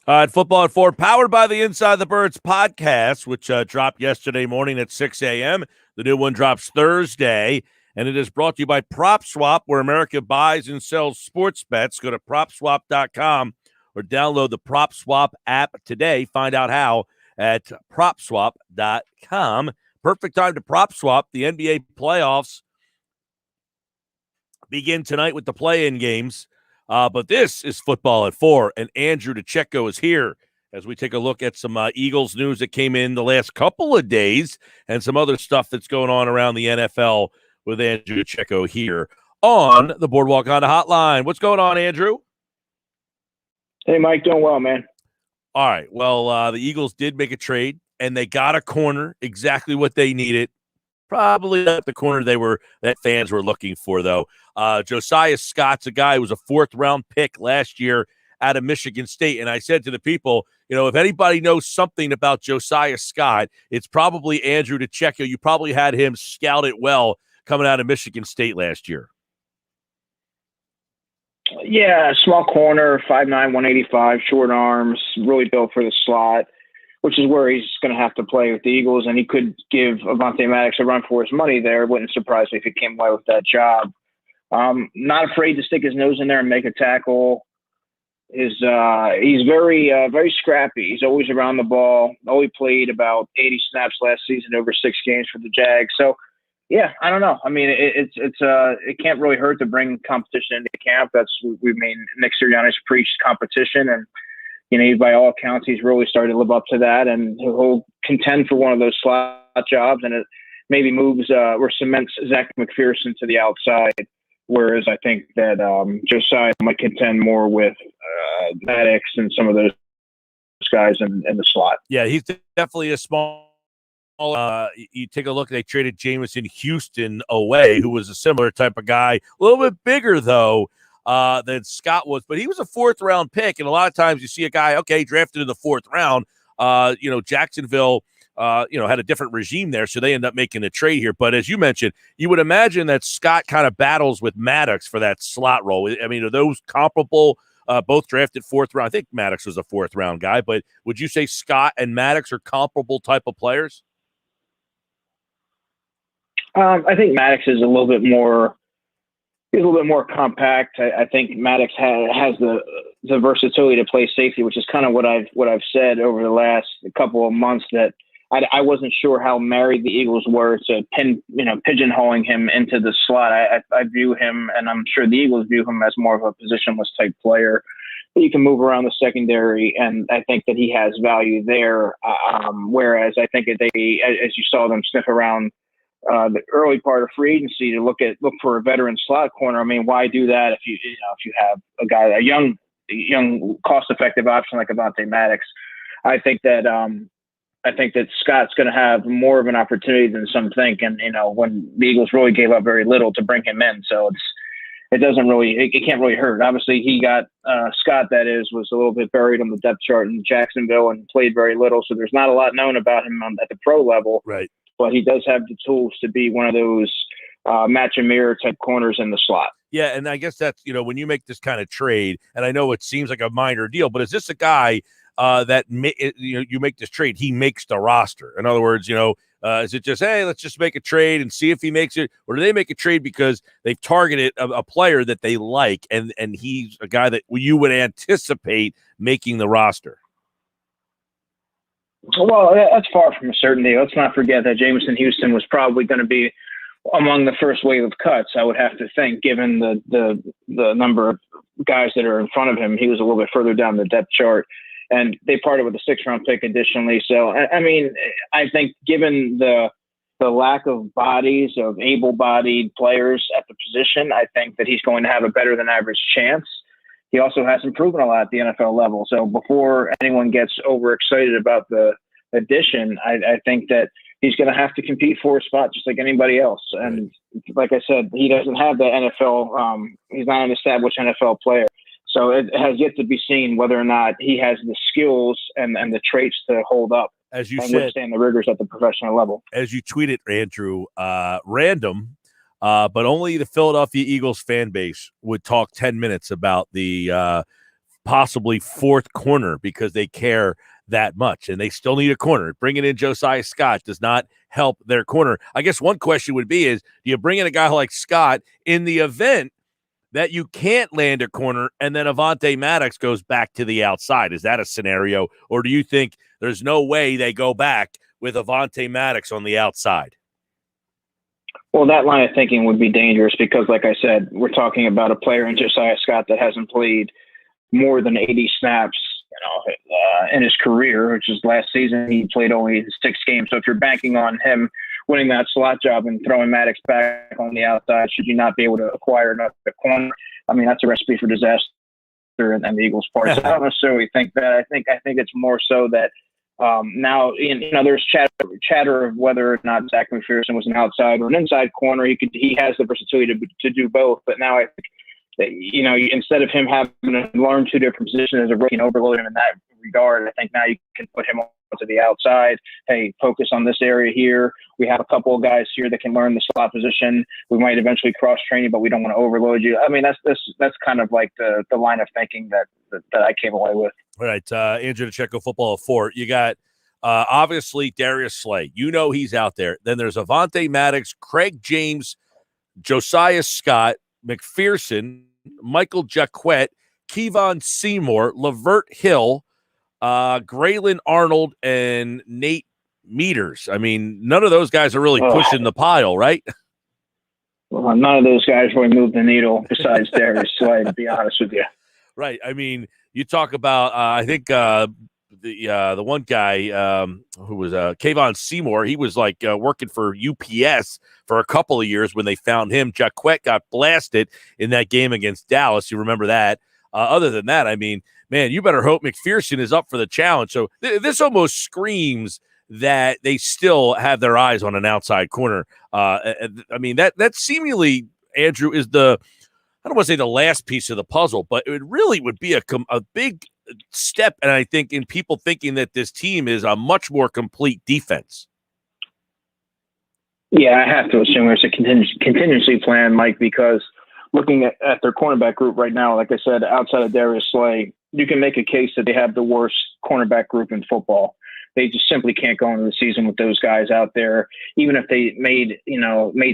[SPEAKER 2] All right, Football at 4, powered by the Inside the Birds podcast, which dropped yesterday morning at 6 a.m. The new one drops Thursday, and it is brought to you by PropSwap, where America buys and sells sports bets. Go to PropSwap.com or download the PropSwap app today. Find out how at PropSwap.com. Perfect time to PropSwap. The NBA playoffs begin tonight with the play-in games. But this is Football at 4, and Andrew DiCecco is here as we take a look at some Eagles news that came in the last couple of days and some other stuff that's going on around the NFL with Andrew DiCecco here on the Boardwalk Honda Hotline. What's going on, Andrew?
[SPEAKER 7] Hey, Mike, doing well, man.
[SPEAKER 2] All right, well, the Eagles did make a trade, and they got a corner, exactly what they needed. Probably not the corner that fans were looking for, though. Josiah Scott's a guy who was a 4th-round pick last year out of Michigan State. And I said to the people, if anybody knows something about Josiah Scott, it's probably Andrew DiCecco. You probably had him scouted well coming out of Michigan State last year.
[SPEAKER 7] Yeah, small corner, 5'9", 185, short arms, really built for the slot, which is where he's going to have to play with the Eagles, and he could give Avonte Maddox a run for his money there. It wouldn't surprise me if he came away with that job. Not afraid to stick his nose in there and make a tackle. He's very, very scrappy. He's always around the ball. Only played about 80 snaps last season over 6 games for the Jags. So, yeah, I don't know. I mean, it can't really hurt to bring competition into camp. Nick Sirianni's preached competition, and by all accounts, he's really started to live up to that, and he'll contend for one of those slot jobs, and it maybe moves or cements Zach McPherson to the outside, whereas I think that Josiah might contend more with Maddox and some of those guys in the slot.
[SPEAKER 2] Yeah, he's definitely a small you take a look, they traded Jamison Houston away, who was a similar type of guy, a little bit bigger, though, than Scott was, but he was a 4th-round pick, and a lot of times you see a guy, drafted in the 4th round. Jacksonville, had a different regime there, so they end up making a trade here. But as you mentioned, you would imagine that Scott kind of battles with Maddox for that slot role. I mean, are those comparable? Both drafted 4th round. I think Maddox was a 4th-round guy, but would you say Scott and Maddox are comparable type of players?
[SPEAKER 7] I think Maddox is a little bit more. He's a little bit more compact. I think Maddox has the versatility to play safety, which is kind of what I've said over the last couple of months, that I wasn't sure how married the Eagles were to pigeonholing him into the slot. I view him, and I'm sure the Eagles view him, as more of a positionless type player. You can move around the secondary, and I think that he has value there. Whereas I think that they, as you saw them sniff around the early part of free agency to look for a veteran slot corner. I mean, why do that if you have a young cost-effective option like Avonte Maddox? I think that Scott's going to have more of an opportunity than some think, and when the Eagles really gave up very little to bring him in, so it can't really hurt. Obviously, he got Scott, was a little bit buried on the depth chart in Jacksonville and played very little, so there's not a lot known about him at the pro level.
[SPEAKER 2] Right.
[SPEAKER 7] But he does have the tools to be one of those match and mirror type corners in the slot.
[SPEAKER 2] Yeah, and I guess that's, when you make this kind of trade, and I know it seems like a minor deal, but is this a guy that you make this trade, he makes the roster? In other words, is it just, hey, let's just make a trade and see if he makes it, or do they make a trade because they've targeted a player that they like, and he's a guy that you would anticipate making the roster?
[SPEAKER 7] Well, that's far from a certainty. Let's not forget that Jamison Houston was probably going to be among the first wave of cuts, I would have to think, given the number of guys that are in front of him. He was a little bit further down the depth chart, and they parted with a 6th-round pick additionally. So, I mean, I think given the lack of bodies, of able-bodied players at the position, I think that he's going to have a better than average chance. He also hasn't proven a lot at the NFL level. So before anyone gets overexcited about the addition, I think that he's going to have to compete for a spot just like anybody else. And like I said, he doesn't have the NFL. He's not an established NFL player. So it has yet to be seen whether or not he has the skills and the traits to hold up,
[SPEAKER 2] as you
[SPEAKER 7] and
[SPEAKER 2] said,
[SPEAKER 7] withstand the rigors at the professional level.
[SPEAKER 2] As you tweeted, Andrew, random, but only the Philadelphia Eagles fan base would talk 10 minutes about the possibly fourth corner because they care that much, and they still need a corner. Bringing in Josiah Scott does not help their corner. I guess one question would be is, do you bring in a guy like Scott in the event that you can't land a corner and then Avonte Maddox goes back to the outside? Is that a scenario, or do you think there's no way they go back with Avonte Maddox on the outside?
[SPEAKER 7] Well, that line of thinking would be dangerous because, like I said, we're talking about a player in Josiah Scott that hasn't played more than 80 snaps, in his career, which is last season. He played only 6 games. So if you're banking on him winning that slot job and throwing Maddox back on the outside, should you not be able to acquire enough at the corner, I mean, that's a recipe for disaster and the Eagles' part. So I don't necessarily think that. I think it's more so that now, there's chatter of whether or not Zach McPherson was an outside or an inside corner. He has the versatility to do both. But now I think that, instead of him having to learn 2 different positions as a rookie and overload him in that regard, I think now you can put him to the outside. Hey, focus on this area here. We have a couple of guys here that can learn the slot position. We might eventually cross train you, but we don't want to overload you. I mean, that's kind of like the line of thinking that I came away with.
[SPEAKER 2] All right, Andrew DiCecco, Football at 4. You got obviously Darius Slay. He's out there. Then there's Avonte Maddox, Craig James, Josiah Scott, McPherson, Michael Jacquet, Kevon Seymour, Lavert Hill, Graylin Arnold, and Nate Meters. I mean, none of those guys are really pushing the pile, right?
[SPEAKER 7] Well, none of those guys really move the needle besides Darius Slay, to be honest with you.
[SPEAKER 2] Right. I mean, you talk about, I think the one guy who was Kevon Seymour, he was like working for UPS for a couple of years when they found him. Jacquet got blasted in that game against Dallas. You remember that. Other than that, I mean, man, you better hope McPherson is up for the challenge. So this almost screams that they still have their eyes on an outside corner. I mean, that seemingly, Andrew, is I don't want to say the last piece of the puzzle, but it really would be a big step, and I think in people thinking that this team is a much more complete defense.
[SPEAKER 7] Yeah, I have to assume there's a contingency plan, Mike, because looking at their cornerback group right now, like I said, outside of Darius Slay, you can make a case that they have the worst cornerback group in football. They just simply can't go into the season with those guys out there. Even if they made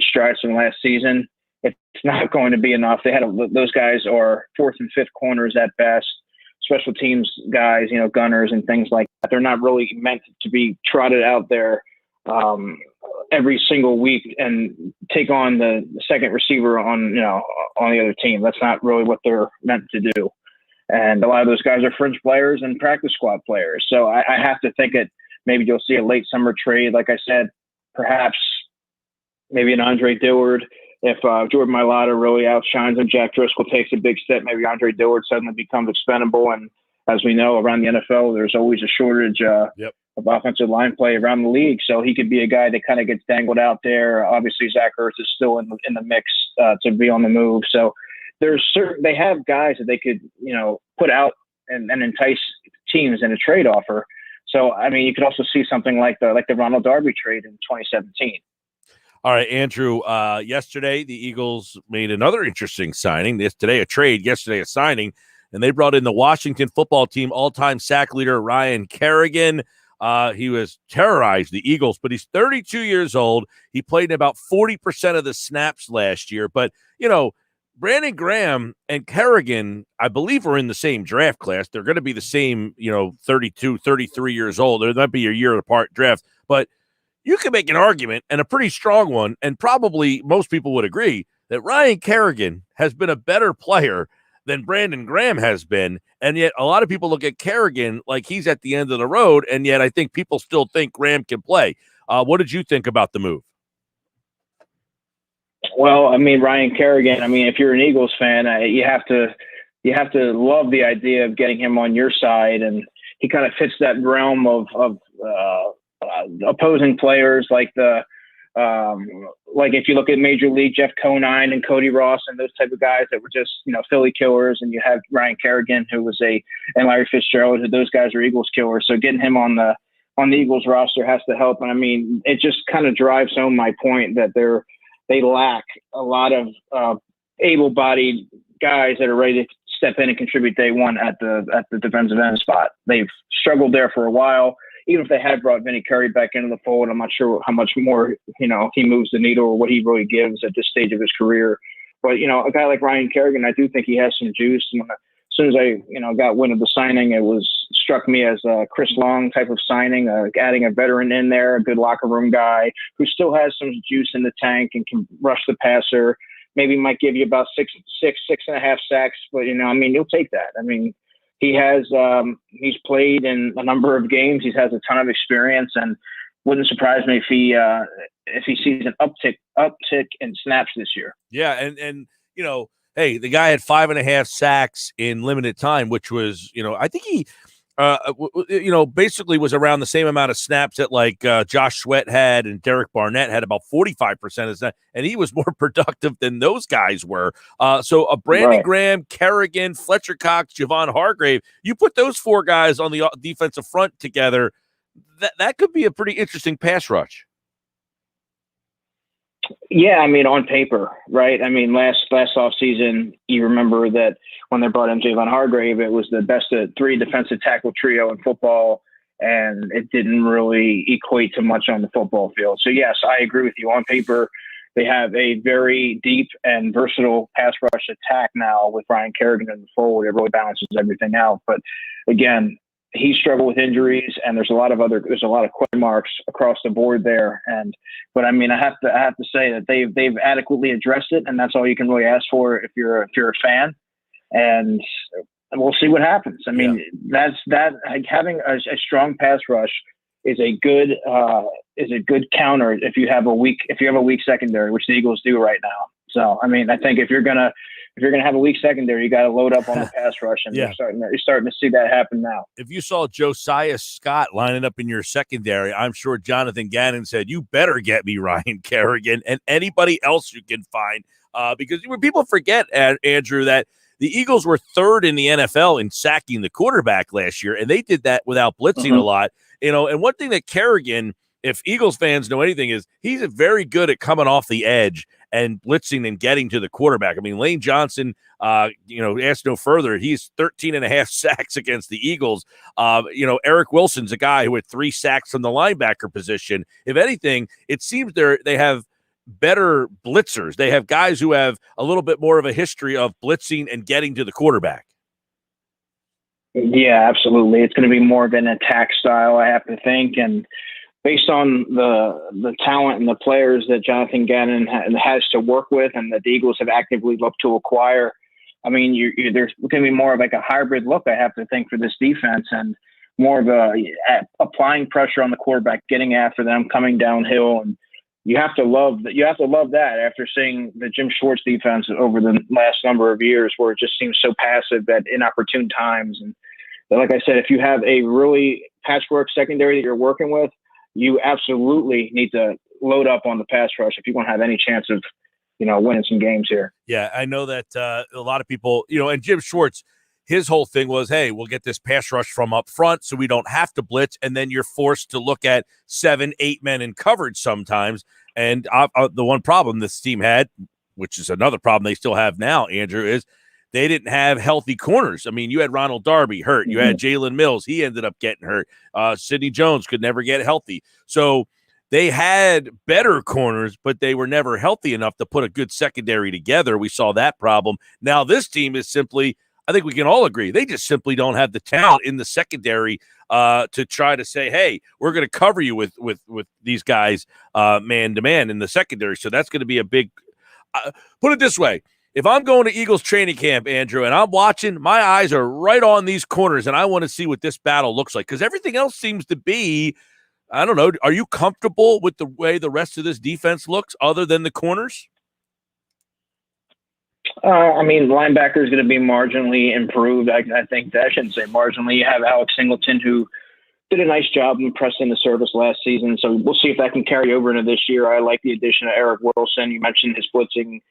[SPEAKER 7] strides from last season, it's not going to be enough. Those guys are 4th and 5th corners at best. Special teams guys, gunners and things like that. They're not really meant to be trotted out there every single week and take on the second receiver on the other team. That's not really what they're meant to do. And a lot of those guys are fringe players and practice squad players. So I have to think that maybe you'll see a late summer trade. Like I said, perhaps maybe an Andre Dillard. If Jordan Mailata really outshines him, Jack Driscoll takes a big step, maybe Andre Dillard suddenly becomes expendable. And as we know, around the NFL, there's always a shortage of offensive line play around the league. So he could be a guy that kind of gets dangled out there. Obviously, Zach Ertz is still in the mix to be on the move. So they have guys that they could, put out and entice teams in a trade offer. So, I mean, you could also see something like the Ronald Darby trade in 2017.
[SPEAKER 2] All right, Andrew, yesterday the Eagles made another interesting signing. Today a trade, yesterday a signing, and they brought in the Washington football team all-time sack leader Ryan Kerrigan. He was terrorized the Eagles, but he's 32 years old. He played in about 40% of the snaps last year. But, Brandon Graham and Kerrigan, I believe, are in the same draft class. They're going to be the same, 32, 33 years old. There might be a year apart draft, but you can make an argument, and a pretty strong one, and probably most people would agree, that Ryan Kerrigan has been a better player than Brandon Graham has been, and yet a lot of people look at Kerrigan like he's at the end of the road, and yet I think people still think Graham can play. What did you think about the move?
[SPEAKER 7] Well, I mean, Ryan Kerrigan, if you're an Eagles fan, you have to love the idea of getting him on your side, and he kind of fits that realm of opposing players like if you look at Major League, Jeff Conine and Cody Ross and those type of guys that were just, Philly killers. And you have Ryan Kerrigan, and Larry Fitzgerald, who those guys are Eagles killers. So getting him on the Eagles roster has to help. And it just kind of drives home my point that they lack a lot of able-bodied guys that are ready to step in and contribute day one at the defensive end spot. They've struggled there for a while. Even if they had brought Vinny Curry back into the fold, I'm not sure how much more, he moves the needle or what he really gives at this stage of his career. But, a guy like Ryan Kerrigan, I do think he has some juice. And as soon as I, got wind of the signing, it struck me as a Chris Long type of signing, adding a veteran in there, a good locker room guy who still has some juice in the tank and can rush the passer. Maybe might give you about six and a half sacks, but you'll take that. He has he's played in a number of games. He has a ton of experience, and wouldn't surprise me if he sees an uptick in snaps this year.
[SPEAKER 2] Yeah, and hey, the guy had 5.5 sacks in limited time, which was I think he basically was around the same amount of snaps that like Josh Sweat had and Derek Barnett had, about 45% of snaps, and he was more productive than those guys were. So Brandon Graham, Kerrigan, Fletcher Cox, Javon Hargrave, you put those four guys on the defensive front together, that could be a pretty interesting pass rush.
[SPEAKER 7] Yeah, on paper, right? Last offseason, you remember that when they brought in Javon Hargrave, it was the best of 3 defensive tackle trio in football, and it didn't really equate to much on the football field. So, yes, I agree with you. On paper, they have a very deep and versatile pass rush attack now with Ryan Kerrigan in the fold. It really balances everything out. But, again, he struggled with injuries, and there's a lot of question marks across the board there. But I have to say that they've adequately addressed it, and that's all you can really ask for if you're a fan. And we'll see what happens. Having a strong pass rush is a good counter if you have a weak secondary, which the Eagles do right now. So I think if you're gonna have a weak secondary, you got to load up on the pass rush, and you're starting to see that happen now.
[SPEAKER 2] If you saw Josiah Scott lining up in your secondary, I'm sure Jonathan Gannon said, "You better get me Ryan Kerrigan and anybody else you can find," because when people forget, Andrew, that the Eagles were 3rd in the NFL in sacking the quarterback last year, and they did that without blitzing a lot. And one thing that Kerrigan, if Eagles fans know anything, is he's very good at coming off the edge and blitzing and getting to the quarterback. Lane Johnson, asked no further. He's 13.5 sacks against the Eagles. Eric Wilson's a guy who had 3 sacks from the linebacker position. If anything, it seems they have better blitzers. They have guys who have a little bit more of a history of blitzing and getting to the quarterback.
[SPEAKER 7] Yeah, absolutely. It's going to be more of an attack style, I have to think, and based on the talent and the players that Jonathan Gannon has to work with and that the Eagles have actively looked to acquire, there's going to be more of like a hybrid look, I have to think, for this defense, and more of applying pressure on the quarterback, getting after them, coming downhill. And you have to love that after seeing the Jim Schwartz defense over the last number of years, where it just seems so passive at inopportune times. And like I said, if you have a really patchwork secondary that you're working with, you absolutely need to load up on the pass rush if you want to have any chance of, winning some games here.
[SPEAKER 2] Yeah, I know that a lot of people, and Jim Schwartz, his whole thing was, hey, we'll get this pass rush from up front so we don't have to blitz, and then you're forced to look at 7-8 men in coverage sometimes. And the one problem this team had, which is another problem they still have now, Andrew, is they didn't have healthy corners. You had Ronald Darby hurt. You had Jalen Mills. He ended up getting hurt. Sidney Jones could never get healthy. So they had better corners, but they were never healthy enough to put a good secondary together. We saw that problem. Now this team is simply, I think we can all agree, they just simply don't have the talent in the secondary to try to say, hey, we're going to cover you with these guys man-to-man in the secondary. So that's going to be a big put it this way. If I'm going to Eagles training camp, Andrew, and I'm watching, my eyes are right on these corners, and I want to see what this battle looks like, because everything else seems to be, I don't know, are you comfortable with the way the rest of this defense looks other than the corners?
[SPEAKER 7] Linebacker is going to be marginally improved. I think that I shouldn't say marginally. You have Alex Singleton, who did a nice job in pressing the service last season, so we'll see if that can carry over into this year. I like the addition of Eric Wilson. You mentioned his blitzing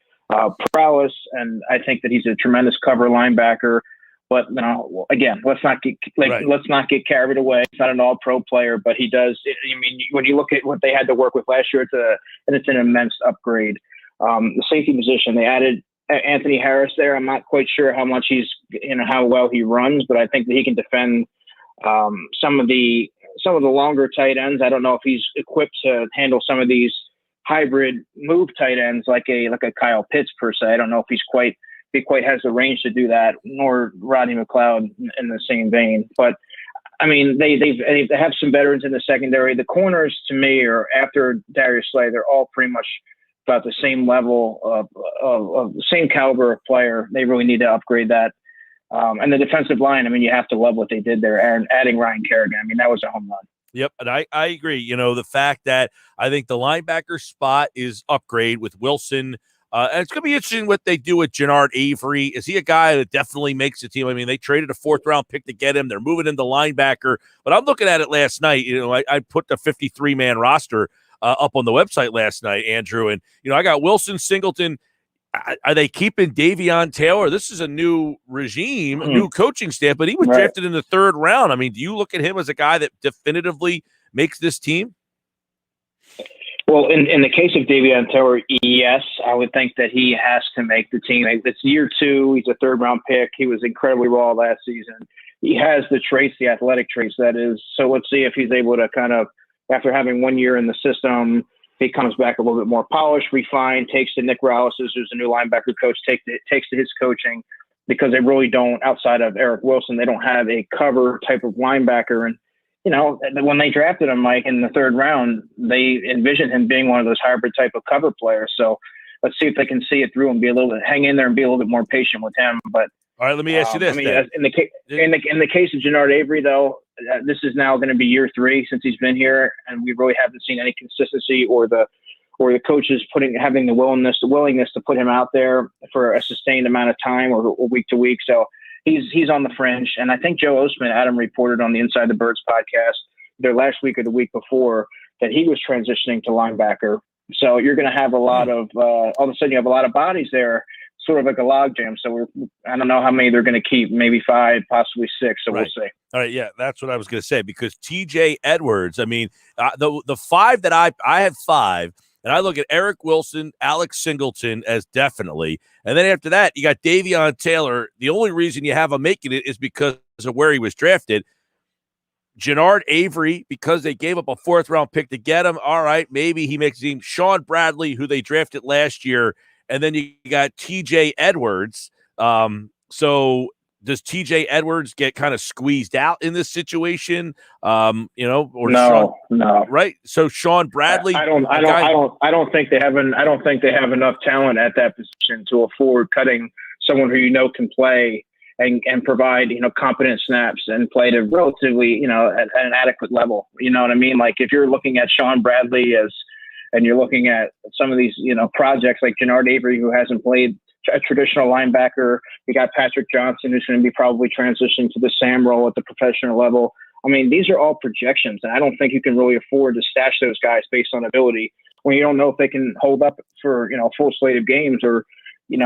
[SPEAKER 7] prowess, and I think that he's a tremendous cover linebacker. But again, let's not get carried away. He's not an all-pro player, but he does. When you look at what they had to work with last year, it's an immense upgrade. The safety position, they added Anthony Harris there. I'm not quite sure how much how well he runs, but I think that he can defend some of the longer tight ends. I don't know if he's equipped to handle some of these hybrid move tight ends like a Kyle Pitts per se. I don't know if he quite has the range to do that, nor Rodney McLeod in the same vein. But I mean, they have some veterans in the secondary. The corners, to me, are after Darius Slay. They're all pretty much about the same level of the same caliber of player. They really need to upgrade that. And the defensive line, I mean, you have to love what they did there. And adding Ryan Kerrigan, I mean, that was a home run.
[SPEAKER 2] Yep, and I agree. You know, the fact that I think the linebacker spot is upgrade with Wilson. And it's going to be interesting what they do with Jannard Avery. Is he a guy that definitely makes the team? I mean, they traded a 4th-round pick to get him. They're moving into linebacker. But I'm looking at it last night. You know, I put the 53-man roster up on the website last night, Andrew. And, you know, I got Wilson, Singleton. Are they keeping Davion Taylor? This is a new regime, a new coaching staff, but he was drafted in the 3rd round. I mean, do you look at him as a guy that definitively makes this team?
[SPEAKER 7] Well, in the case of Davion Taylor, yes, I would think that he has to make the team. It's year 2. He's a 3rd-round pick. He was incredibly raw last season. He has the traits, the athletic traits, that is. So let's see if he's able to kind of, after having 1 year in the system, he comes back a little bit more polished, refined, takes to Nick Rallis, who's a new linebacker coach, takes to his coaching, because they really don't, outside of Eric Wilson, they don't have a cover type of linebacker. And, you know, when they drafted him, Mike, in the 3rd round, they envisioned him being one of those hybrid type of cover players. So let's see if they can see it through and hang in there and be a little bit more patient with him. But
[SPEAKER 2] all right, let me ask you this.
[SPEAKER 7] I mean, in the case of Jannard Avery, though, this is now going to be year 3 since he's been here, and we really haven't seen any consistency or the coaches having the willingness to put him out there for a sustained amount of time or week to week. So he's on the fringe. And I think Joe Osman, Adam reported on the Inside the Birds podcast either last week or the week before that he was transitioning to linebacker. So you're going to have a lot of all of a sudden you have a lot of bodies there, sort of like a logjam. So I don't know how many they're going to keep, maybe 5, possibly 6. So we'll see.
[SPEAKER 2] All right, yeah, that's what I was going to say, because TJ Edwards, I mean, the 5 that I have 5, and I look at Eric Wilson, Alex Singleton as definitely, and then after that, you got Davion Taylor. The only reason you have him making it is because of where he was drafted. Jannard Avery, because they gave up a 4th-round pick to get him. All right, maybe he makes the team. Sean Bradley, who they drafted last year, and then you got TJ Edwards. So does TJ Edwards get kind of squeezed out in this situation? You know, or
[SPEAKER 7] no,
[SPEAKER 2] right? So Sean Bradley,
[SPEAKER 7] I don't think they have enough talent at that position to afford cutting someone who can play and provide competent snaps and play to relatively at an adequate level. You know what I mean? Like if you're looking at Sean Bradley and you're looking at some of these projects like Jannard Avery, who hasn't played a traditional linebacker. You got Patrick Johnson, who's going to be probably transitioning to the Sam role at the professional level. I mean, these are all projections, and I don't think you can really afford to stash those guys based on ability when you don't know if they can hold up for a full slate of games, or they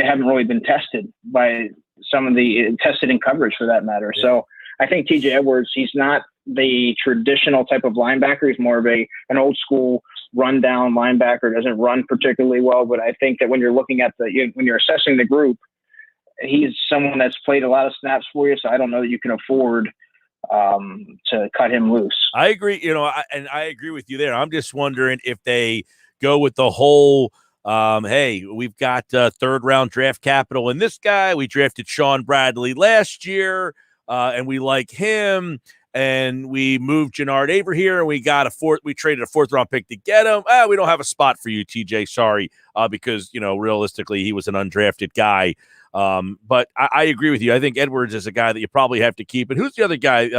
[SPEAKER 7] haven't really been tested by some of the tested in coverage for that matter. Yeah. So I think TJ Edwards, he's not the traditional type of linebacker. He's more of an old school rundown linebacker, doesn't run particularly well. But I think that when you're looking at when you're assessing the group, he's someone that's played a lot of snaps for you. So I don't know that you can afford to cut him loose.
[SPEAKER 2] I agree. And I agree with you there. I'm just wondering if they go with the whole, hey, we've got 3rd-round draft capital in this guy. We drafted Sean Bradley last year, and we like him. And we moved Jannard Avery here, and we traded a 4th-round pick to get him. We don't have a spot for you, TJ. Sorry, because realistically, he was an undrafted guy. But I agree with you. I think Edwards is a guy that you probably have to keep. And who's the other guy?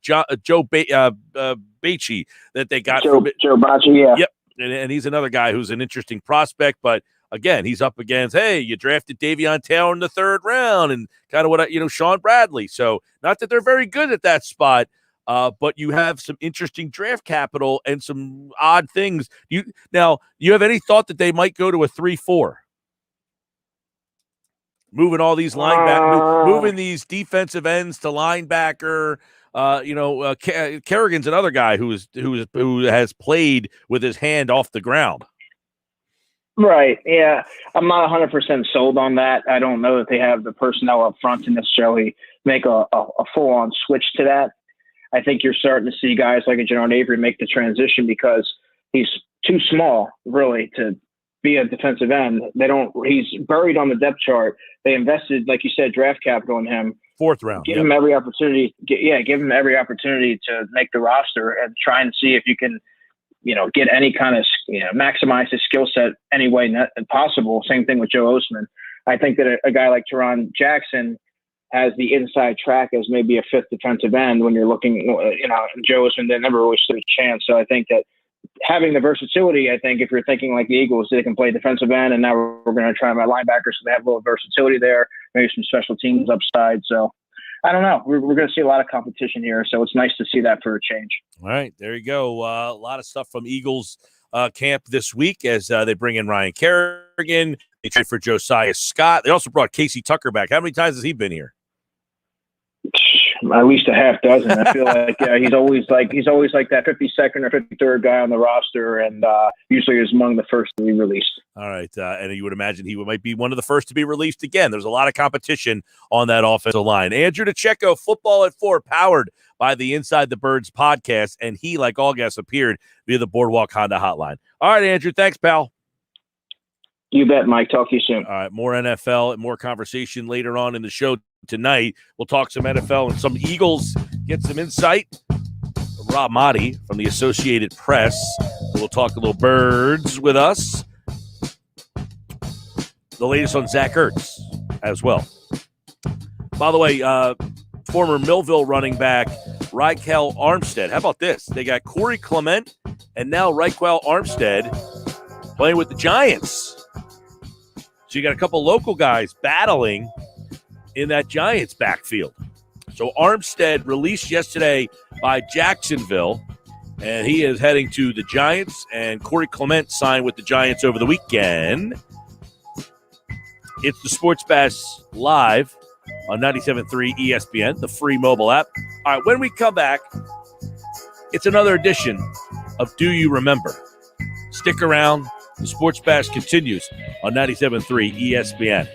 [SPEAKER 2] Joe Bacci that they got.
[SPEAKER 7] Joe Bacci, yeah.
[SPEAKER 2] Yep, and he's another guy who's an interesting prospect, but. Again, he's up against, hey, you drafted Davion Taylor in the 3rd round and kind of what, Sean Bradley. So not that they're very good at that spot, but you have some interesting draft capital and some odd things. You have any thought that they might go to a 3-4? Moving all these moving these defensive ends to linebacker. Kerrigan's another guy who has played with his hand off the ground.
[SPEAKER 7] Right. Yeah. I'm not 100% sold on that. I don't know that they have the personnel up front to necessarily make a full-on switch to that. I think you're starting to see guys like a Jernard Avery make the transition because he's too small, really, to be a defensive end. He's buried on the depth chart. They invested, like you said, draft capital in him.
[SPEAKER 2] 4th round.
[SPEAKER 7] Give him every opportunity. Give him every opportunity to make the roster and try and see if you can, get any kind of, maximize his skill set any way possible. Same thing with Joe Osman. I think that a guy like Teron Jackson has the inside track as maybe a 5th defensive end when you're looking, Joe Osman, they never really stood a chance. So I think that having the versatility, I think if you're thinking like the Eagles, they can play defensive end, and now we're going to try my linebackers, so they have a little versatility there, maybe some special teams upside. So I don't know. We're going to see a lot of competition here, so it's nice to see that for a change.
[SPEAKER 2] All right, there you go. A lot of stuff from Eagles camp this week as they bring in Ryan Kerrigan. They trade for Josiah Scott. They also brought Casey Tucker back. How many times has he been here?
[SPEAKER 7] At least a half dozen. I feel like he's always like that 52nd or 53rd guy on the roster, and usually is among the first to be released.
[SPEAKER 2] All right, and you would imagine he might be one of the first to be released again. There's a lot of competition on that offensive line. Andrew DiCecco, Football at 4, powered by the Inside the Birds podcast, and he, like all guests, appeared via the Boardwalk Honda hotline. All right, Andrew, thanks, pal.
[SPEAKER 7] You bet, Mike. Talk to you soon.
[SPEAKER 2] All right, more NFL and more conversation later on in the show tonight. We'll talk some NFL and some Eagles, get some insight from Rob Motti from the Associated Press. We'll talk a little Birds with us. The latest on Zach Ertz as well. By the way, former Millville running back Ryquell Armstead. How about this? They got Corey Clement and now Ryquell Armstead playing with the Giants. So you got a couple local guys battling in that Giants backfield. So Armstead released yesterday by Jacksonville, and he is heading to the Giants, and Corey Clement signed with the Giants over the weekend. It's the Sports Bash live on 97.3 ESPN, the free mobile app. All right, when we come back, it's another edition of Do You Remember? Stick around. The Sports Bash continues on 97.3 ESPN.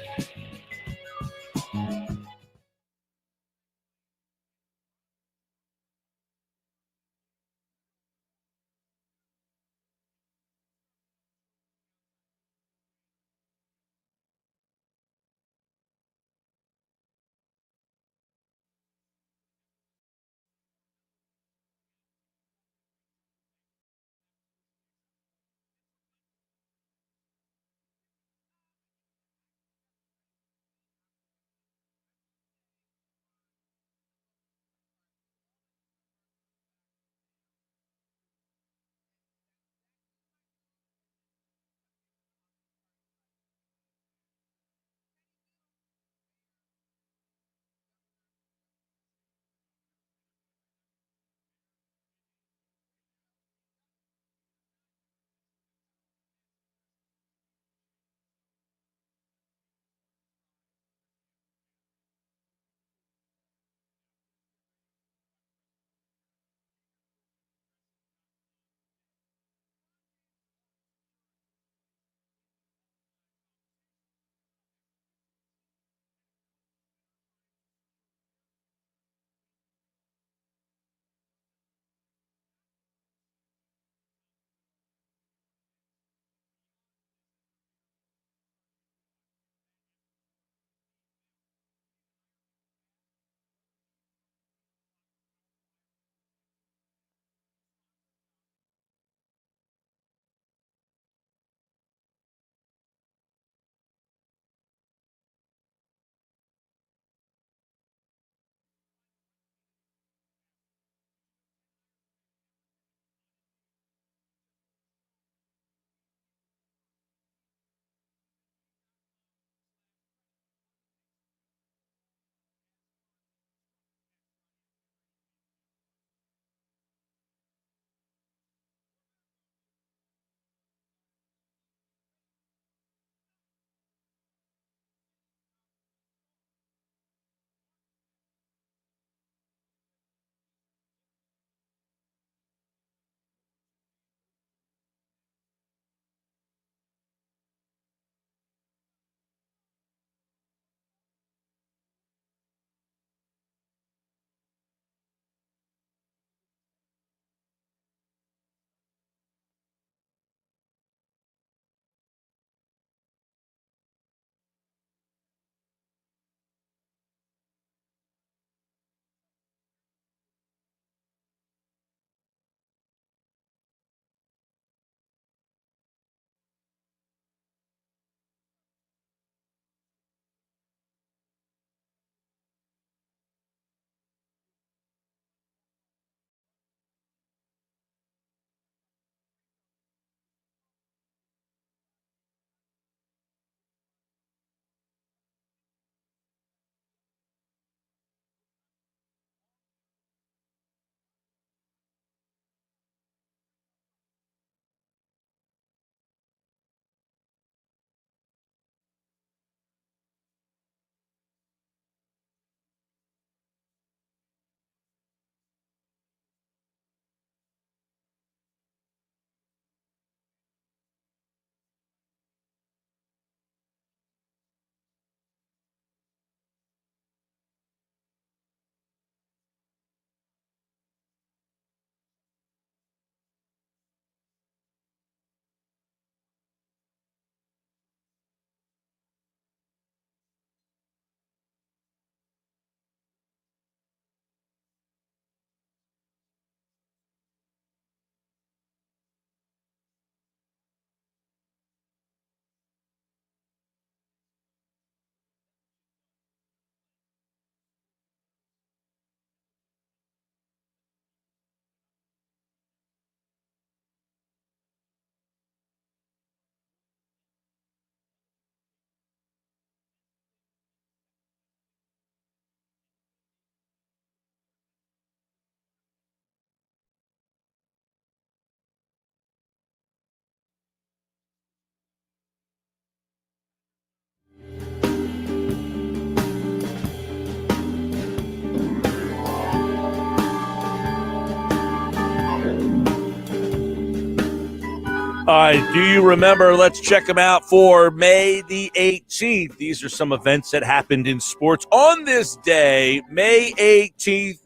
[SPEAKER 2] All right, do you remember? Let's check them out for May the 18th. These are some events that happened in sports on this day, May 18th.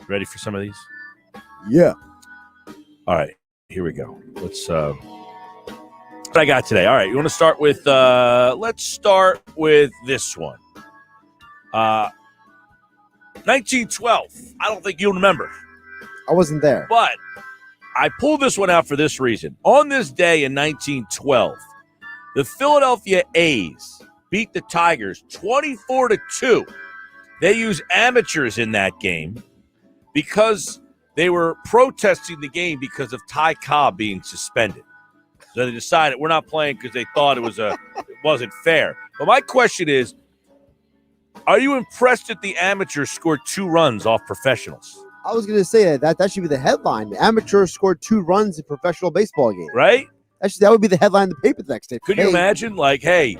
[SPEAKER 2] Ready for some of these?
[SPEAKER 10] Yeah.
[SPEAKER 2] All right, here we go. Let's what I got today. All right, you want to start with let's start with this one. 1912. I don't think you'll remember.
[SPEAKER 10] I wasn't there.
[SPEAKER 2] But I pulled this one out for this reason. On this day in 1912, the Philadelphia A's beat the Tigers 24-2. They used amateurs in that game because they were protesting the game because of Ty Cobb being suspended. So they decided we're not playing because they thought it wasn't fair. But my question is, are you impressed that the amateurs scored 2 runs off professionals?
[SPEAKER 10] I was going to say that should be the headline. The amateur scored 2 runs in professional baseball game.
[SPEAKER 2] Right?
[SPEAKER 10] That would be the headline in the paper the next day.
[SPEAKER 2] Could you imagine, like, hey,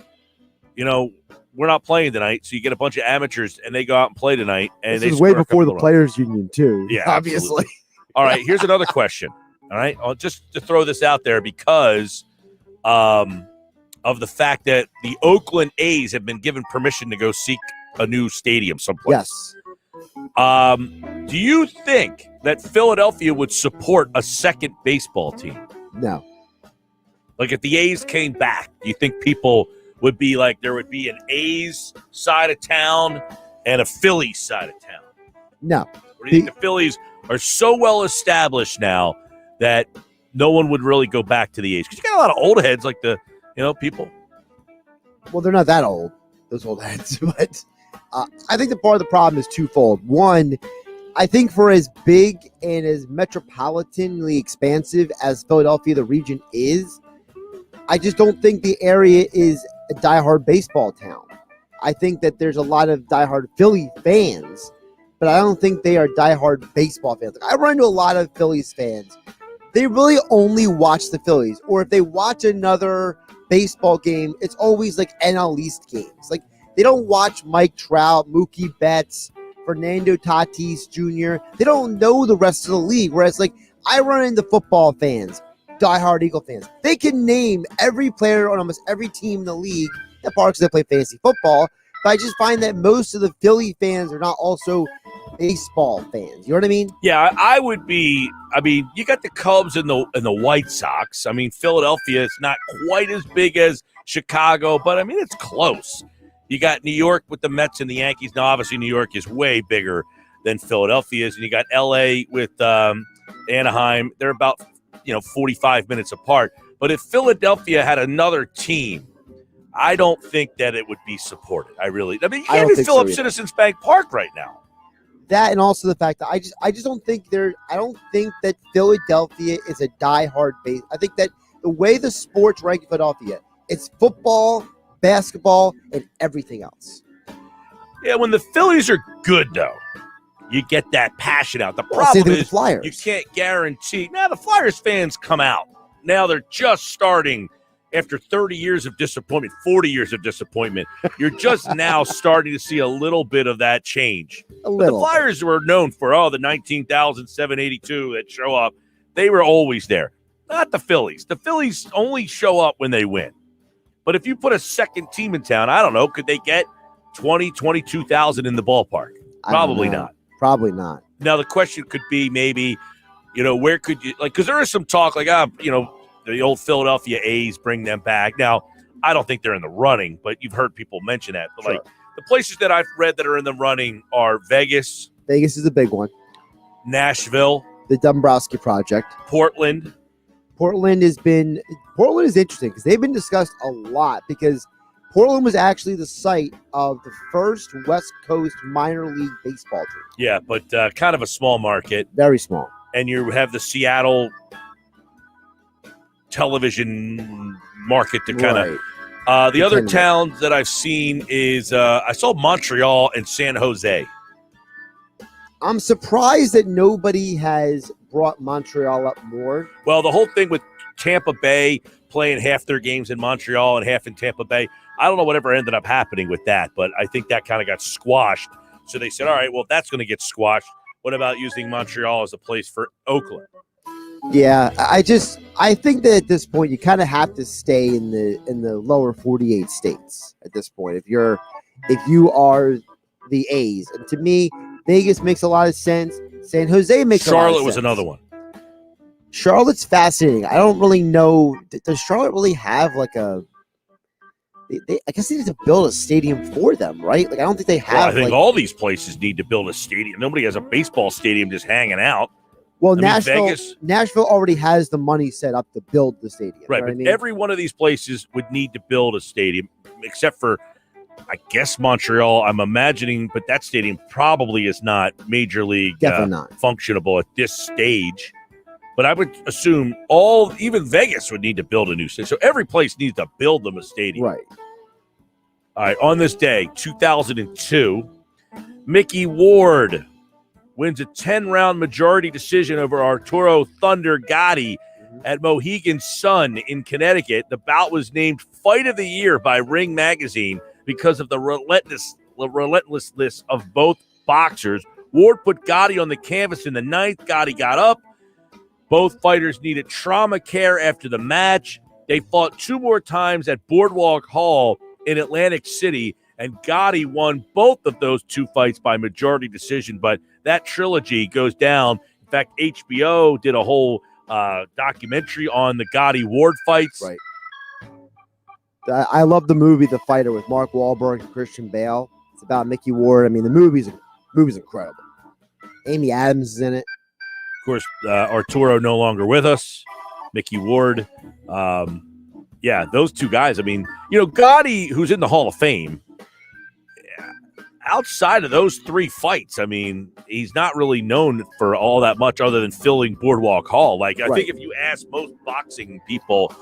[SPEAKER 2] we're not playing tonight, so you get a bunch of amateurs and they go out and play tonight. And
[SPEAKER 10] this is way before the players' union, too.
[SPEAKER 2] Yeah,
[SPEAKER 10] obviously.
[SPEAKER 2] Absolutely. All right, here's another question. All right, just to throw this out there because of the fact that the Oakland A's have been given permission to go seek a new stadium someplace.
[SPEAKER 10] Yes.
[SPEAKER 2] Do you think that Philadelphia would support a second baseball team?
[SPEAKER 10] No.
[SPEAKER 2] Like if the A's came back, do you think people would be like there would be an A's side of town and a Phillies side of town?
[SPEAKER 10] No.
[SPEAKER 2] Or do you think the Phillies are so well established now that no one would really go back to the A's? Because you got a lot of old heads like the people.
[SPEAKER 10] Well, they're not that old, those old heads, but I think the part of the problem is twofold. One, I think for as big and as metropolitanly expansive as Philadelphia, the region is, I just don't think the area is a diehard baseball town. I think that there's a lot of diehard Philly fans, but I don't think they are diehard baseball fans. Like, I run into a lot of Phillies fans. They really only watch the Phillies, or if they watch another baseball game, it's always like NL East games. Like, they don't watch Mike Trout, Mookie Betts, Fernando Tatis Jr. They don't know the rest of the league. Whereas, like, I run into football fans, diehard Eagle fans. They can name every player on almost every team in the league. That part because they play fantasy football. But I just find that most of the Philly fans are not also baseball fans. You know what I mean?
[SPEAKER 2] Yeah, I would be. I mean, you got the Cubs and the White Sox. I mean, Philadelphia is not quite as big as Chicago, but I mean, it's close. You got New York with the Mets and the Yankees. Now, obviously, New York is way bigger than Philadelphia is. And you got L.A. with Anaheim. They're about 45 minutes apart. But if Philadelphia had another team, I don't think that it would be supported. I mean, you can't even fill up Citizens Bank Park right now.
[SPEAKER 10] That and also the fact that I just don't think I don't think that Philadelphia is a diehard base. I think that the way the sports rank in Philadelphia, it's football, basketball, and everything else.
[SPEAKER 2] Yeah, when the Phillies are good, though, you get that passion out. The problem is you can't guarantee. Now, the Flyers fans come out. Now they're just starting after 30 years of disappointment, 40 years of disappointment. You're just now starting to see a little bit of that change. But the Flyers were known for, the 19,782 that show up. They were always there. Not the Phillies. The Phillies only show up when they win. But if you put a second team in town, I don't know, could they get 20, 22,000 in the ballpark? Probably not.
[SPEAKER 10] Probably not.
[SPEAKER 2] Now, the question could be maybe, where could you, because there is some talk, the old Philadelphia A's, bring them back. Now, I don't think they're in the running, but you've heard people mention that. But, the places that I've read that are in the running are Vegas.
[SPEAKER 10] Vegas is a big one.
[SPEAKER 2] Nashville.
[SPEAKER 10] The Dombrowski Project.
[SPEAKER 2] Portland.
[SPEAKER 10] Portland is interesting because they've been discussed a lot because Portland was actually the site of the first West Coast minor league baseball team.
[SPEAKER 2] Yeah, but kind of a small market.
[SPEAKER 10] Very small.
[SPEAKER 2] And you have the Seattle television market to kind of. The other towns that I've seen is I saw Montreal and San Jose.
[SPEAKER 10] I'm surprised that nobody has brought Montreal up more.
[SPEAKER 2] Well, the whole thing with Tampa Bay playing half their games in Montreal and half in Tampa Bay, I don't know whatever ended up happening with that, but I think that kind of got squashed. So they said, all right, well, if that's going to get squashed, what about using Montreal as a place for Oakland?
[SPEAKER 10] Yeah, I think that at this point you kind of have to stay in the lower 48 states at this point. If you are the A's, and to me, Vegas makes a lot of sense. San Jose makes a lot of sense.
[SPEAKER 2] Charlotte was another one.
[SPEAKER 10] Charlotte's fascinating. I don't really know. Does Charlotte really have like a? I guess they need to build a stadium for them, right? Like I don't think they have.
[SPEAKER 2] Well, I think all these places need to build a stadium. Nobody has a baseball stadium just hanging out.
[SPEAKER 10] Well,
[SPEAKER 2] Nashville
[SPEAKER 10] already has the money set up to build the stadium.
[SPEAKER 2] Right,
[SPEAKER 10] you know
[SPEAKER 2] but
[SPEAKER 10] what I mean?
[SPEAKER 2] every one of these places would need to build a stadium, except for, I guess, Montreal. I'm imagining, but that stadium probably is not major league functionable at this stage. But I would assume even Vegas would need to build a new stadium. So every place needs to build them a stadium.
[SPEAKER 10] Right.
[SPEAKER 2] All right, on this day, 2002, Mickey Ward wins a 10-round majority decision over Arturo Thunder Gotti at Mohegan Sun in Connecticut. The bout was named Fight of the Year by Ring Magazine because of the relentlessness of both boxers. Ward put Gotti on the canvas in the ninth. Gotti got up. Both fighters needed trauma care after the match. They fought 2 more times at Boardwalk Hall in Atlantic City, and Gotti won both of those 2 fights by majority decision. But that trilogy goes down. In fact, HBO did a whole documentary on the Gotti-Ward fights.
[SPEAKER 10] Right. I love the movie The Fighter with Mark Wahlberg and Christian Bale. It's about Mickey Ward. I mean, the movie's incredible. Amy Adams is in it.
[SPEAKER 2] Of course, Arturo no longer with us. Mickey Ward. Yeah, those 2 guys. I mean, Gotti, who's in the Hall of Fame, outside of those 3 fights, I mean, he's not really known for all that much other than filling Boardwalk Hall. Like, I think if you ask most boxing people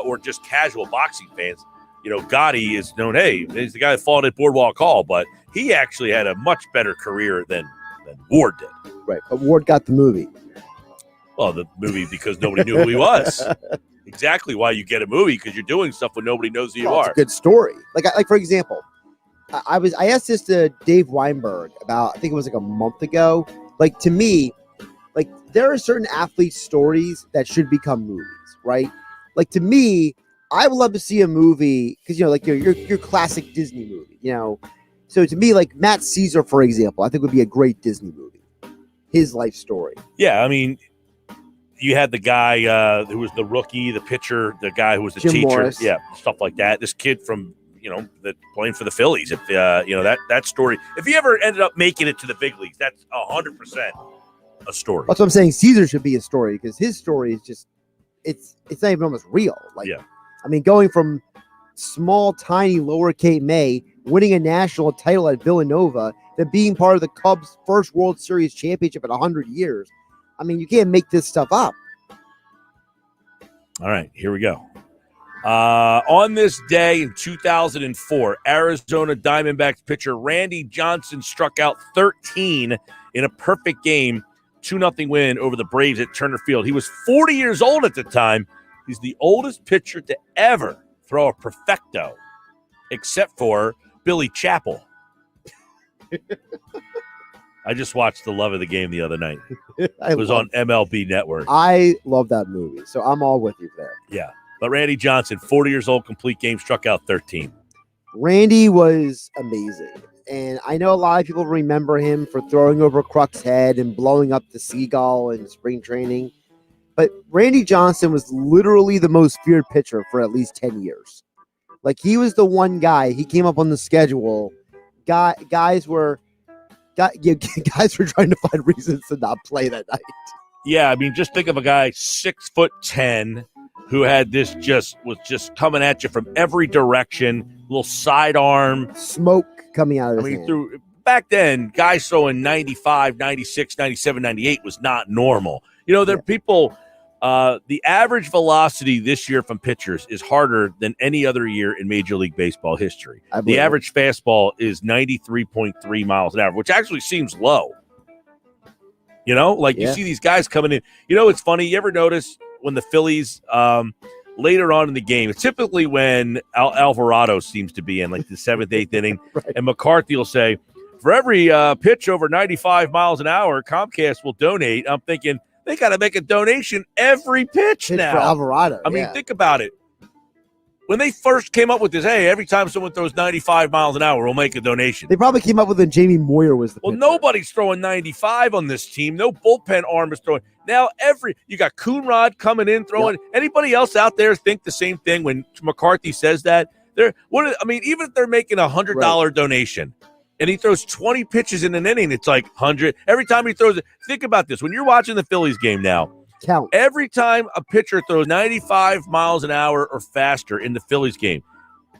[SPEAKER 2] or just casual boxing fans, Gotti is known, hey, he's the guy that fought at Boardwalk Hall, but he actually had a much better career than Ward did.
[SPEAKER 10] Right, but Ward got the movie.
[SPEAKER 2] Well, the movie because nobody knew who he was. Exactly why you get a movie, because you're doing stuff when nobody knows who you are.
[SPEAKER 10] It's a good story. Like for example, I asked this to Dave Weinberg about, I think it was like a month ago. Like, to me, like, there are certain athletes' stories that should become movies, right? Like, to me, I would love to see a movie because, like your classic Disney movie, So to me, like Matt Caesar, for example, I think would be a great Disney movie. His life story.
[SPEAKER 2] Yeah, I mean, you had the guy who was the rookie, the pitcher, the guy who was the
[SPEAKER 10] Jim
[SPEAKER 2] teacher.
[SPEAKER 10] Morris.
[SPEAKER 2] Yeah, stuff like that. This kid from, that playing for the Phillies. If that story, if he ever ended up making it to the big leagues, that's 100% a story.
[SPEAKER 10] That's what I'm saying. Caesar should be a story because his story is just, it's not even almost real. Like,
[SPEAKER 2] yeah.
[SPEAKER 10] I mean, going from small, tiny Lower Cape May, winning a national title at Villanova, then being part of the Cubs' first World Series championship in 100 years. I mean, you can't make this stuff up.
[SPEAKER 2] All right, here we go. On this day in 2004, Arizona Diamondbacks pitcher Randy Johnson struck out 13 in a perfect game, 2-0 win over the Braves at Turner Field. He was 40 years old at the time. He's the oldest pitcher to ever throw a perfecto, except for Billy Chappell. I just watched The Love of the Game the other night. It was on MLB Network.
[SPEAKER 10] I love that movie, so I'm all with you there.
[SPEAKER 2] Yeah. But Randy Johnson, 40 years old, complete game, struck out 13.
[SPEAKER 10] Randy was amazing. And I know a lot of people remember him for throwing over Kruk's head and blowing up the seagull in spring training. But Randy Johnson was literally the most feared pitcher for at least 10 years. Like, he was the one guy. He came up on the schedule. Guys were trying to find reasons to not play that night.
[SPEAKER 2] Yeah, I mean, just think of a guy 6'10" who had was just coming at you from every direction, little sidearm.
[SPEAKER 10] Smoke coming out of his hand.
[SPEAKER 2] Back then, guys throwing 95, 96, 97, 98 was not normal. There are people, the average velocity this year from pitchers is harder than any other year in Major League Baseball history. The average fastball is 93.3 miles an hour, which actually seems low. You see these guys coming in. It's funny. You ever notice when the Phillies, later on in the game, it's typically when Alvarado seems to be in, like the 7th, 8th inning, right. And McCarthy will say, for every pitch over 95 miles an hour, Comcast will donate. I'm thinking, They got to make a donation every pitch now.
[SPEAKER 10] For Alvarado.
[SPEAKER 2] I mean, think about it. When they first came up with this, hey, every time someone throws 95 miles an hour, we'll make a donation.
[SPEAKER 10] They probably came up with when Jamie Moyer was the pitcher.
[SPEAKER 2] Nobody's throwing 95 on this team. No bullpen arm is throwing. Now you got Coonrod coming in throwing. Yep. Anybody else out there think the same thing when McCarthy says that? Even if they're making a $100 donation and he throws 20 pitches in an inning, it's like 100. Every time he throws it, think about this. When you're watching the Phillies game now,
[SPEAKER 10] count.
[SPEAKER 2] Every time a pitcher throws 95 miles an hour or faster in the Phillies game,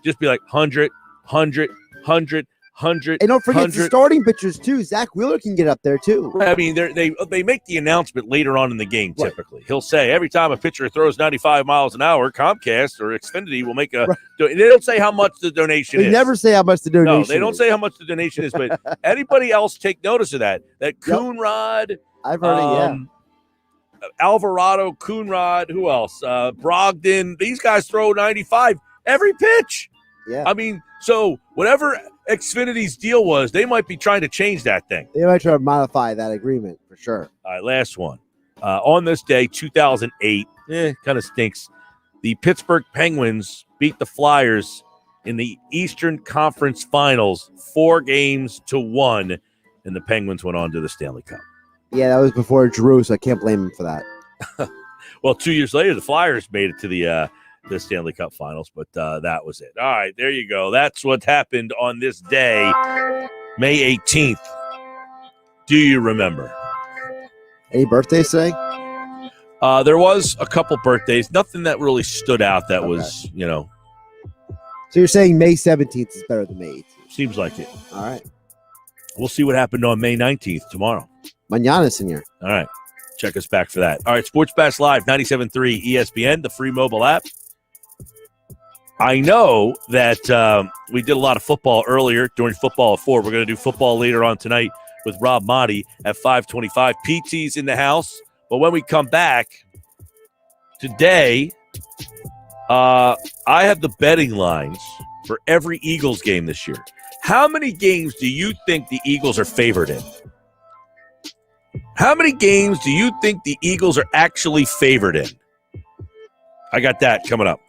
[SPEAKER 2] just be like 100, 100, 100, 100.
[SPEAKER 10] And don't forget
[SPEAKER 2] 100.
[SPEAKER 10] the starting pitchers, too. Zach Wheeler can get up there, too.
[SPEAKER 2] I mean, they make the announcement later on in the game, typically. Right. He'll say, every time a pitcher throws 95 miles an hour, Comcast or Xfinity will make a They don't say how much the donation is.
[SPEAKER 10] They never say how much the donation is.
[SPEAKER 2] No, they don't say how much the donation is, but anybody else take notice of that. That Coonrod.
[SPEAKER 10] I've heard it,
[SPEAKER 2] Alvarado, Coonrod, who else? Brogdon. These guys throw 95 every pitch.
[SPEAKER 10] Yeah.
[SPEAKER 2] I mean, so whatever Xfinity's deal was, they might be trying to change that thing.
[SPEAKER 10] They might try to modify that agreement for sure.
[SPEAKER 2] All right, last one. On this day, 2008, kind of stinks. The Pittsburgh Penguins beat the Flyers in the Eastern Conference Finals 4-1, and the Penguins went on to the Stanley Cup.
[SPEAKER 10] Yeah, that was before Drew, so I can't blame him for that.
[SPEAKER 2] Well, 2 years later, the Flyers made it to the Stanley Cup Finals, but that was it. All right, there you go. That's what happened on this day, May 18th. Do you remember?
[SPEAKER 10] Any birthdays today?
[SPEAKER 2] There was a couple birthdays. Nothing that really stood out that was,
[SPEAKER 10] So you're saying May 17th is better than May 18th?
[SPEAKER 2] Seems like it.
[SPEAKER 10] All right.
[SPEAKER 2] We'll see what happened on May 19th tomorrow.
[SPEAKER 10] Mañana, senor.
[SPEAKER 2] All right. Check us back for that. All right, Sports Bash Live, 97.3 ESPN, the free mobile app. I know that we did a lot of football earlier during Football at 4. We're going to do football later on tonight with Rob Motti at 5:25. PT's in the house. But when we come back today, I have the betting lines for every Eagles game this year. How many games do you think the Eagles are favored in? How many games do you think the Eagles are actually favored in? I got that coming up.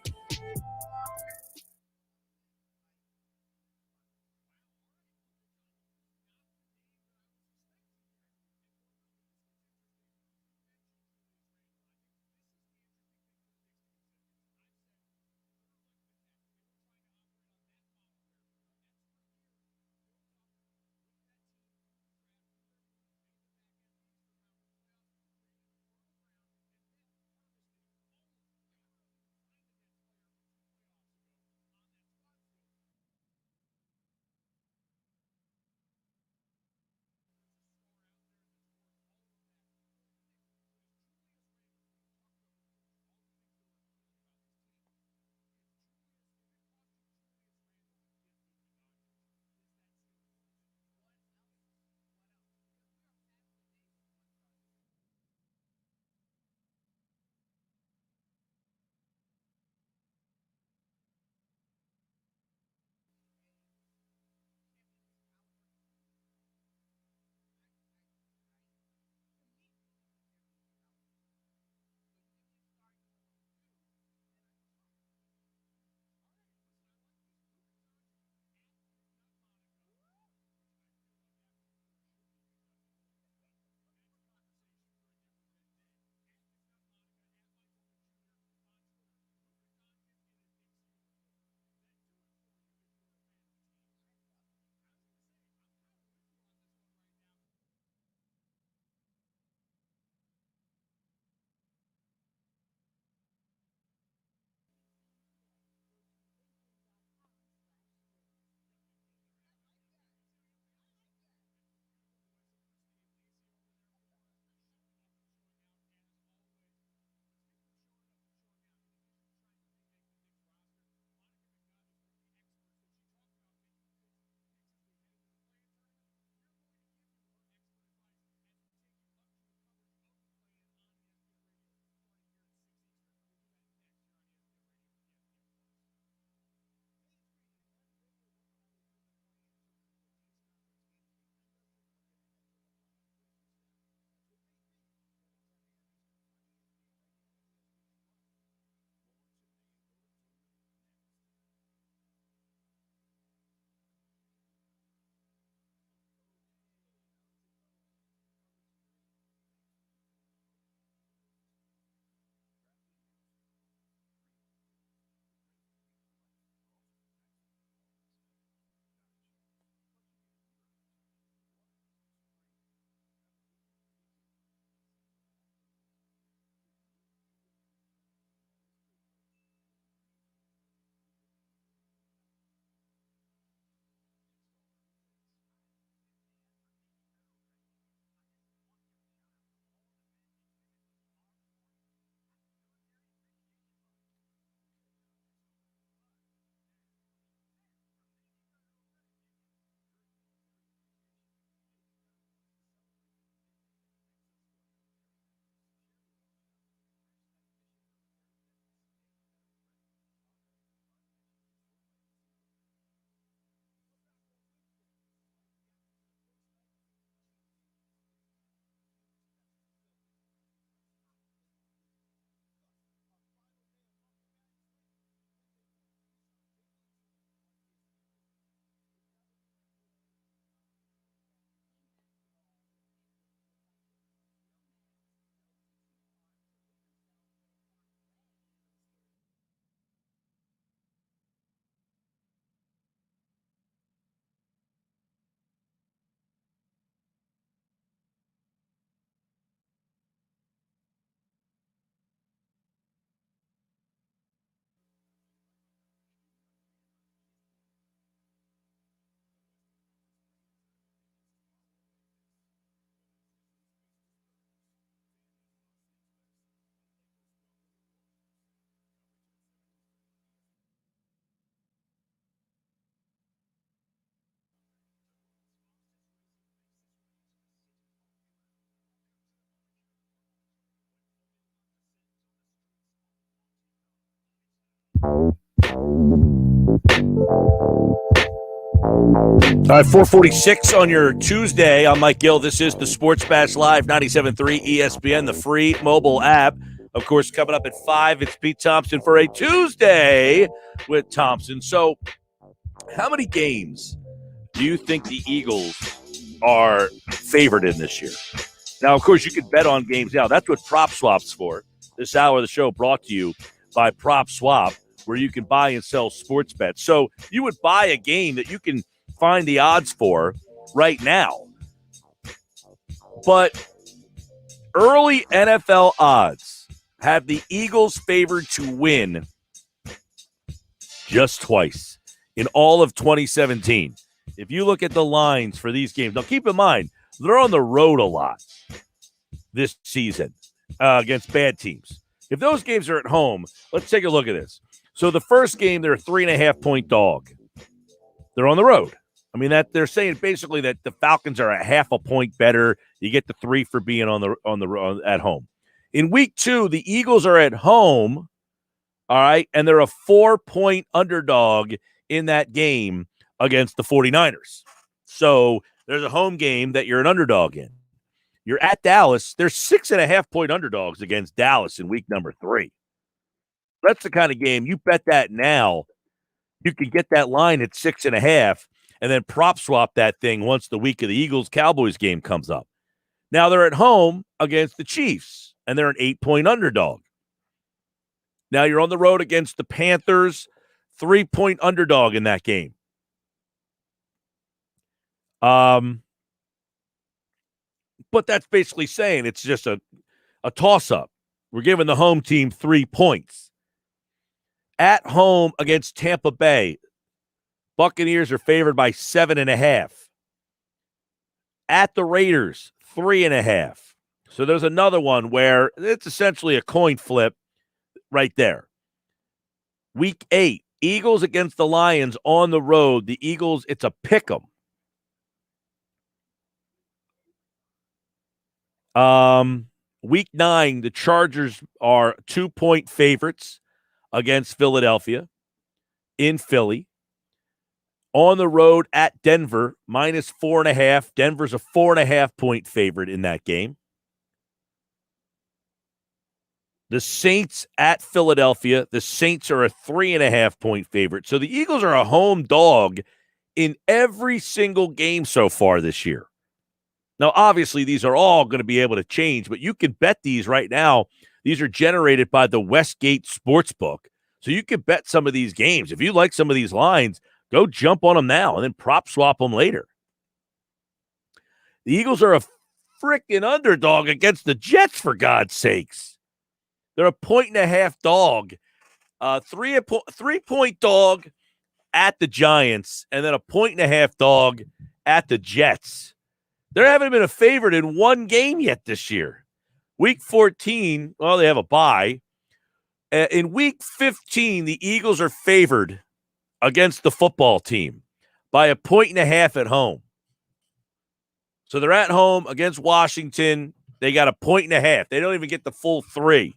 [SPEAKER 2] All right, 446 on your Tuesday. I'm Mike Gill. This is the Sports Bash Live, 97.3 ESPN, the free mobile app. Of course, coming up at 5, it's Pete Thompson for a Tuesday with Thompson. So, how many games do you think the Eagles are favored in this year? Now, of course, you can bet on games now. That's what Prop Swap's for. This hour of the show brought to you by Prop Swap, where you can buy and sell sports bets. So you would buy a game that you can find the odds for right now. But early NFL odds have the Eagles favored to win just twice in all of 2017. If you look at the lines for these games, now keep in mind, they're on the road a lot this season against bad teams. If those games are at home, let's take a look at this. So the first game, they're a 3.5-point dog. They're on the road. I mean, that they're saying basically that the Falcons are a half a point better. You get the 3 for being at home. In week 2, the Eagles are at home, all right, and they're a 4-point underdog in that game against the 49ers. So there's a home game that you're an underdog in. You're at Dallas. They're 6.5-point underdogs against Dallas in week number 3. That's the kind of game you bet that now. You can get that line at 6.5 and then prop swap that thing once the week of the Eagles-Cowboys game comes up. Now they're at home against the Chiefs, and they're an 8-point underdog. Now you're on the road against the Panthers, 3-point underdog in that game. But that's basically saying it's just a toss-up. We're giving the home team 3 points. At home against Tampa Bay, Buccaneers are favored by 7.5. At the Raiders, 3.5. So there's another one where it's essentially a coin flip right there. Week 8, Eagles against the Lions on the road. The Eagles, it's a pick 'em. Week 9, the Chargers are 2-point favorites against Philadelphia in Philly. On the road at Denver, minus 4.5. Denver's a 4.5-point favorite in that game. The Saints at Philadelphia. The Saints are a 3.5-point favorite. So the Eagles are a home dog in every single game so far this year. Now, obviously, these are all going to be able to change, but you can bet these right now. These are generated by the Westgate Sportsbook. So you can bet some of these games. If you like some of these lines, go jump on them now and then prop swap them later. The Eagles are a freaking underdog against the Jets, for God's sakes. They're a 1.5 dog, 3-point dog at the Giants, and then a 1.5 dog at the Jets. There haven't been a favorite in one game yet this year. Week 14, well, they have a bye. In week 15, the Eagles are favored against the football team by 1.5 at home. So they're at home against Washington. They got 1.5. They don't even get the full 3.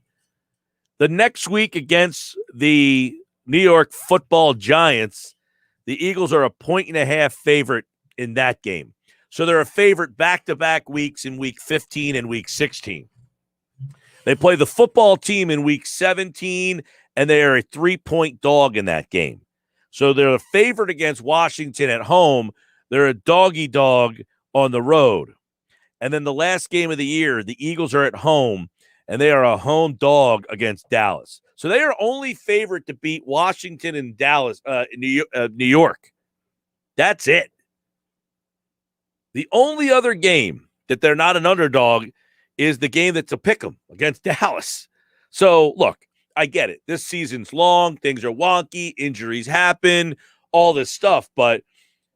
[SPEAKER 2] The next week against the New York Football Giants, the Eagles are 1.5 favorite in that game. So they're a favorite back-to-back weeks in week 15 and week 16. They play the football team in week 17, and they are a 3-point dog in that game. So they're a favorite against Washington at home. They're a doggy dog on the road. And then the last game of the year, the Eagles are at home, and they are a home dog against Dallas. So they are only favorite to beat Washington and Dallas, New York. That's it. The only other game that they're not an underdog is the game that's a pick'em against Dallas. So, look, I get it. This season's long. Things are wonky. Injuries happen. All this stuff. But,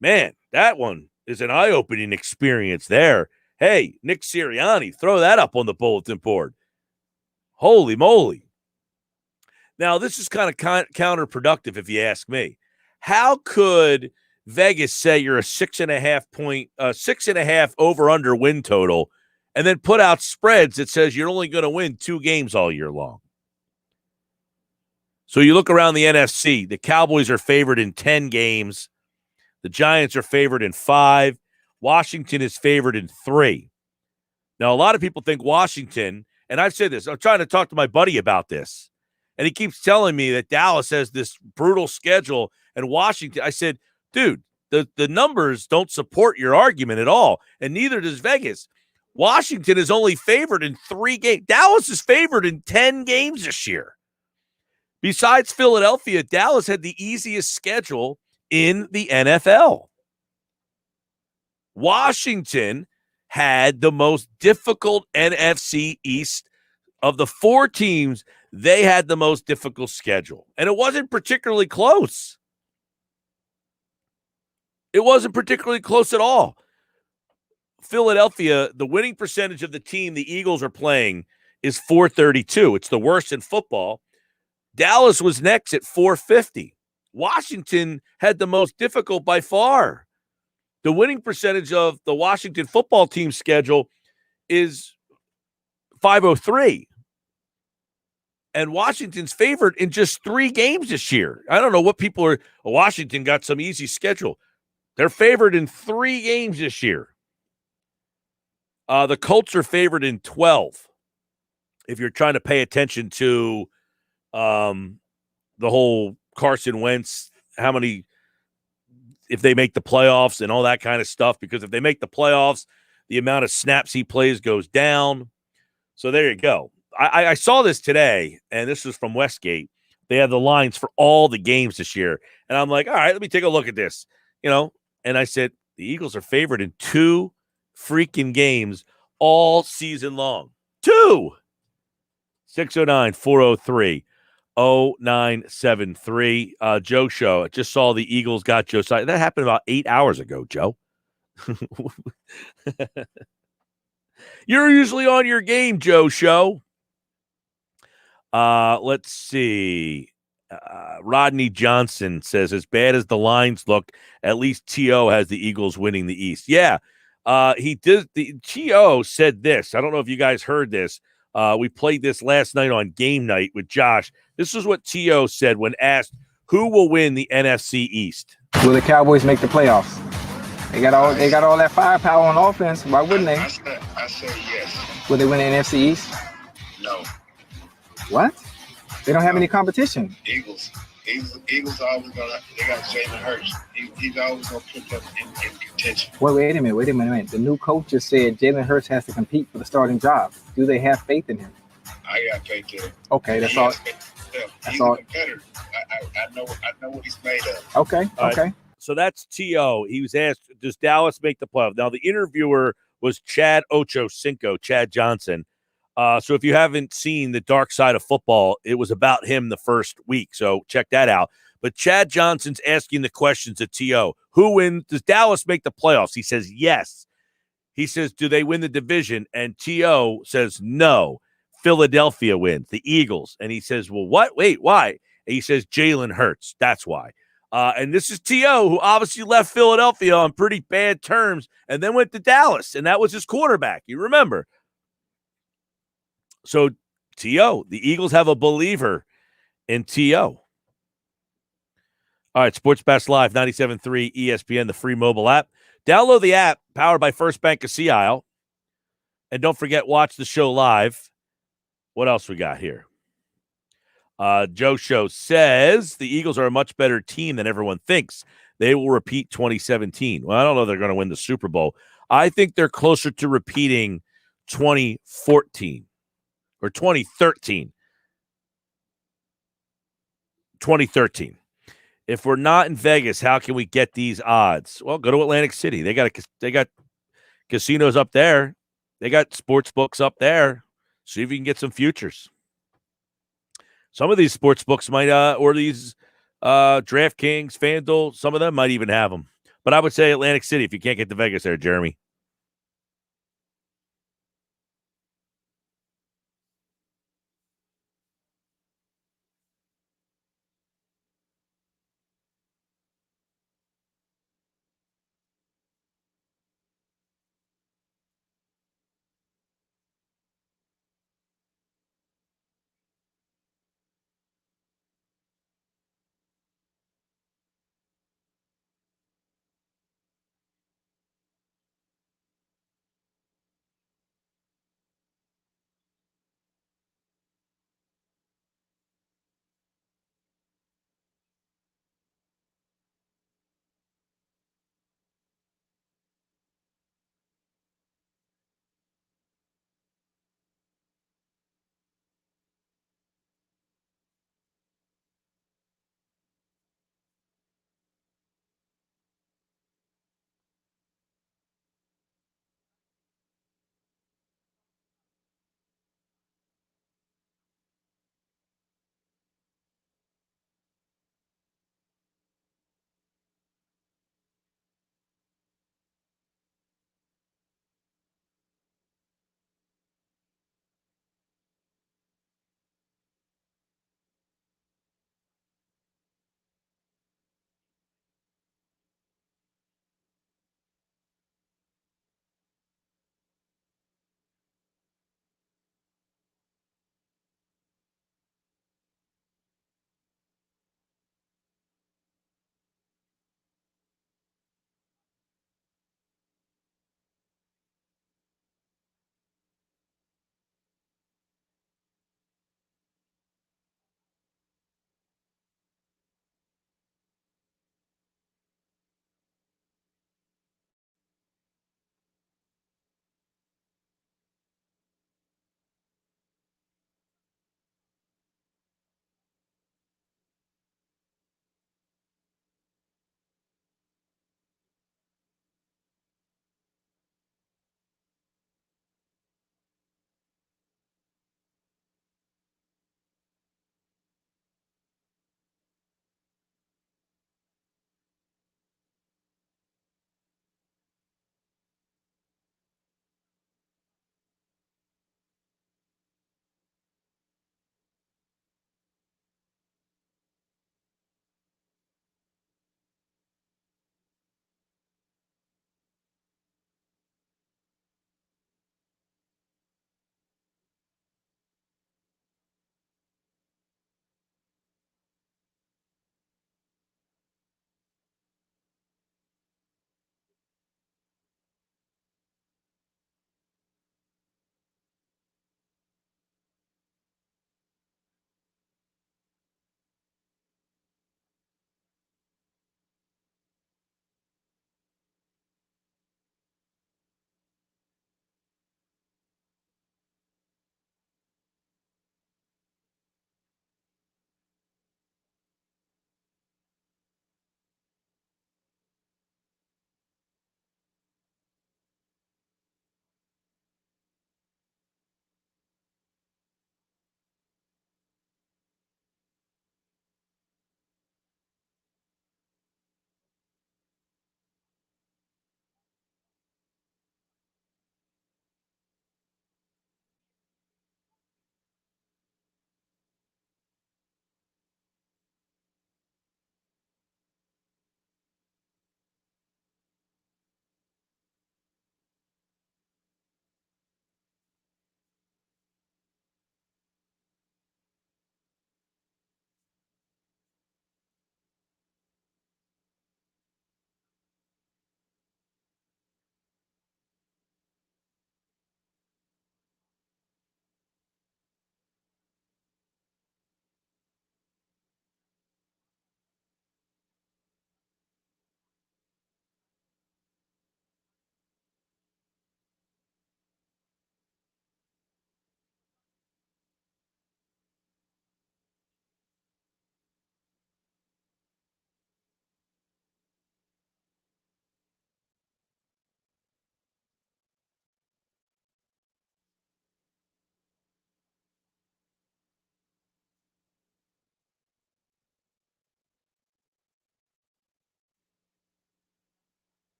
[SPEAKER 2] man, that one is an eye-opening experience there. Hey, Nick Sirianni, throw that up on the bulletin board. Holy moly. Now, this is kind of counterproductive if you ask me. How could Vegas say you're a 6.5 over-under win total and then put out spreads that says you're only going to win 2 games all year long? So you look around the NFC, the Cowboys are favored in 10 games. The Giants are favored in 5. Washington is favored in 3. Now, a lot of people think Washington, and I've said this, I'm trying to talk to my buddy about this, and he keeps telling me that Dallas has this brutal schedule and Washington. I said, dude, the numbers don't support your argument at all, and neither does Vegas. Washington is only favored in 3 games. Dallas is favored in 10 games this year. Besides Philadelphia, Dallas had the easiest schedule in the NFL. Washington had the most difficult NFC East of the 4 teams. They had the most difficult schedule, and it wasn't particularly close. It wasn't particularly close at all. Philadelphia, the winning percentage of the team the Eagles are playing is .432. It's the worst in football. Dallas was next at .450. Washington had the most difficult by far. The winning percentage of the Washington football team schedule is .503. And Washington's favored in just 3 games this year. I don't know what people are. Washington got some easy schedule. They're favored in 3 games this year. The Colts are favored in 12. If you're trying to pay attention to the whole Carson Wentz, how many, if they make the playoffs and all that kind of stuff, because if they make the playoffs, the amount of snaps he plays goes down. So there you go. I saw this today, and this is from Westgate. They have the lines for all the games this year. And I'm like, all right, let me take a look at this. And I said, the Eagles are favored in 2 freaking games all season long. 2! 609-403-0973. Joe Show. I just saw the Eagles got Josiah. That happened about 8 hours ago, Joe. You're usually on your game, Joe Show. Let's see. Rodney Johnson says, as bad as the lines look, at least T.O. has the Eagles winning the East. Yeah, he did. The T.O. said this. I don't know if you guys heard this. We played this last night on game night with Josh. This is what T.O. said when asked who will win the NFC East.
[SPEAKER 11] Will the Cowboys make the playoffs? They got all that firepower on offense. Why wouldn't they?
[SPEAKER 12] I said yes.
[SPEAKER 11] Will they win the NFC East?
[SPEAKER 12] No.
[SPEAKER 11] What? They don't have any competition.
[SPEAKER 12] Eagles always they got Jalen Hurts. He's always gonna put them in contention.
[SPEAKER 11] Wait a minute. The new coach just said Jalen Hurts has to compete for the starting job. Do they have faith in him?
[SPEAKER 12] I got faith in him.
[SPEAKER 11] Okay, that's all.
[SPEAKER 12] He's a competitor. I know what he's made of.
[SPEAKER 11] Okay.
[SPEAKER 2] So that's T.O. He was asked, does Dallas make the playoff? Now, the interviewer was Chad Johnson. So if you haven't seen The Dark Side of Football, it was about him the first week. So check that out. But Chad Johnson's asking the questions at T.O. Who wins? Does Dallas make the playoffs? He says yes. He says, do they win the division? And T.O. says no. Philadelphia wins, the Eagles. And he says, well, what? Wait, why? And he says Jalen Hurts. That's why. And this is T.O., who obviously left Philadelphia on pretty bad terms and then went to Dallas. And that was his quarterback. You remember. So, T.O., the Eagles have a believer in T.O. All right, Sports Bash Live, 97.3 ESPN, the free mobile app. Download the app, powered by First Bank of Sea Isle. And don't forget, watch the show live. What else we got here? Joe Show says the Eagles are a much better team than everyone thinks. They will repeat 2017. Well, I don't know if they're going to win the Super Bowl. I think they're closer to repeating 2014 or 2013. 2013. If we're not in Vegas, how can we get these odds? Well, go to Atlantic City. They got casinos up there. They got sports books up there. See if you can get some futures. Some of these sports books might, or these DraftKings, FanDuel, some of them might even have them. But I would say Atlantic City if you can't get to Vegas there, Jeremy.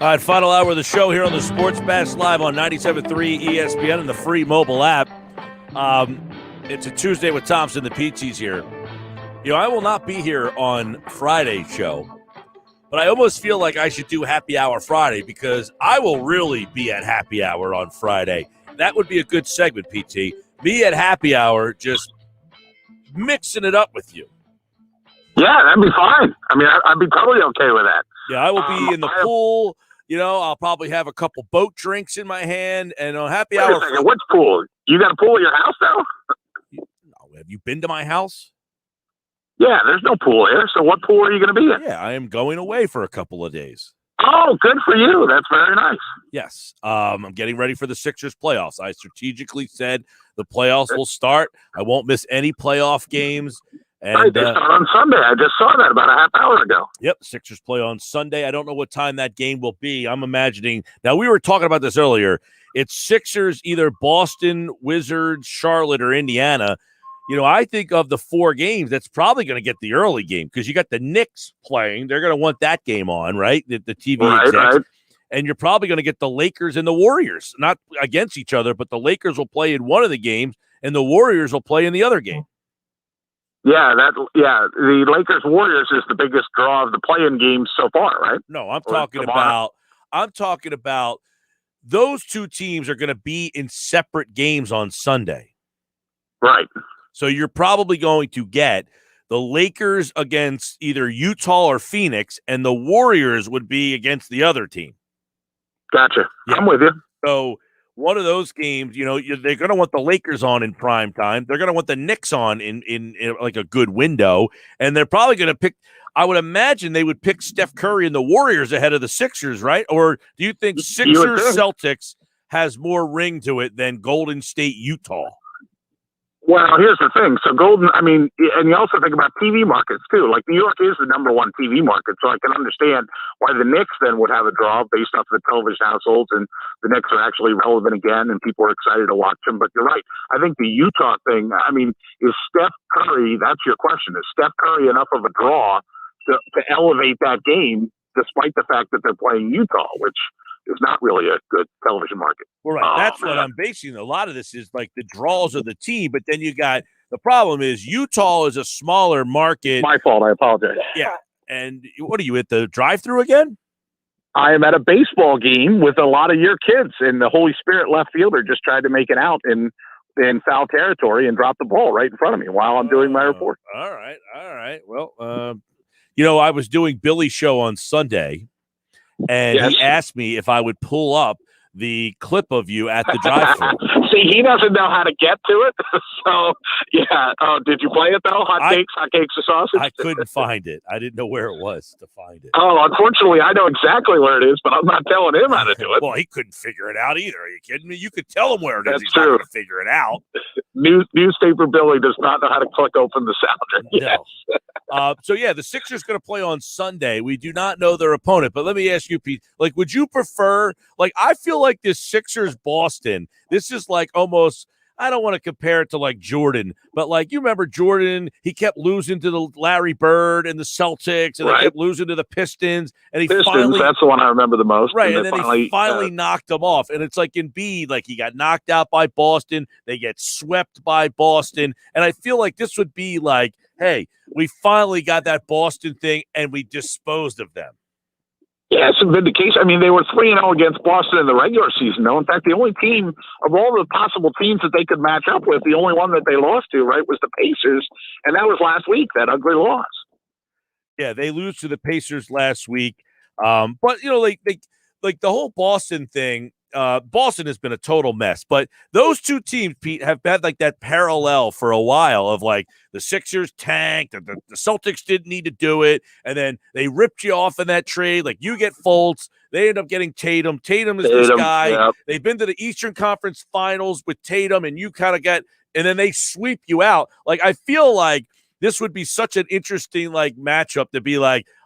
[SPEAKER 2] All right, final hour of the show here on the Sports Bash Live on 97.3 ESPN and the free mobile app. It's a Tuesday with Thompson. The Peatsies here. I will not be here on Friday's show, but I almost feel like I should do Happy Hour Friday because I will really be at Happy Hour on Friday. That would be a good segment, PT. Me at Happy Hour, just mixing it up with you.
[SPEAKER 14] Yeah, that'd be fine. I mean, I'd be totally okay with that.
[SPEAKER 2] Yeah, I will be in the pool. I'll probably have a couple boat drinks in my hand, and on Happy Hour.
[SPEAKER 14] Wait a second, which pool? You got a pool at your house now?
[SPEAKER 2] No, have you been to my house?
[SPEAKER 14] Yeah, there's no pool here. So what pool are you going to be in?
[SPEAKER 2] Yeah, I am going away for a couple of days.
[SPEAKER 14] Oh, good for you. That's very nice.
[SPEAKER 2] Yes. I'm getting ready for the Sixers playoffs. I strategically said the playoffs will start. I won't miss any playoff games. And,
[SPEAKER 14] right, they start on Sunday. I just saw that about a half hour ago.
[SPEAKER 2] Yep, Sixers play on Sunday. I don't know what time that game will be. I'm imagining. Now, we were talking about this earlier. It's Sixers, either Boston, Wizards, Charlotte, or Indiana. I think of the 4 games, that's probably going to get the early game because you got the Knicks playing. They're going to want that game on, right? The TV execs. Right. And you're probably going to get the Lakers and the Warriors, not against each other, but the Lakers will play in one of the games, and the Warriors will play in the other game.
[SPEAKER 14] Yeah, the Lakers Warriors is the biggest draw of the play-in games so far, right?
[SPEAKER 2] No, I'm talking about those two teams are going to be in separate games on Sunday.
[SPEAKER 14] Right.
[SPEAKER 2] So you're probably going to get the Lakers against either Utah or Phoenix, and the Warriors would be against the other team.
[SPEAKER 14] Gotcha.
[SPEAKER 2] Yeah.
[SPEAKER 14] I'm with you.
[SPEAKER 2] So one of those games, they're going to want the Lakers on in prime time. They're going to want the Knicks on in like a good window. And they're probably going to pick – I would imagine they would pick Steph Curry and the Warriors ahead of the Sixers, right? Or do you think Sixers-Celtics has more ring to it than Golden State-Utah?
[SPEAKER 14] Well, here's the thing. So and you also think about TV markets too. Like New York is the number 1 TV market, so I can understand why the Knicks then would have a draw based off the television households, and the Knicks are actually relevant again, and people are excited to watch them. But you're right. I think the Utah thing, is Steph Curry, that's your question, is Steph Curry enough of a draw to elevate that game despite the fact that they're playing Utah, which is not really a good television market.
[SPEAKER 2] Well, right. That's what I'm basing. A lot of this is like the draws of the team, but then you got the problem is Utah is a smaller market.
[SPEAKER 14] My fault. I apologize.
[SPEAKER 2] Yeah. And what are you at the drive-through again?
[SPEAKER 14] I am at a baseball game with a lot of your kids, and the Holy Spirit left fielder just tried to make it out in foul territory and dropped the ball right in front of me while I'm doing my report.
[SPEAKER 2] All right. Well, I was doing Billy's show on Sunday. And he asked me if I would pull up the clip of you at the drive-thru.
[SPEAKER 14] See, he doesn't know how to get to it. So, yeah. Oh, did you play it, though? Hot cakes and sausage?
[SPEAKER 2] I couldn't find it. I didn't know where it was to find it.
[SPEAKER 14] Oh, unfortunately, I know exactly where it is, but I'm not telling him how to do it.
[SPEAKER 2] Well, he couldn't figure it out either. Are you kidding me? You could tell him where it is.
[SPEAKER 14] That's
[SPEAKER 2] He's
[SPEAKER 14] true.
[SPEAKER 2] not going to figure it out.
[SPEAKER 14] Newspaper Billy does not know how to click open the sounder. Yes.
[SPEAKER 2] The Sixers going to play on Sunday. We do not know their opponent, but let me ask you, Pete, would you prefer, I feel like this Sixers-Boston, this is almost, I don't want to compare it to Jordan, but you remember Jordan, he kept losing to the Larry Bird and the Celtics, and they kept losing to the Pistons, and
[SPEAKER 14] Pistons, that's the one I remember the most.
[SPEAKER 2] Right, and then he finally knocked them off, and it's like Embiid, he got knocked out by Boston, they get swept by Boston, and I feel like this would be hey, we finally got that Boston thing, and we disposed of them.
[SPEAKER 14] Yeah, it's a vindication. They were 3-0 against Boston in the regular season, though. In fact, the only team of all the possible teams that they could match up with, the only one that they lost to, was the Pacers, and that was last week, that ugly loss.
[SPEAKER 2] Yeah, they lose to the Pacers last week. But, the whole Boston thing, Boston has been a total mess. But those two teams, Pete, have had that parallel for a while of the Sixers tanked, the Celtics didn't need to do it, and then they ripped you off in that trade. You get Fultz, they end up getting Tatum. Tatum is this guy. Yep. They've been to the Eastern Conference Finals with Tatum, and you kind of and then they sweep you out. I feel like this would be such an interesting matchup to be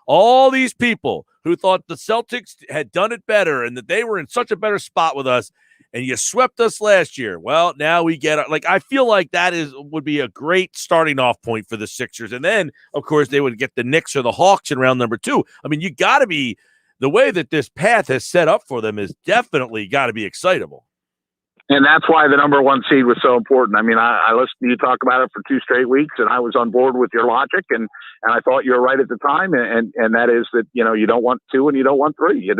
[SPEAKER 2] all these people who thought the Celtics had done it better and that they were in such a better spot with us, and you swept us last year. Well, now we get I feel like that would be a great starting off point for the Sixers. And then, of course, they would get the Knicks or the Hawks in round number 2. You got to be the way that this path has set up for them is definitely got to be excitable.
[SPEAKER 14] And that's why the number one seed was so important. I mean, I listened to you talk about it for 2 straight weeks, and I was on board with your logic, and I thought you were right at the time. And that is that, you don't want 2 and you don't want 3.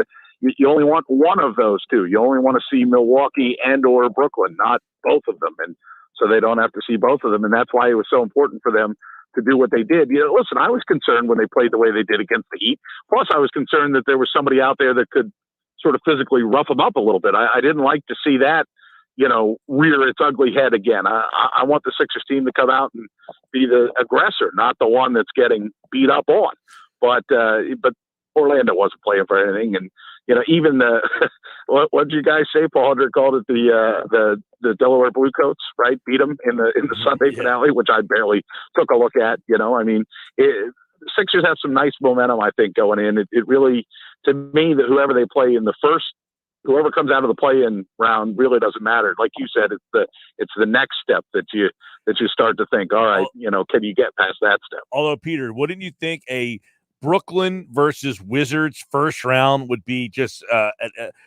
[SPEAKER 14] You only want one of those 2. You only want to see Milwaukee and or Brooklyn, not both of them. And so they don't have to see both of them. And that's why it was so important for them to do what they did. Listen, I was concerned when they played the way they did against the Heat. Plus, I was concerned that there was somebody out there that could sort of physically rough them up a little bit. I didn't like to see that, rear its ugly head again. I want the Sixers team to come out and be the aggressor, not the one that's getting beat up on. But Orlando wasn't playing for anything, and even the what did you guys say? Paul Hunter called it the Delaware Bluecoats, right? Beat them in the Sunday finale, which I barely took a look at. Sixers have some nice momentum, I think, going in. It really, to me, that whoever they play in the first. Whoever comes out of the play-in round really doesn't matter. Like you said, it's the next step that you start to think, all right, can you get past that step?
[SPEAKER 2] Although, Peter, wouldn't you think a Brooklyn versus Wizards first round would be just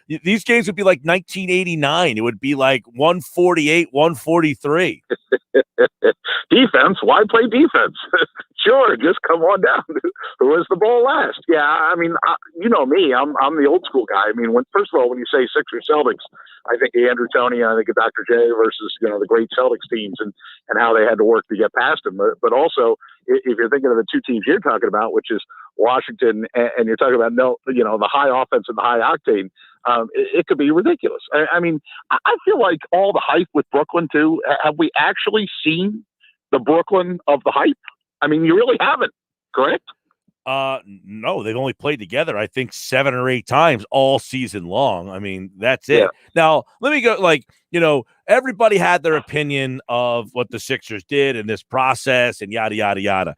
[SPEAKER 2] these games would be like 1989. It would be like 148, 143.
[SPEAKER 14] Defense? Why play defense? Sure, just come on down. Who has the ball last? Yeah, I mean, you know me. I'm the old school guy. I mean, first of all, when you say Sixers Celtics, I think of Andrew Toney, I think of Dr. J versus the great Celtics teams and how they had to work to get past them. But also, if you're thinking of the 2 teams you're talking about, which is Washington, and you're talking about the high offense and the high octane, it could be ridiculous. I mean, I feel like all the hype with Brooklyn too. Have we actually seen the Brooklyn of the hype? I mean, you really haven't, correct?
[SPEAKER 2] No, they've only played together, I think, 7 or 8 times all season long. I mean, that's it.
[SPEAKER 14] Yeah.
[SPEAKER 2] Now, let me go, everybody had their opinion of what the Sixers did in this process and yada, yada, yada.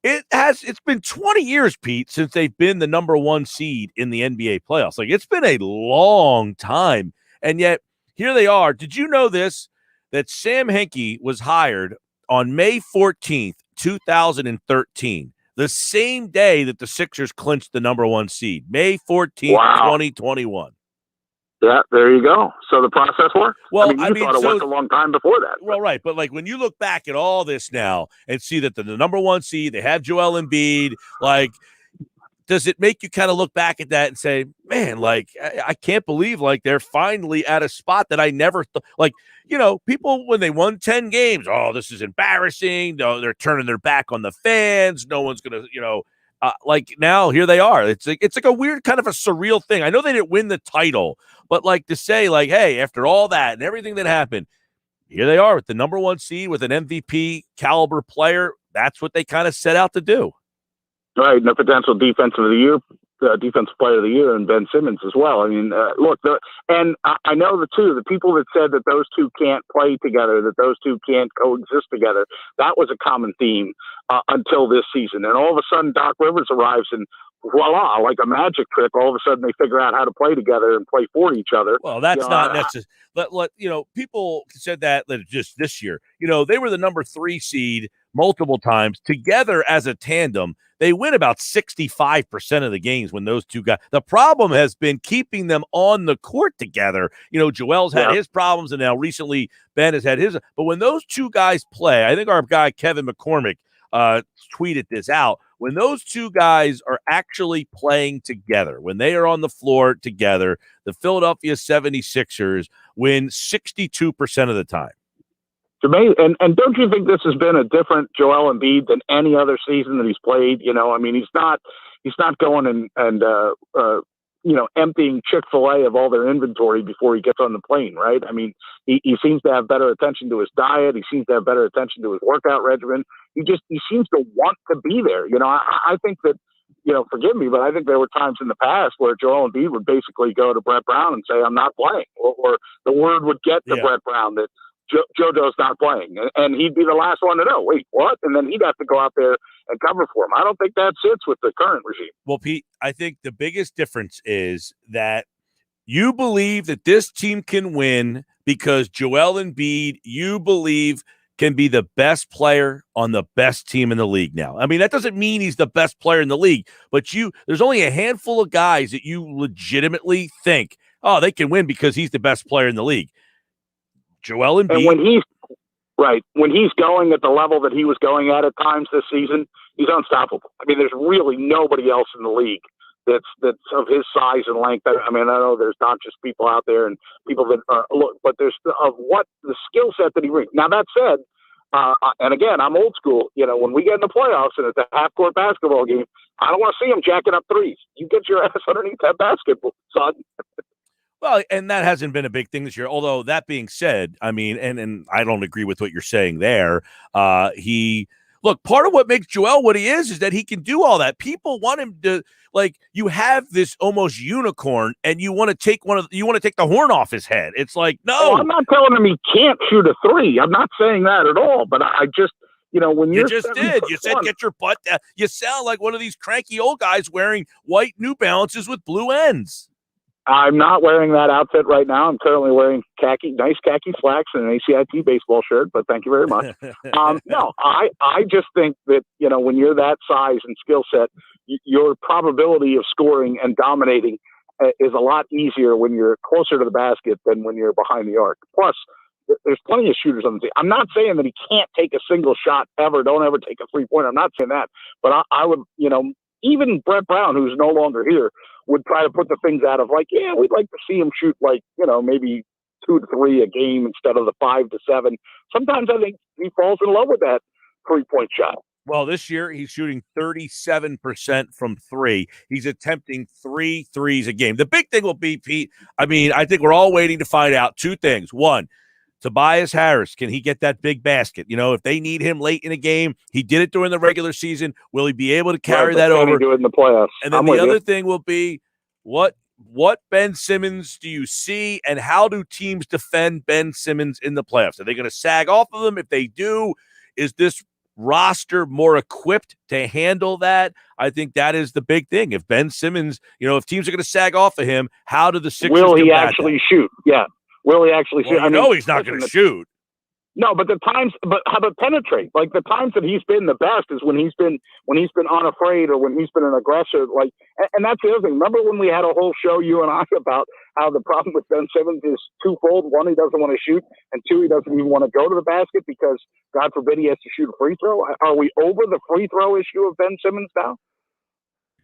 [SPEAKER 2] It's been 20 years, Pete, since they've been the number 1 seed in the NBA playoffs. Like, it's been a long time. And yet, here they are. Did you know this? That Sam Hinkie was hired on May 14th, 2013, the same day that the Sixers clinched the number 1 seed, May 14th, 2021.
[SPEAKER 14] Yeah, there you go. So the process worked?
[SPEAKER 2] Well,
[SPEAKER 14] I mean, you thought it worked a long time before that.
[SPEAKER 2] Well, right. But, when you look back at all this now and see that the number 1 seed, they have Joel Embiid, does it make you kind of look back at that and say, man, I can't believe, they're finally at a spot that I never thought, people, when they won 10 games, oh, this is embarrassing. No, they're turning their back on the fans. No one's going to, now here they are. It's like a weird kind of a surreal thing. I know they didn't win the title, but to say hey, after all that and everything that happened, here they are with the number 1 seed with an MVP caliber player. That's what they kind of set out to do.
[SPEAKER 14] Right, and the potential defensive player of the year, and Ben Simmons as well. I mean, look, and I know the people that said that those 2 can't play together, that those 2 can't coexist together, that was a common theme until this season. And all of a sudden, Doc Rivers arrives and voila, like a magic trick, all of a sudden they figure out how to play together and play for each other.
[SPEAKER 2] Well, that's not necessary. People said that just this year. They were the number 3 seed multiple times together as a tandem. They win about 65% of the games when those 2 guys. The problem has been keeping them on the court together. Joel's had his problems, and now recently Ben has had his. But when those 2 guys play, I think our guy Kevin McCormick tweeted this out. When those 2 guys are actually playing together, when they are on the floor together, the Philadelphia 76ers win 62% of the time.
[SPEAKER 14] And don't you think this has been a different Joel Embiid than any other season that he's played? I mean, he's not going and emptying Chick-fil-A of all their inventory before he gets on the plane, right? I mean, he seems to have better attention to his diet. He seems to have better attention to his workout regimen. He seems to want to be there. I think that, forgive me, but I think there were times in the past where Joel Embiid would basically go to Brett Brown and say, I'm not playing. Or the word would get to Brett Brown that JoJo's not playing. And he'd be the last one to know, wait, what? And then he'd have to go out there and cover for him. I don't think that sits with the current regime.
[SPEAKER 2] Well, Pete, I think the biggest difference is that you believe that this team can win because Joel Embiid, you believe, can be the best player on the best team in the league now. I mean, that doesn't mean he's the best player in the league, but there's only a handful of guys that you legitimately think, oh, they can win because he's the best player in the league. Joel Embiid.
[SPEAKER 14] And when he's going at the level that he was going at times this season, he's unstoppable. I mean, there's really nobody else in the league that's of his size and length. I mean, I know there's not just people out there and people that look, but there's of what the skill set that he brings. Now that said, and again, I'm old school. You know, when we get in the playoffs and it's a half-court basketball game, I don't want to see him jacking up threes. You get your ass underneath that basketball, son.
[SPEAKER 2] Well, and that hasn't been a big thing this year. Although that being said, I mean, and I don't agree with what you're saying there. Look, part of what makes Joel what he is that he can do all that. People want him to, like, you have this almost unicorn, and you want to take the horn off his head. It's like, no.
[SPEAKER 14] Oh, I'm not telling him he can't shoot a three. I'm not saying that at all. But I just, when
[SPEAKER 2] you just did, you said get your butt down. You sound like one of these cranky old guys wearing white New Balances with blue ends.
[SPEAKER 14] I'm not wearing that outfit right now. I'm currently wearing nice khaki slacks and an ACIT baseball shirt, but thank you very much. No, I just think that, when you're that size and skill set, your probability of scoring and dominating is a lot easier when you're closer to the basket than when you're behind the arc. Plus, there's plenty of shooters on the team. I'm not saying that he can't take a single shot ever. Don't ever take a three-pointer. I'm not saying that. But I would, even Brett Brown, who's no longer here, would try to put the things out of like, yeah, we'd like to see him shoot like, maybe 2 to 3 a game instead of the 5 to 7. Sometimes I think he falls in love with that 3-point shot.
[SPEAKER 2] Well, this year he's shooting 37% from 3. He's attempting 3 threes a game. The big thing will be, Pete, I mean, I think we're all waiting to find out 2 things. One, Tobias Harris, can he get that big basket? If they need him late in a game, he did it during the regular season. Will he be able to carry that over?
[SPEAKER 14] Can he do it in the playoffs?
[SPEAKER 2] And then the other thing will be, what Ben Simmons do you see, and how do teams defend Ben Simmons in the playoffs? Are they going to sag off of him? If they do, is this roster more equipped to handle that? I think that is the big thing. If Ben Simmons, if teams are going to sag off of him, how do the Sixers
[SPEAKER 14] will he actually shoot? Yeah. Will he actually shoot?
[SPEAKER 2] I know he's not going to shoot.
[SPEAKER 14] No, but how about penetrate? Like the times that he's been the best is when he's been unafraid or when he's been an aggressor. Like, and that's the other thing. Remember when we had a whole show, you and I, about how the problem with Ben Simmons is twofold. One, he doesn't want to shoot, and 2, he doesn't even want to go to the basket because, God forbid, he has to shoot a free throw. Are we over the free throw issue of Ben Simmons now?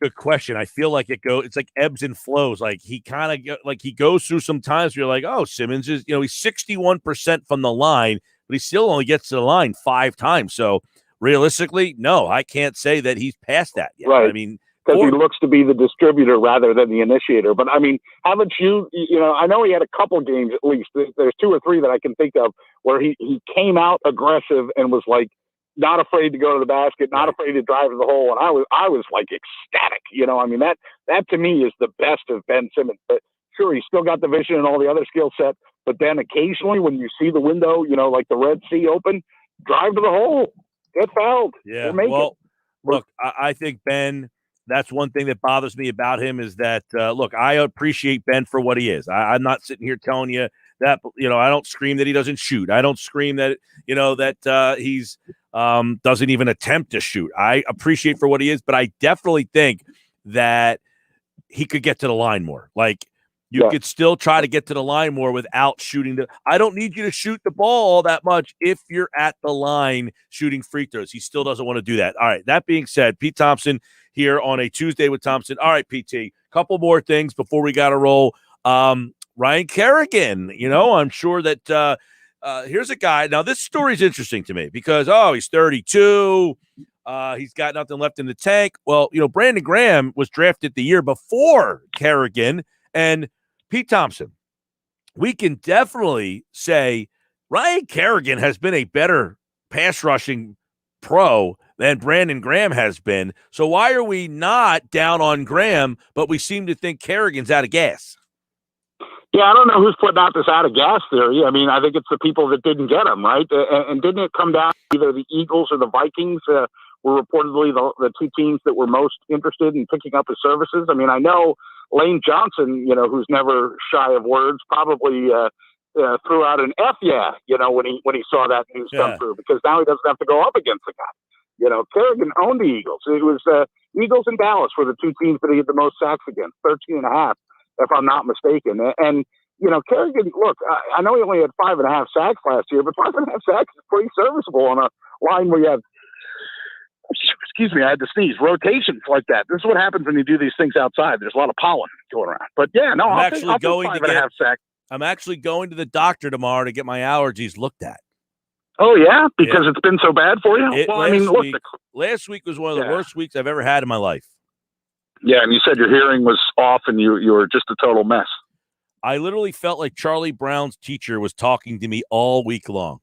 [SPEAKER 2] Good question. I feel like it's like ebbs and flows. Like he kind of he goes through some times where you're like, oh, Simmons is, he's 61% from the line, but he still only gets to the line 5 times. So realistically, no, I can't say that he's past that yet.
[SPEAKER 14] Right.
[SPEAKER 2] I mean,
[SPEAKER 14] because he looks to be the distributor rather than the initiator. But I mean, haven't you, I know he had a couple games at least. There's 2 or 3 that I can think of where he came out aggressive and was like, not afraid to go to the basket, not afraid to drive to the hole. And I was like ecstatic. I mean, that to me is the best of Ben Simmons. But sure, he's still got the vision and all the other skill set. But then occasionally when you see the window, like the Red Sea open, drive to the hole, get fouled.
[SPEAKER 2] Yeah. Well, look, I think Ben, that's one thing that bothers me about him is that, look, I appreciate Ben for what he is. I'm not sitting here telling you that, I don't scream that he doesn't shoot. I don't scream that, that he's doesn't even attempt to shoot. I appreciate for what he is, but I definitely think that he could get to the line more. Like you could still try to get to the line more without shooting I don't need you to shoot the ball all that much if you're at the line shooting free throws. He still doesn't want to do that. All right. That being said, Pete Thompson here on a Tuesday with Thompson. All right, PT, couple more things before we got to roll. Ryan Kerrigan, I'm sure that here's a guy. Now, this story is interesting to me because, he's 32. He's got nothing left in the tank. Well, Brandon Graham was drafted the year before Kerrigan. And Pete Thompson, we can definitely say Ryan Kerrigan has been a better pass rushing pro than Brandon Graham has been. So why are we not down on Graham, but we seem to think Kerrigan's out of gas?
[SPEAKER 14] Yeah, I don't know who's putting out this out of gas theory. I mean, I think it's the people that didn't get him, right? And didn't it come down to either the Eagles or the Vikings were reportedly the 2 teams that were most interested in picking up his services? I mean, I know Lane Johnson, who's never shy of words, probably threw out an F yeah, when he saw that news come through, because now he doesn't have to go up against the guy. Kerrigan owned the Eagles. It was Eagles and Dallas were the two teams that he had the most sacks against, 13.5, if I'm not mistaken. And Kerrigan, look, I know he only had 5.5 sacks last year, but 5.5 sacks is pretty serviceable on a line where you have, excuse me, I had to sneeze, rotations like that. This is what happens when you do these things outside. There's a lot of pollen going around. But yeah, no, I'll take 5.5 sacks.
[SPEAKER 2] I'm actually going to the doctor tomorrow to get my allergies looked at.
[SPEAKER 14] Oh, yeah? Because it's been so bad for you?
[SPEAKER 2] Last week was one of the worst weeks I've ever had in my life.
[SPEAKER 14] Yeah, and you said your hearing was off and you were just a total mess.
[SPEAKER 2] I literally felt like Charlie Brown's teacher was talking to me all week long.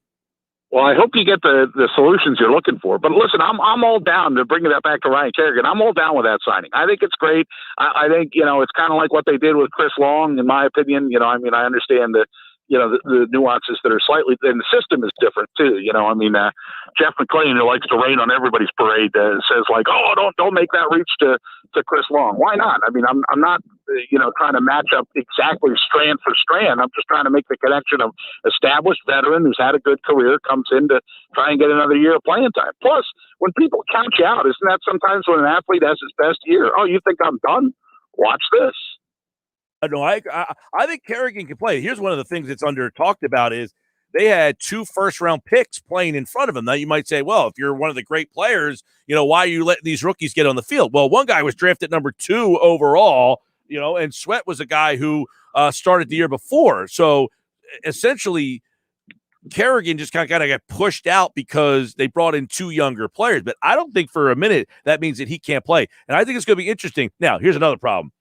[SPEAKER 14] Well, I hope you get the solutions you're looking for. But listen, I'm all down to bringing that back to Ryan Kerrigan. I'm all down with that signing. I think it's great. I think, it's kind of like what they did with Chris Long, in my opinion. I understand that, the nuances that are slightly, and the system is different too. Jeff McClain, who likes to rain on everybody's parade, says like, oh, don't make that reach to Chris Long. Why not? I'm not, trying to match up exactly strand for strand. I'm just trying to make the connection of established veteran who's had a good career, comes in to try and get another year of playing time. Plus, when people count you out, isn't that sometimes when an athlete has his best year? Oh, you think I'm done? Watch this.
[SPEAKER 2] No, I think Kerrigan can play. Here's one of the things that's under talked about is they had 2 first-round picks playing in front of him. Now, you might say, well, if you're one of the great players, why are you letting these rookies get on the field? Well, one guy was drafted number 2 overall, and Sweat was a guy who started the year before. So, essentially, Kerrigan just kind of got pushed out because they brought in 2 younger players. But I don't think for a minute that means that he can't play. And I think it's going to be interesting. Now, here's another problem.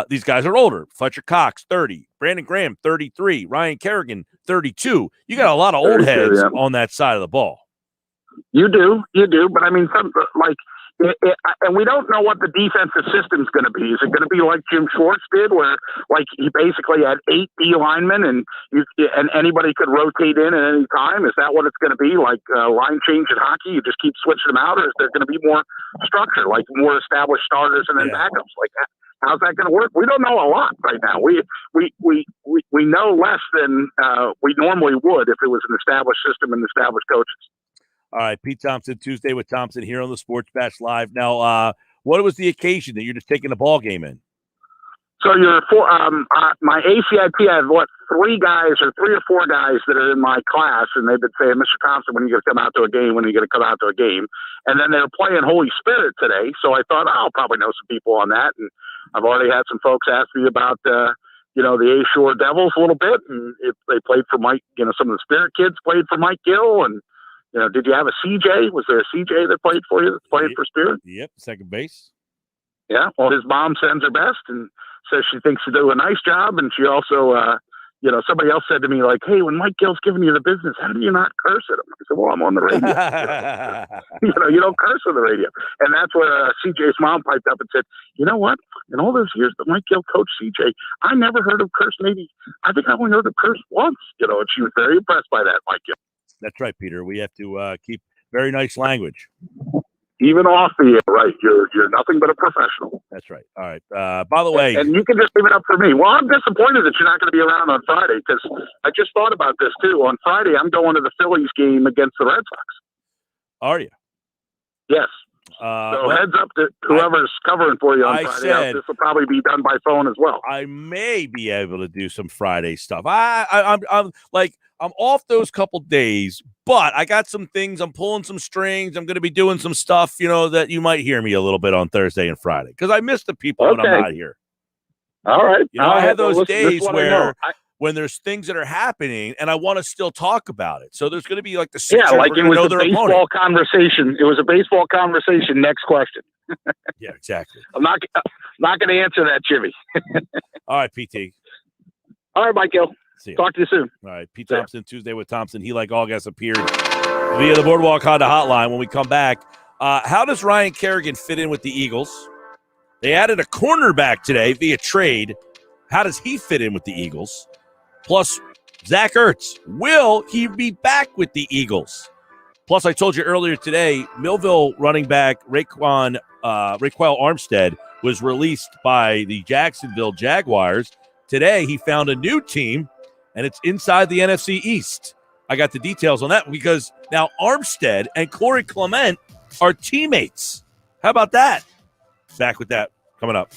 [SPEAKER 2] These guys are older. Fletcher Cox, 30. Brandon Graham, 33. Ryan Kerrigan, 32. You got a lot of old heads on that side of the ball.
[SPEAKER 14] You do. But and we don't know what the defensive system's going to be. Is it going to be like Jim Schwartz did, where he basically had 8 D linemen and anybody could rotate in at any time? Is that what it's going to be, like line change in hockey? You just keep switching them out, or is there going to be more structure, like more established starters and then backups like that? How's that going to work? We don't know a lot right now. We know less than we normally would if it was an established system and established coaches.
[SPEAKER 2] All right, Pete Thompson, Tuesday with Thompson here on the Sports Bash Live. Now, what was the occasion that you're just taking the ball game in?
[SPEAKER 14] So my ACIP, I have 3 guys or 3 or 4 guys that are in my class, and they've been saying, Mr. Thompson, when are you going to come out to a game? When are you going to come out to a game? And then they're playing Holy Spirit today, so I thought I'll probably know some people on that. And I've already had some folks ask me about the A Shore Devils a little bit, and if they played for Mike. Some of the Spirit kids played for Mike Gill, and did you have a CJ? Was there a CJ that played for you? That played for Spirit?
[SPEAKER 2] Yep, second base.
[SPEAKER 14] Yeah. Well, his mom sends her best and says she thinks you do a nice job, and she also, somebody else said to me like, "Hey, when Mike Gill's giving you the business, how do you not curse at him?" I said, "Well, I'm on the radio. You don't curse on the radio." And that's where CJ's mom piped up and said, "You know what? In all those years that Mike Gill coached CJ, I never heard him curse. I think I only heard him curse once." And she was very impressed by that, Mike Gill.
[SPEAKER 2] That's right, Peter. We have to keep very nice language.
[SPEAKER 14] Even off the air, right? You're nothing but a professional.
[SPEAKER 2] That's right. All right. By the way,
[SPEAKER 14] and you can just leave it up for me. Well, I'm disappointed that you're not going to be around on Friday, because I just thought about this too. On Friday, I'm going to the Phillies game against the Red Sox.
[SPEAKER 2] Are you?
[SPEAKER 14] Yes. So heads up to whoever's covering for you on Friday. This will probably be done by phone as well.
[SPEAKER 2] I may be able to do some Friday stuff. I'm off those couple days, but I got some things. I'm pulling some strings. I'm going to be doing some stuff, that you might hear me a little bit on Thursday and Friday, because I miss the people when I'm not here.
[SPEAKER 14] All right.
[SPEAKER 2] I have those days where when there's things that are happening and I want to still talk about it. So there's going to be like the Sixers,
[SPEAKER 14] it was a baseball conversation. It was a baseball conversation. Next question.
[SPEAKER 2] Yeah, exactly.
[SPEAKER 14] I'm not going to answer that, Jimmy.
[SPEAKER 2] All right, PT.
[SPEAKER 14] All right, Mike Gill. Talk to you soon.
[SPEAKER 2] All right, Pete Thompson, Tuesday with Thompson. He, like all guests, appeared via the Boardwalk Honda Hotline. When we come back, how does Ryan Kerrigan fit in with the Eagles? They added a cornerback today via trade. How does he fit in with the Eagles? Plus, Zach Ertz, will he be back with the Eagles? Plus, I told you earlier today, Millville running back Raquel Armstead was released by the Jacksonville Jaguars. Today, he found a new team, and it's inside the NFC East. I got the details on that because now Armstead and Corey Clement are teammates. How about that? Back with that coming up.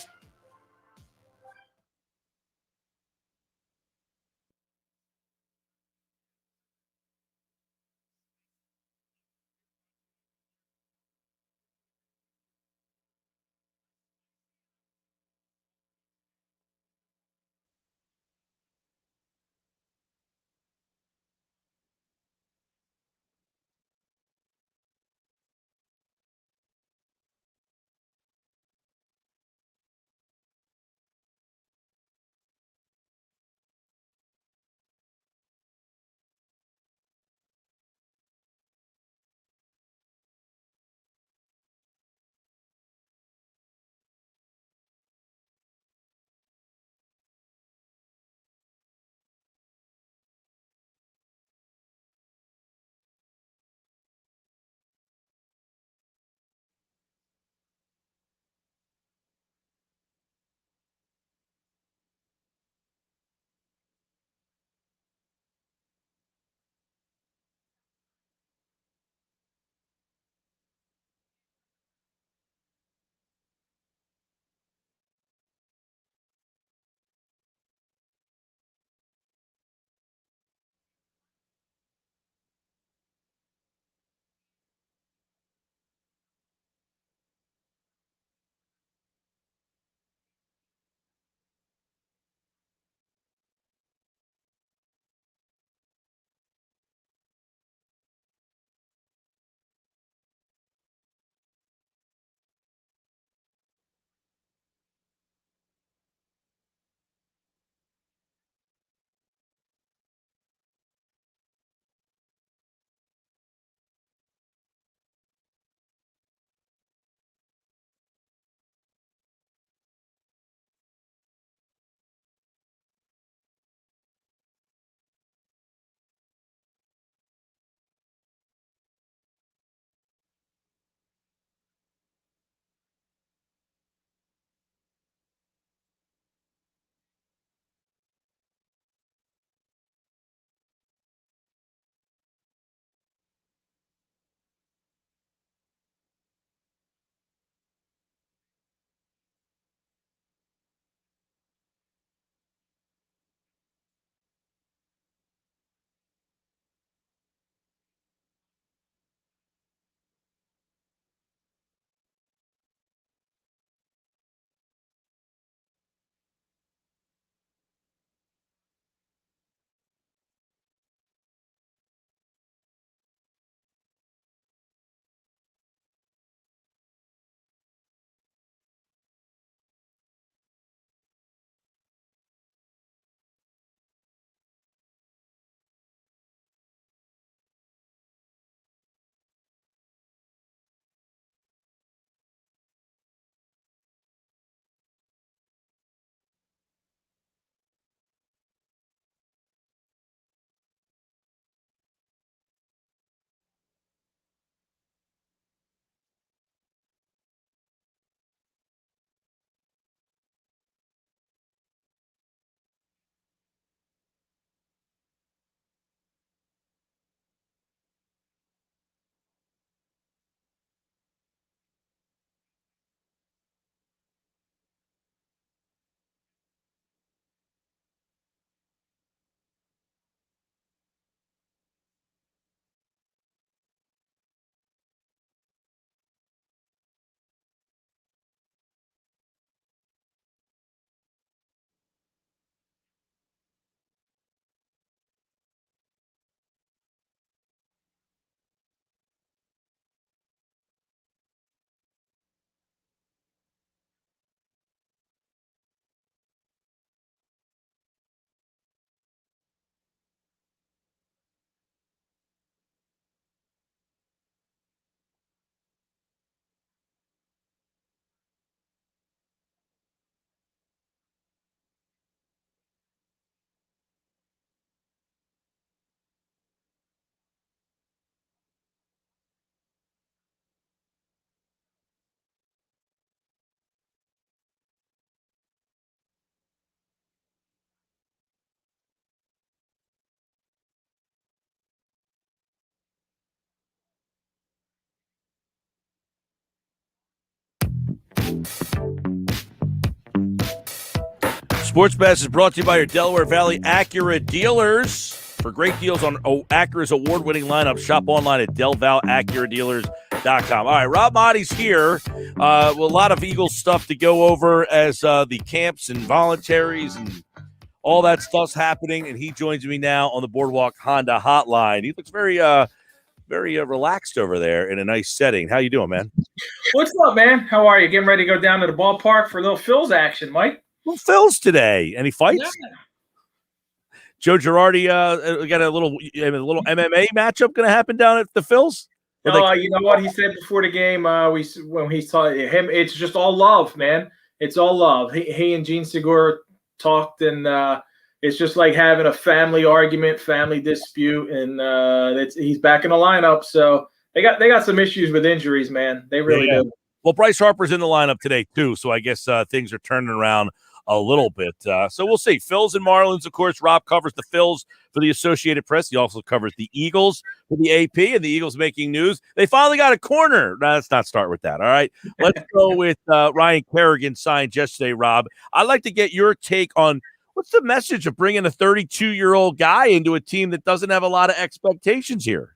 [SPEAKER 2] Sports Bash is brought to you by your Delaware Valley Acura dealers. For great deals on Acura's award-winning lineup, shop online at DelValAcuraDealers.com. All right, Rob Motti's here. With a lot of Eagles stuff to go over as the camps and voluntaries and all that stuff's happening, and he joins me now on the Boardwalk Honda hotline. He looks very relaxed over there in a nice setting. How you doing, man?
[SPEAKER 4] What's up, man? How are you? Getting ready to go down to the ballpark for a little Phil's action, Mike?
[SPEAKER 2] Well, Phil's today. Any fights?
[SPEAKER 4] Yeah.
[SPEAKER 2] Joe Girardi got a little MMA matchup going to happen down at the Phil's?
[SPEAKER 4] You know what he said before the game? When he saw him, it's just all love, man. It's all love. He and Gene Segura talked, and it's just like having a family argument, family dispute, and he's back in the lineup. So they got some issues with injuries, man. They really do.
[SPEAKER 2] Well, Bryce Harper's in the lineup today too, so I guess things are turning around a little bit. So we'll see. Phils and Marlins, of course. Rob covers the Phils for the Associated Press. He also covers the Eagles for the AP, and the Eagles making news. They finally got a corner. No, let's not start with that, all right? Let's go with Ryan Kerrigan signed yesterday, Rob. I'd like to get your take on what's the message of bringing a 32-year-old guy into a team that doesn't have a lot of expectations here?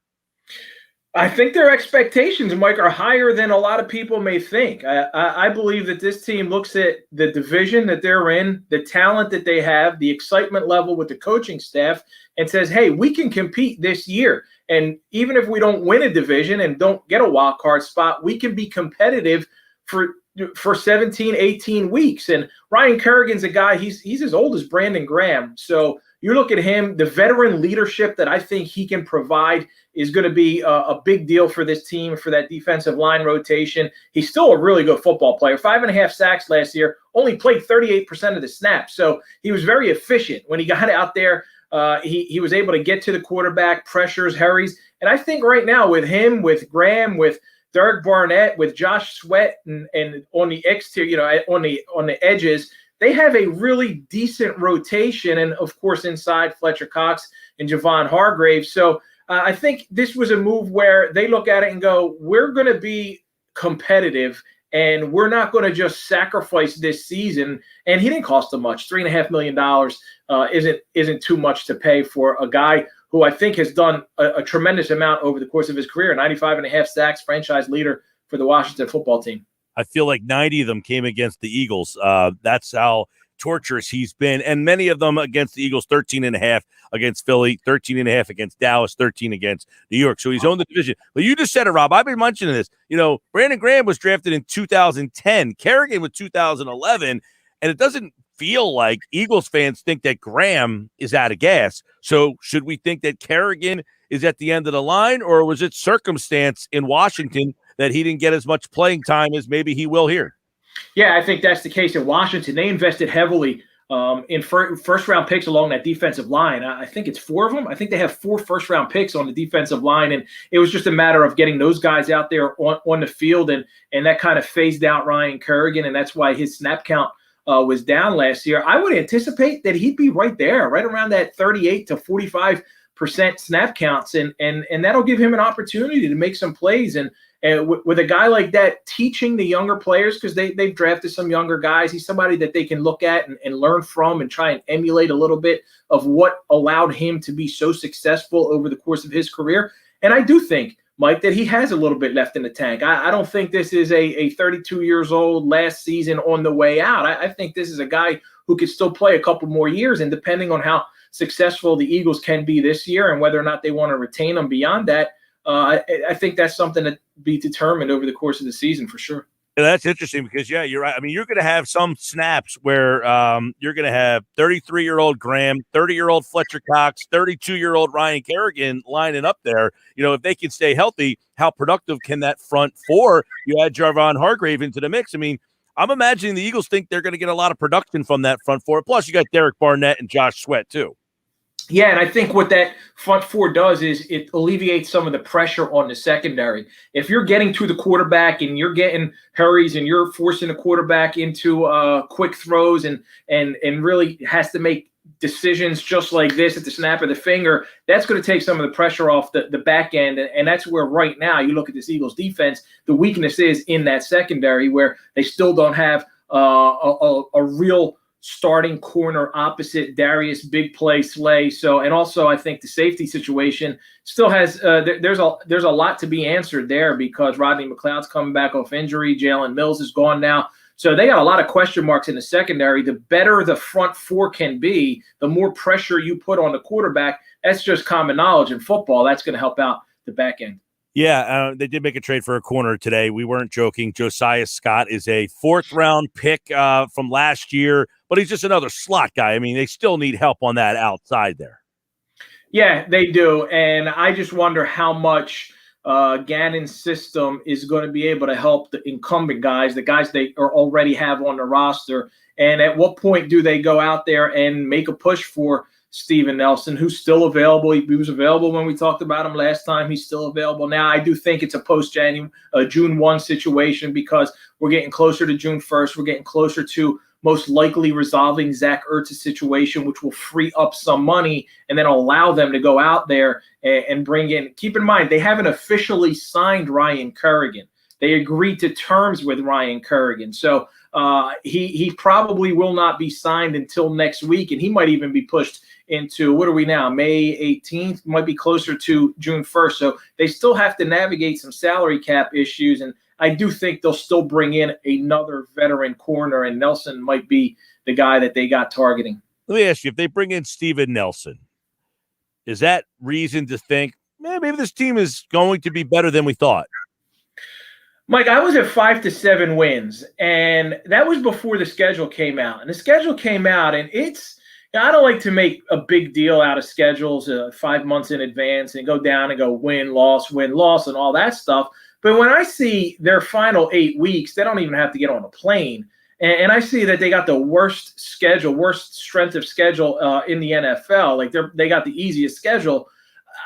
[SPEAKER 4] I think their expectations, Mike, are higher than a lot of people may think. I believe that this team looks at the division that they're in, the talent that they have, the excitement level with the coaching staff, and says, hey, we can compete this year. And even if we don't win a division and don't get a wild card spot, we can be competitive for 17, 18 weeks. And Ryan Kerrigan's a guy, he's as old as Brandon Graham. So you look at him, the veteran leadership that I think he can provide is going to be a big deal for this team, for that defensive line rotation. He's still a really good football player. 5.5 sacks last year, only played 38% of the snaps. So he was very efficient. When he got out there, he was able to get to the quarterback, pressures, hurries. And I think right now with him, with Graham, with Derek Barnett, with Josh Sweat, and on the exterior, on the edges, they have a really decent rotation. And, of course, inside Fletcher Cox and Javon Hargrave. So I think this was a move where they look at it and go, we're going to be competitive, and we're not going to just sacrifice this season. And he didn't cost them much. $3.5 million isn't too much to pay for a guy who I think has done a tremendous amount over the course of his career. 95.5 sacks, franchise leader for the Washington football team.
[SPEAKER 2] I feel like 90 of them came against the Eagles. That's how torturous he's been. And many of them against the Eagles, 13.5 against Philly, 13.5 against Dallas, 13 against New York. So he's owned the division. But you just said it, Rob. I've been mentioning this. Brandon Graham was drafted in 2010. Kerrigan was 2011. And it doesn't feel like Eagles fans think that Graham is out of gas. So should we think that Kerrigan is at the end of the line, or was it circumstance in Washington that he didn't get as much playing time as maybe he will here?
[SPEAKER 4] Yeah, I think that's the case in Washington. They invested heavily in first-round picks along that defensive line. I think it's 4 of them. I think they have 4 first-round picks on the defensive line, and it was just a matter of getting those guys out there on the field, and that kind of phased out Ryan Kerrigan, and that's why his snap count was down last year. I would anticipate that he'd be right there, right around that 38 to 45% snap counts, and that'll give him an opportunity to make some plays. And with a guy like that, teaching the younger players, because they've drafted some younger guys, he's somebody that they can look at and learn from and try and emulate a little bit of what allowed him to be so successful over the course of his career. And I do think, Mike, that he has a little bit left in the tank. I don't think this is a 32 years old last season on the way out. I think this is a guy who could still play a couple more years, and depending on how successful the Eagles can be this year and whether or not they want to retain him beyond that, I think that's something to be determined over the course of the season for sure.
[SPEAKER 2] Yeah, that's interesting because, yeah, you're right. I mean, you're going to have some snaps where you're going to have 33-year-old Graham, 30-year-old Fletcher Cox, 32-year-old Ryan Kerrigan lining up there. If they can stay healthy, how productive can that front four? You add Javon Hargrave into the mix. I mean, I'm imagining the Eagles think they're going to get a lot of production from that front four. Plus, you got Derek Barnett and Josh Sweat, too.
[SPEAKER 4] Yeah, and I think what that front four does is it alleviates some of the pressure on the secondary. If you're getting to the quarterback and you're getting hurries and you're forcing the quarterback into quick throws and really has to make decisions just like this at the snap of the finger, that's going to take some of the pressure off the back end. And that's where right now you look at this Eagles defense, the weakness is in that secondary where they still don't have a real starting corner opposite Darius Big Play Slay. So, and also I think the safety situation still has there's a lot to be answered there because Rodney McLeod's coming back off injury. Jalen Mills is gone now. So they got a lot of question marks in the secondary. The better the front four can be, the more pressure you put on the quarterback. That's just common knowledge in football. That's going to help out the back end.
[SPEAKER 2] Yeah, they did make a trade for a corner today. We weren't joking. Josiah Scott is a 4th-round pick from last year, but he's just another slot guy. I mean, they still need help on that outside there.
[SPEAKER 4] Yeah, they do. And I just wonder how much Gannon's system is going to be able to help the incumbent guys, the guys they already have on the roster. And at what point do they go out there and make a push for Steven Nelson, who's still available? He was available when we talked about him last time. He's still available now. I do think it's a June 1 situation because we're getting closer to June 1st. We're getting closer to most likely resolving Zach Ertz's situation, which will free up some money and then allow them to go out there and bring in. Keep in mind, they haven't officially signed Ryan Kerrigan. They agreed to terms with Ryan Kerrigan. So he probably will not be signed until next week, and he might even be pushed into, what are we now, May 18th? Might be closer to June 1st. So they still have to navigate some salary cap issues, and I do think they'll still bring in another veteran corner, and Nelson might be the guy that they got targeting.
[SPEAKER 2] Let me ask you, if they bring in Steven Nelson, is that reason to think, maybe this team is going to be better than we thought?
[SPEAKER 4] Mike, I was at 5 to 7 wins, and that was before the schedule came out. And the schedule came out, and I don't like to make a big deal out of schedules 5 months in advance and go down and go win, loss, and all that stuff. But when I see their final 8 weeks, they don't even have to get on a plane. And I see that they got the worst strength of schedule in the NFL. Like they got the easiest schedule.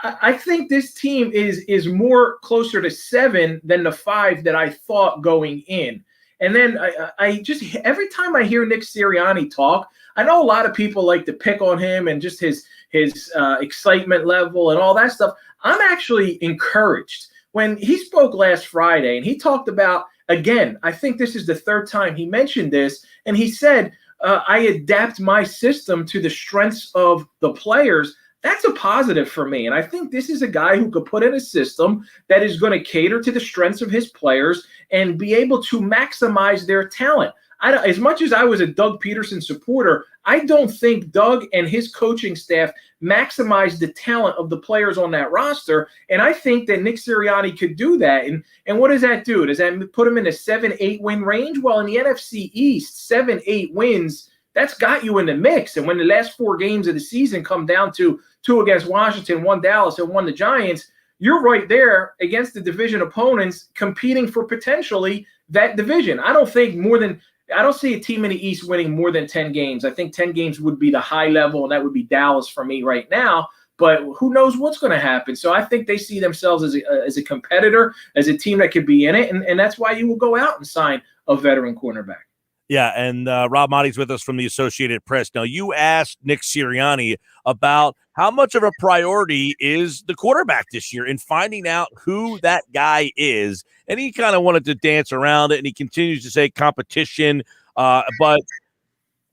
[SPEAKER 4] I think this team is more closer to 7 than the 5 that I thought going in. And then I just, every time I hear Nick Sirianni talk, I know a lot of people like to pick on him and just his excitement level and all that stuff. I'm actually encouraged. When he spoke last Friday and he talked about, again, I think this is the 3rd time he mentioned this, and he said, I adapt my system to the strengths of the players. That's a positive for me. And I think this is a guy who could put in a system that is going to cater to the strengths of his players and be able to maximize their talent. As much as I was a Doug Peterson supporter, I don't think Doug and his coaching staff maximized the talent of the players on that roster. And I think that Nick Sirianni could do that. And what does that do? Does that put him in a 7-8 win range? Well, in the NFC East, 7-8 wins, that's got you in the mix. And when the last 4 games of the season come down to 2 against Washington, 1 Dallas, and 1 the Giants, you're right there against the division opponents competing for potentially that division. I don't see a team in the East winning more than 10 games. I think 10 games would be the high level, and that would be Dallas for me right now. But who knows what's going to happen? So I think they see themselves as a competitor, as a team that could be in it, and that's why you will go out and sign a veteran cornerback.
[SPEAKER 2] Yeah, and Rob Motti's with us from the Associated Press. Now, you asked Nick Sirianni about how much of a priority is the quarterback this year in finding out who that guy is. And he kind of wanted to dance around it, and he continues to say competition. But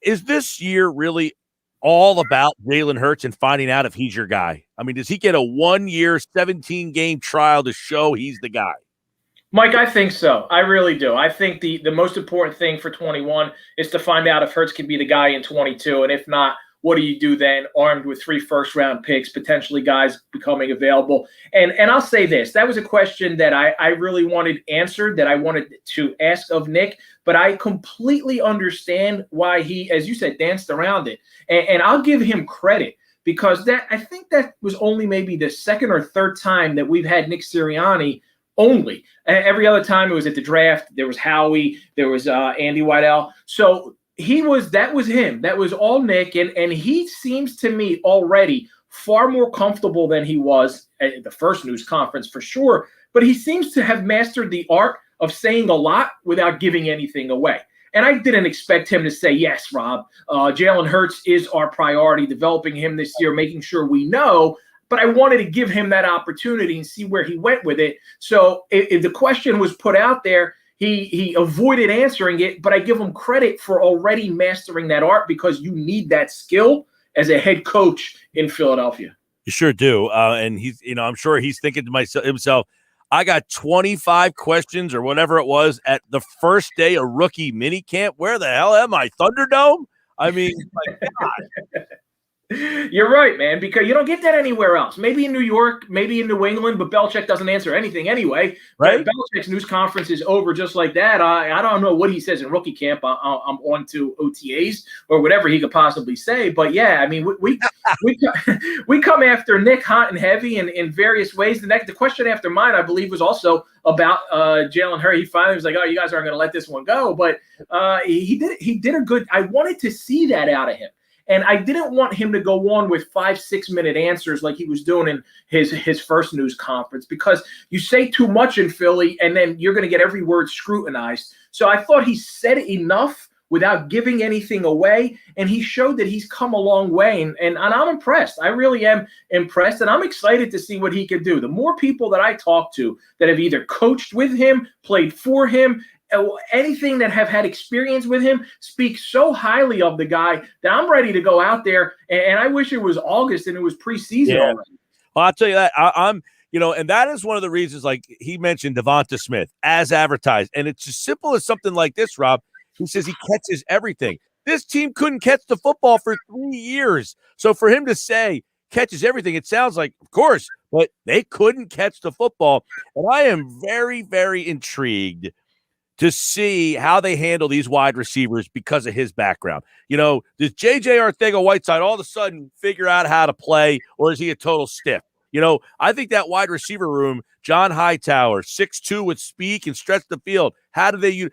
[SPEAKER 2] is this year really all about Jalen Hurts and finding out if he's your guy? I mean, does he get a 1-year, 17-game trial to show he's the guy?
[SPEAKER 4] Mike, I think so. I really do. I think the most important thing for 21 is to find out if Hurts can be the guy in 22. And if not, what do you do then, armed with 3 first-round picks, potentially guys becoming available? And I'll say this. That was a question that I really wanted answered, that I wanted to ask of Nick. But I completely understand why he, as you said, danced around it. And I'll give him credit. Because I think that was only maybe the 2nd or 3rd time that we've had Nick Sirianni only. Every other time it was at the draft. There was Howie. There was Andy Weidel. So that was him. That was all Nick. And he seems to me already far more comfortable than he was at the first news conference for sure. But he seems to have mastered the art of saying a lot without giving anything away. And I didn't expect him to say, yes, Rob, Jalen Hurts is our priority, developing him this year, making sure we know. But I wanted to give him that opportunity and see where he went with it. So if the question was put out there, he avoided answering it, but I give him credit for already mastering that art because you need that skill as a head coach in Philadelphia.
[SPEAKER 2] You sure do. And he's, I'm sure he's thinking to himself, I got 25 questions or whatever it was at the first day of rookie minicamp. Where the hell am I? Thunderdome? I mean, my God.
[SPEAKER 4] You're right, man, because you don't get that anywhere else. Maybe in New York, maybe in New England, but Belichick doesn't answer anything anyway.
[SPEAKER 2] Right?
[SPEAKER 4] Belichick's news conference is over just like that. I don't know what he says in rookie camp. I'm on to OTAs or whatever he could possibly say. But, yeah, I mean, we come after Nick hot and heavy in various ways. The question after mine, I believe, was also about Jalen Hurts. He finally was like, oh, you guys aren't going to let this one go. But he did a good – I wanted to see that out of him. And I didn't want him to go on with 5-6 minute answers like he was doing in his first news conference, because you say too much in Philly and then you're going to get every word scrutinized. So I thought he said enough without giving anything away, and he showed that he's come a long way. And I'm impressed. I really am impressed, and I'm excited to see what he can do. The more people that I talk to that have either coached with him, played for him, anything that have had experience with him, speak so highly of the guy that I'm ready to go out there. And I wish it was August and it was preseason already.
[SPEAKER 2] Well, I'll tell you that I'm, and that is one of the reasons, like he mentioned Devonta Smith as advertised. And it's as simple as something like this, Rob. He says he catches everything. This team couldn't catch the football for 3 years. So for him to say catches everything, it sounds like, of course, but they couldn't catch the football. And I am very, very intrigued to see how they handle these wide receivers because of his background. Does J.J. Arcega-Whiteside all of a sudden figure out how to play, or is he a total stiff? I think that wide receiver room, John Hightower, 6'2" with speed, can stretch the field. How do they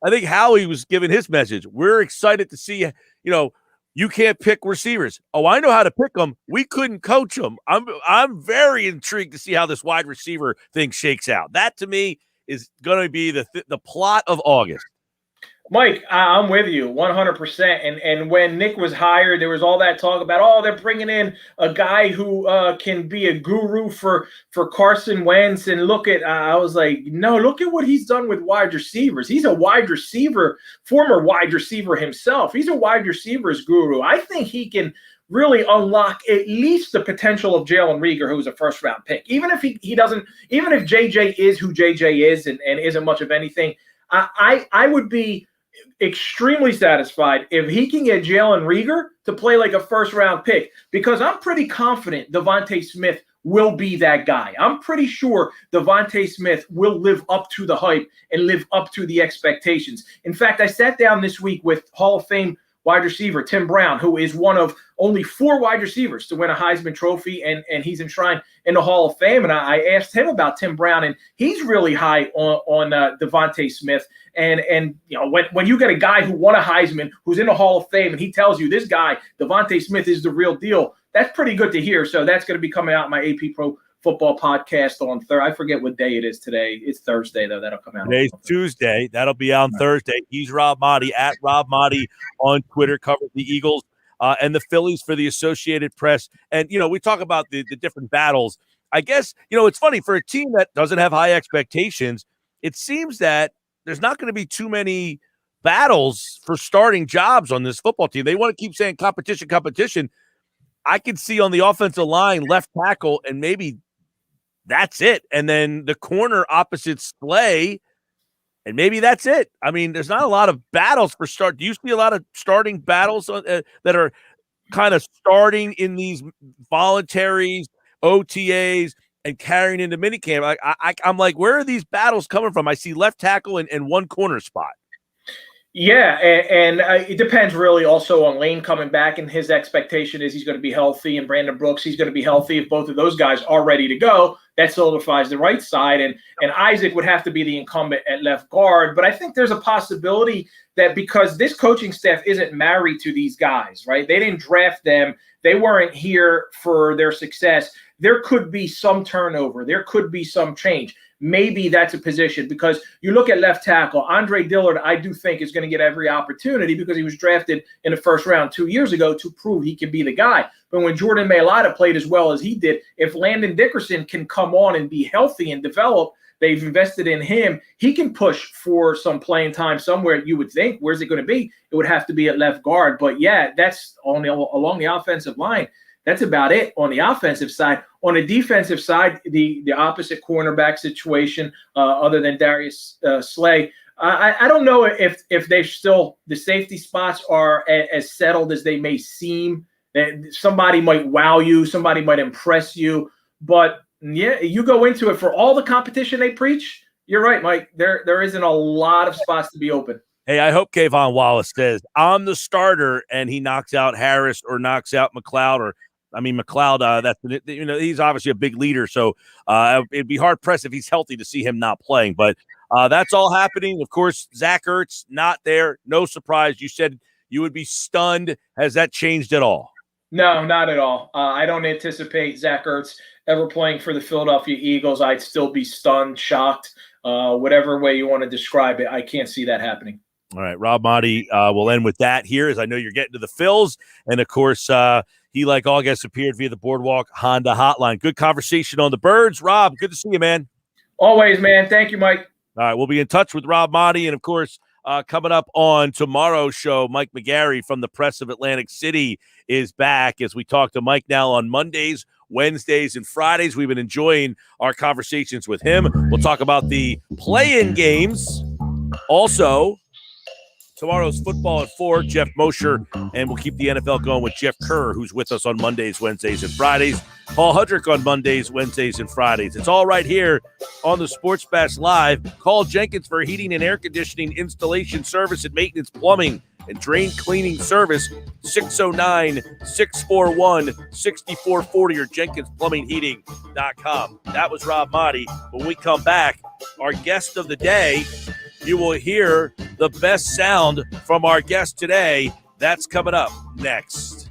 [SPEAKER 2] I think Howie was giving his message. We're excited to see, you can't pick receivers. Oh, I know how to pick them. We couldn't coach them. I'm very intrigued to see how this wide receiver thing shakes out. That, to me, is going to be the plot of August.
[SPEAKER 4] Mike, I'm with you 100%. And when Nick was hired, there was all that talk about, they're bringing in a guy who can be a guru for Carson Wentz. And I was like, no, look at what he's done with wide receivers. He's a wide receiver, former wide receiver himself. He's a wide receivers guru. I think he can really unlock at least the potential of Jalen Reagor, who's a first-round pick. Even if he doesn't, even if JJ is who JJ is and isn't much of anything, I would be extremely satisfied if he can get Jalen Reagor to play like a first-round pick, because I'm pretty confident Devonta Smith will be that guy. I'm pretty sure Devonta Smith will live up to the hype and live up to the expectations. In fact, I sat down this week with Hall of Fame wide receiver Tim Brown, who is one of only 4 wide receivers to win a Heisman Trophy, and he's enshrined in the Hall of Fame. And I asked him about Tim Brown, and he's really high on Devonta Smith. And when you get a guy who won a Heisman, who's in the Hall of Fame, and he tells you this guy, Devonta Smith, is the real deal, that's pretty good to hear. So that's going to be coming out in my AP Pro Football podcast on Thursday. I forget what day it is today. It's Thursday, though. That'll come out.
[SPEAKER 2] Today's Tuesday. That'll be on Thursday. He's Rob Maaddi, at Rob Maaddi on Twitter, covers the Eagles and the Phillies for the Associated Press. And, we talk about the different battles. I guess, it's funny, for a team that doesn't have high expectations, it seems that there's not going to be too many battles for starting jobs on this football team. They want to keep saying competition. I could see on the offensive line, left tackle, and maybe that's it. And then the corner opposite Slay, and maybe that's it. I mean, there's not a lot of battles for start. Do you see a lot of starting battles that are kind of starting in these voluntaries, OTAs, and carrying into minicamp? I'm like, where are these battles coming from? I see left tackle and one corner spot.
[SPEAKER 4] Yeah, and it depends really also on Lane coming back, and his expectation is he's going to be healthy, and Brandon Brooks, he's going to be healthy. If both of those guys are ready to go, that solidifies the right side, and Isaac would have to be the incumbent at left guard. But I think there's a possibility that because this coaching staff isn't married to these guys, right? They didn't draft them. They weren't here for their success. There could be some turnover. There could be some change. Maybe that's a position, because you look at left tackle, Andre Dillard, I do think is going to get every opportunity because he was drafted in the first round 2 years ago to prove he can be the guy. But when Jordan Mailata played as well as he did, if Landon Dickerson can come on and be healthy and develop, They've invested in him. He can push for some playing time somewhere. You would think, where's it going to be? It would have to be at left guard. But yeah, that's along the offensive line. That's about it on the offensive side. On the defensive side, the opposite cornerback situation, other than Darius Slay, I don't know if they're still, the safety spots are as settled as they may seem. That somebody might wow you, somebody might impress you, but yeah, you go into it for all the competition they preach. You're right, Mike. There isn't a lot of spots to be open.
[SPEAKER 2] Hey, I hope Kayvon Wallace says, I'm the starter, and he knocks out Harris or knocks out McLeod, McLeod, he's obviously a big leader, so it'd be hard-pressed if he's healthy to see him not playing. But that's all happening. Of course, Zach Ertz, not there. No surprise. You said you would be stunned. Has that changed at all?
[SPEAKER 4] No, not at all. I don't anticipate Zach Ertz ever playing for the Philadelphia Eagles. I'd still be stunned, shocked, whatever way you want to describe it. I can't see that happening.
[SPEAKER 2] All right, Rob Maaddi, will end with that here, as I know you're getting to the Phils. And, of course, he, like all guests, appeared via the Boardwalk Honda hotline. Good conversation on the Birds. Rob, good to see you, man.
[SPEAKER 4] Always, man. Thank you, Mike.
[SPEAKER 2] All right, we'll be in touch with Rob Maaddi. And, of course, coming up on tomorrow's show, Mike McGarry from the Press of Atlantic City is back as we talk to Mike now on Mondays, Wednesdays, and Fridays. We've been enjoying our conversations with him. We'll talk about the play-in games. Also, tomorrow's football at 4, Jeff Mosher, and we'll keep the NFL going with Jeff Kerr, who's with us on Mondays, Wednesdays, and Fridays. Paul Hudrick on Mondays, Wednesdays, and Fridays. It's all right here on the Sports Bash Live. Call Jenkins for heating and air conditioning, installation, service, and maintenance, plumbing, and drain cleaning service, 609-641-6440 or JenkinsPlumbingHeating.com. That was Rob Maaddi. When we come back, our guest of the day, you will hear the best sound from our guest today. That's coming up next.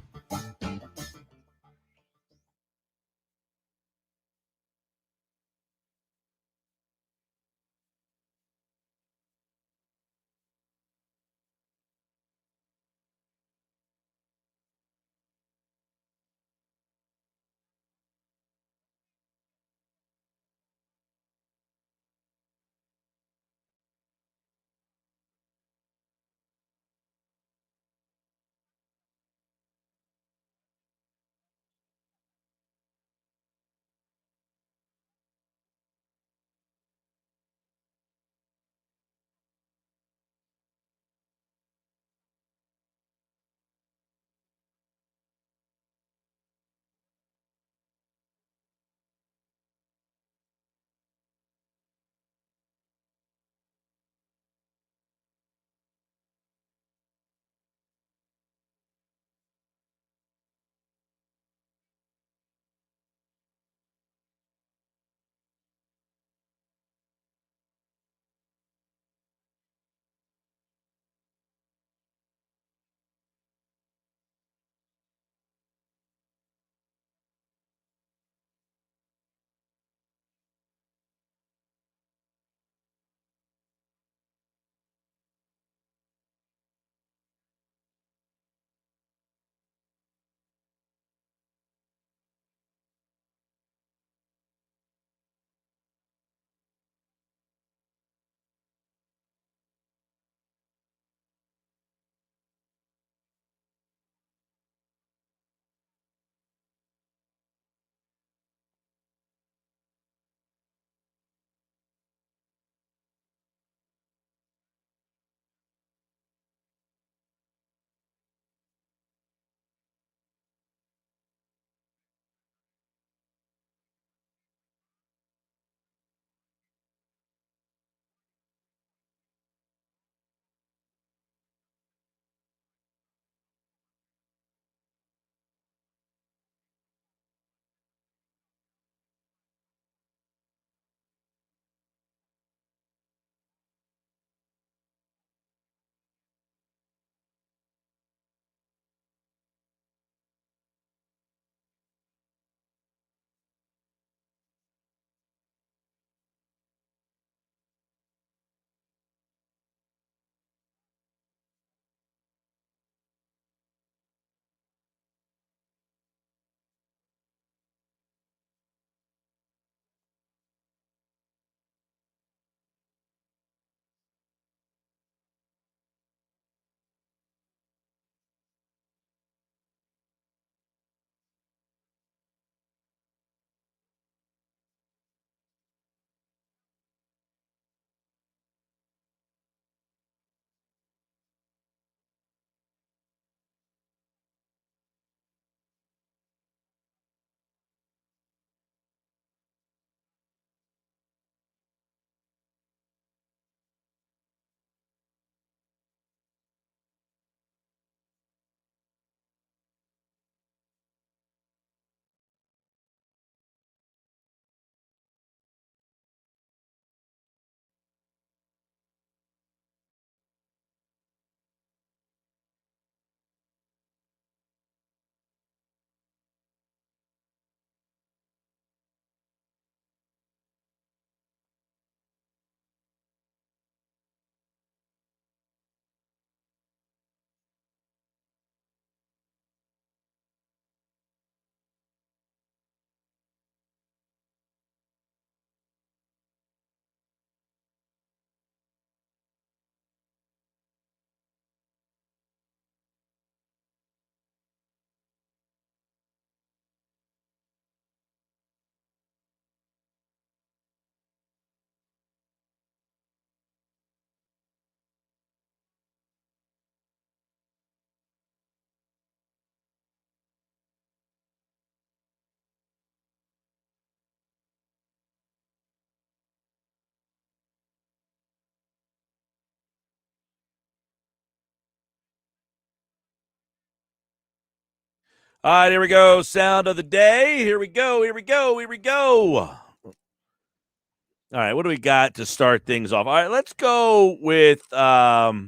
[SPEAKER 2] All right, here we go. Sound of the day. Here we go. All right, what do we got to start things off? All right, let's go with Rob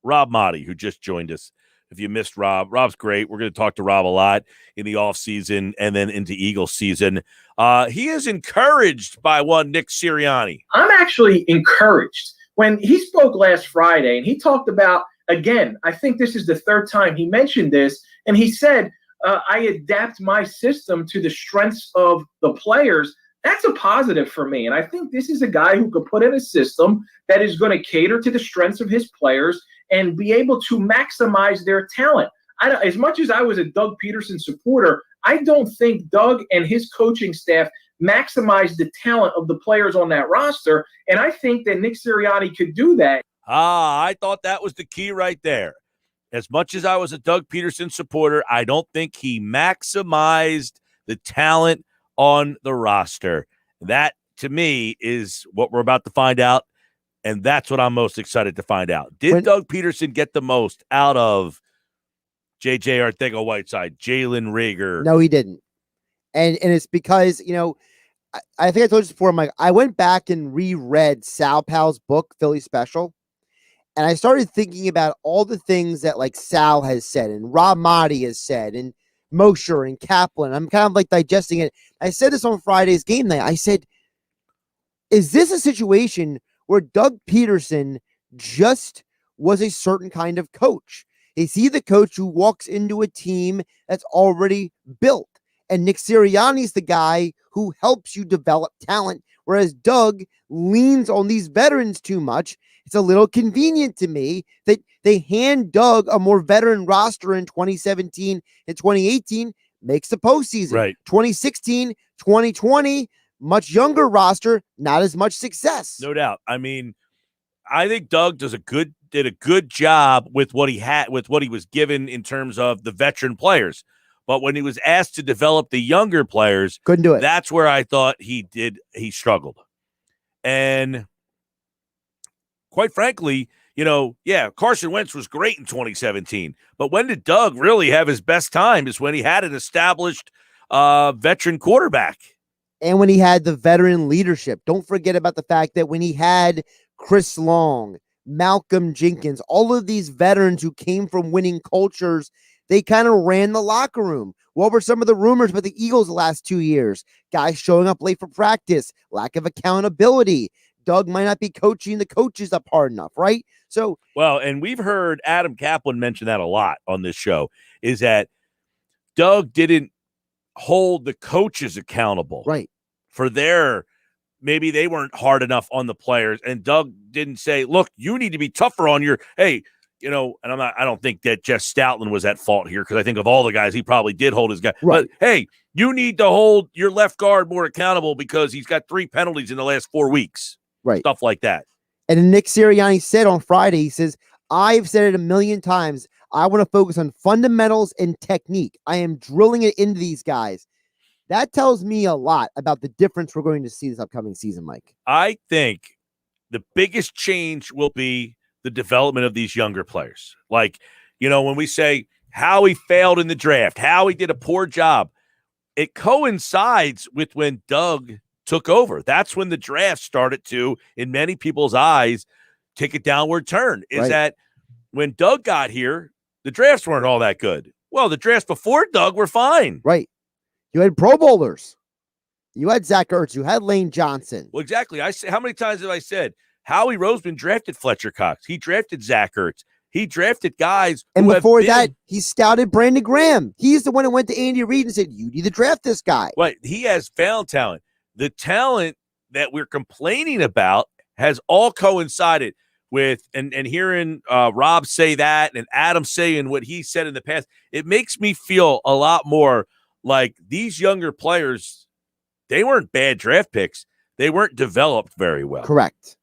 [SPEAKER 2] Motti, who just joined us. If you missed Rob, Rob's great. We're going to talk to Rob a lot in the offseason and then into Eagles season. He is encouraged by one Nick Sirianni.
[SPEAKER 4] I'm actually encouraged. When he spoke last Friday and he talked about, again, I think this is the third time he mentioned this, and he said, I adapt my system to the strengths of the players. That's a positive for me. And I think this is a guy who could put in a system that is going to cater to the strengths of his players and be able to maximize their talent. As much as I was a Doug Peterson supporter, I don't think Doug and his coaching staff maximized the talent of the players on that roster. And I think that Nick Sirianni could do that.
[SPEAKER 2] I thought that was the key right there. As much as I was a Doug Peterson supporter, I don't think he maximized the talent on the roster. That, to me, is what we're about to find out, and that's what I'm most excited to find out. Did Doug Peterson get the most out of J.J. Arcega-Whiteside, Jalen Reagor?
[SPEAKER 10] No, he didn't. And it's because, I think I told you before, Mike, I went back and reread Sal Pal's book, Philly Special, and I started thinking about all the things that like Sal has said and Rob Motti has said and Mosher and Kaplan. I'm kind of like digesting it. I said this on Friday's game night. I said, is this a situation where Doug Peterson just was a certain kind of coach? Is he the coach who walks into a team that's already built? And Nick Sirianni's the guy who helps you develop talent, whereas Doug leans on these veterans too much. It's a little convenient to me that they hand Doug a more veteran roster in 2017 and 2018, makes the postseason.
[SPEAKER 2] Right.
[SPEAKER 10] 2016, 2020, much younger roster, not as much success.
[SPEAKER 2] No doubt. I mean, I think Doug did a good job with what he had, with what he was given in terms of the veteran players. But when he was asked to develop the younger players,
[SPEAKER 10] couldn't do it.
[SPEAKER 2] That's where I thought he struggled. And quite frankly, Carson Wentz was great in 2017. But when did Doug really have his best time is when he had an established veteran quarterback.
[SPEAKER 10] And when he had the veteran leadership. Don't forget about the fact that when he had Chris Long, Malcolm Jenkins, all of these veterans who came from winning cultures, they kind of ran the locker room. What were some of the rumors about the Eagles the last 2 years? Guys showing up late for practice, lack of accountability. Doug might not be coaching the coaches up hard enough, right? So,
[SPEAKER 2] well, and we've heard Adam Kaplan mention that a lot on this show, is that Doug didn't hold the coaches accountable.
[SPEAKER 10] Right.
[SPEAKER 2] For maybe they weren't hard enough on the players, and Doug didn't say, look, you need to be tougher on your, and I don't think that Jeff Stoutland was at fault here, because I think of all the guys, he probably did hold his guy.
[SPEAKER 10] Right.
[SPEAKER 2] But hey, you need to hold your left guard more accountable because he's got 3 penalties in the last 4 weeks.
[SPEAKER 10] Right.
[SPEAKER 2] Stuff like that.
[SPEAKER 10] And then Nick Sirianni said on Friday, he says, I've said it a million times. I want to focus on fundamentals and technique. I am drilling it into these guys. That tells me a lot about the difference we're going to see this upcoming season, Mike.
[SPEAKER 2] I think the biggest change will be the development of these younger players. Like, when we say how he failed in the draft, how he did a poor job, it coincides with when Doug took over. That's when the draft started to, in many people's eyes, take a downward turn. Is that when Doug got here, the drafts weren't all that good. Well, the drafts before Doug were fine.
[SPEAKER 10] Right. You had Pro Bowlers. You had Zach Ertz. You had Lane Johnson.
[SPEAKER 2] Well, exactly. How many times have I said Howie Roseman drafted Fletcher Cox? He drafted Zach Ertz. He drafted guys.
[SPEAKER 10] And before that, he scouted Brandon Graham. He's the one who went to Andy Reid and said, you need to draft this guy.
[SPEAKER 2] Right. He has found talent. The talent that we're complaining about has all coincided with, and hearing Rob say that and Adam saying what he said in the past, it makes me feel a lot more like these younger players, they weren't bad draft picks. They weren't developed very well.
[SPEAKER 10] Correct.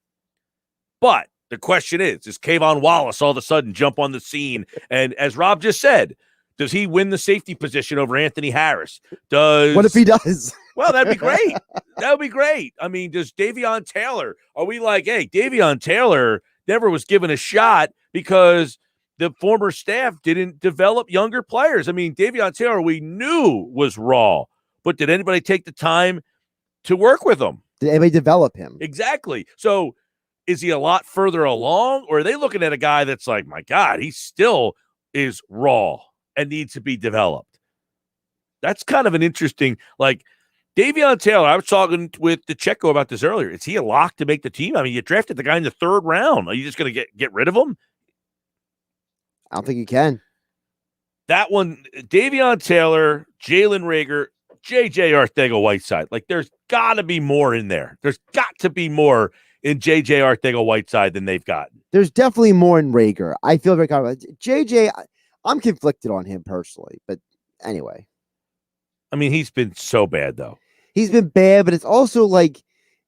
[SPEAKER 2] But the question is Kayvon Wallace all of a sudden jump on the scene? And as Rob just said, does he win the safety position over Anthony Harris?
[SPEAKER 10] What if he does?
[SPEAKER 2] Well, that'd be great. That would be great. I mean, does Davion Taylor, are we like, hey, Davion Taylor never was given a shot because the former staff didn't develop younger players. I mean, Davion Taylor we knew was raw, but did anybody take the time to work with him?
[SPEAKER 10] Did anybody develop him?
[SPEAKER 2] Exactly. So is he a lot further along, or are they looking at a guy that's like, my God, he still is raw and needs to be developed? That's kind of an interesting, like, Davion Taylor, I was talking with DiCecco about this earlier. Is he a lock to make the team? I mean, you drafted the guy in the 3rd round. Are you just going to get rid of him?
[SPEAKER 10] I don't think you can.
[SPEAKER 2] That one, Davion Taylor, Jalen Reagor, J.J. Arcega-Whiteside. Like, there's got to be more in there. There's got to be more in J.J. Arcega-Whiteside than they've gotten.
[SPEAKER 10] There's definitely more in Reagor. I feel very confident. J.J., I'm conflicted on him personally, but anyway.
[SPEAKER 2] I mean, he's been so bad, though.
[SPEAKER 10] He's been bad, but it's also like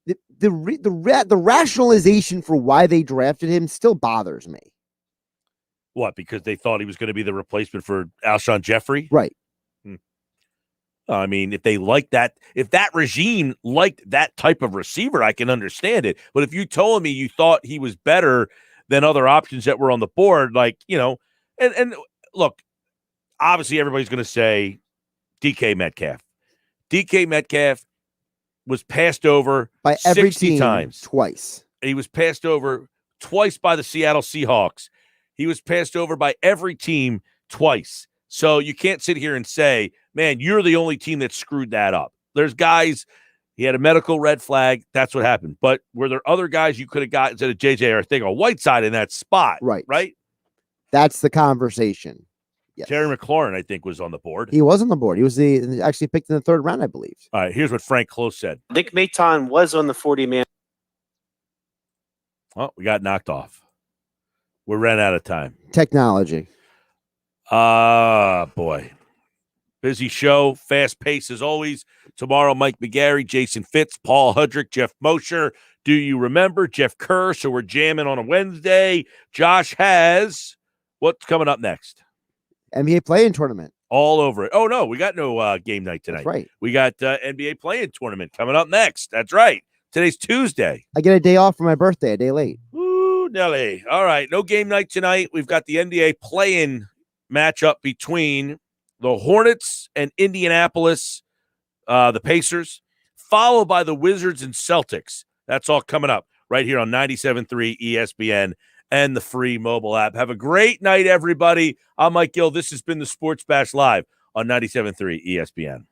[SPEAKER 10] the rationalization for why they drafted him still bothers me.
[SPEAKER 2] What, because they thought he was going to be the replacement for Alshon Jeffrey?
[SPEAKER 10] Right.
[SPEAKER 2] I mean, if they like that, if that regime liked that type of receiver, I can understand it. But if you told me you thought he was better than other options that were on the board, like, you know, and look, obviously everybody's going to say DK Metcalf. DK Metcalf was passed over
[SPEAKER 10] by every
[SPEAKER 2] 60
[SPEAKER 10] team
[SPEAKER 2] times.
[SPEAKER 10] Twice.
[SPEAKER 2] He was passed over twice by the Seattle Seahawks. He was passed over by every team twice. So you can't sit here and say, man, you're the only team that screwed that up. There's guys, he had a medical red flag. That's what happened. But were there other guys you could have got instead of J.J. Arcega-Whiteside in that spot?
[SPEAKER 10] Right. That's the conversation. Yes.
[SPEAKER 2] Terry McLaurin, I think, was on the board.
[SPEAKER 10] He was on the board. He was actually picked in the 3rd round, I believe.
[SPEAKER 2] All right, here's what Frank Klose said.
[SPEAKER 21] Nick Maton was on the 40-man.
[SPEAKER 2] Well, we got knocked off. We ran out of time.
[SPEAKER 10] Technology.
[SPEAKER 2] Boy. Busy show, fast pace as always. Tomorrow, Mike McGarry, Jason Fitz, Paul Hudrick, Jeff Mosher. Do you remember Jeff Kerr? So we're jamming on a Wednesday. Josh has what's coming up next?
[SPEAKER 10] NBA play-in tournament.
[SPEAKER 2] All over it. Oh, no, we got no game night tonight.
[SPEAKER 10] That's right.
[SPEAKER 2] We got NBA play-in tournament coming up next. That's right. Today's Tuesday.
[SPEAKER 10] I get a day off for my birthday, a day late.
[SPEAKER 2] Ooh, Nelly. All right, no game night tonight. We've got the NBA play-in matchup between the Hornets and Indianapolis, the Pacers, followed by the Wizards and Celtics. That's all coming up right here on 97.3 ESPN and the free mobile app. Have a great night, everybody. I'm Mike Gill. This has been the Sports Bash Live on 97.3 ESPN.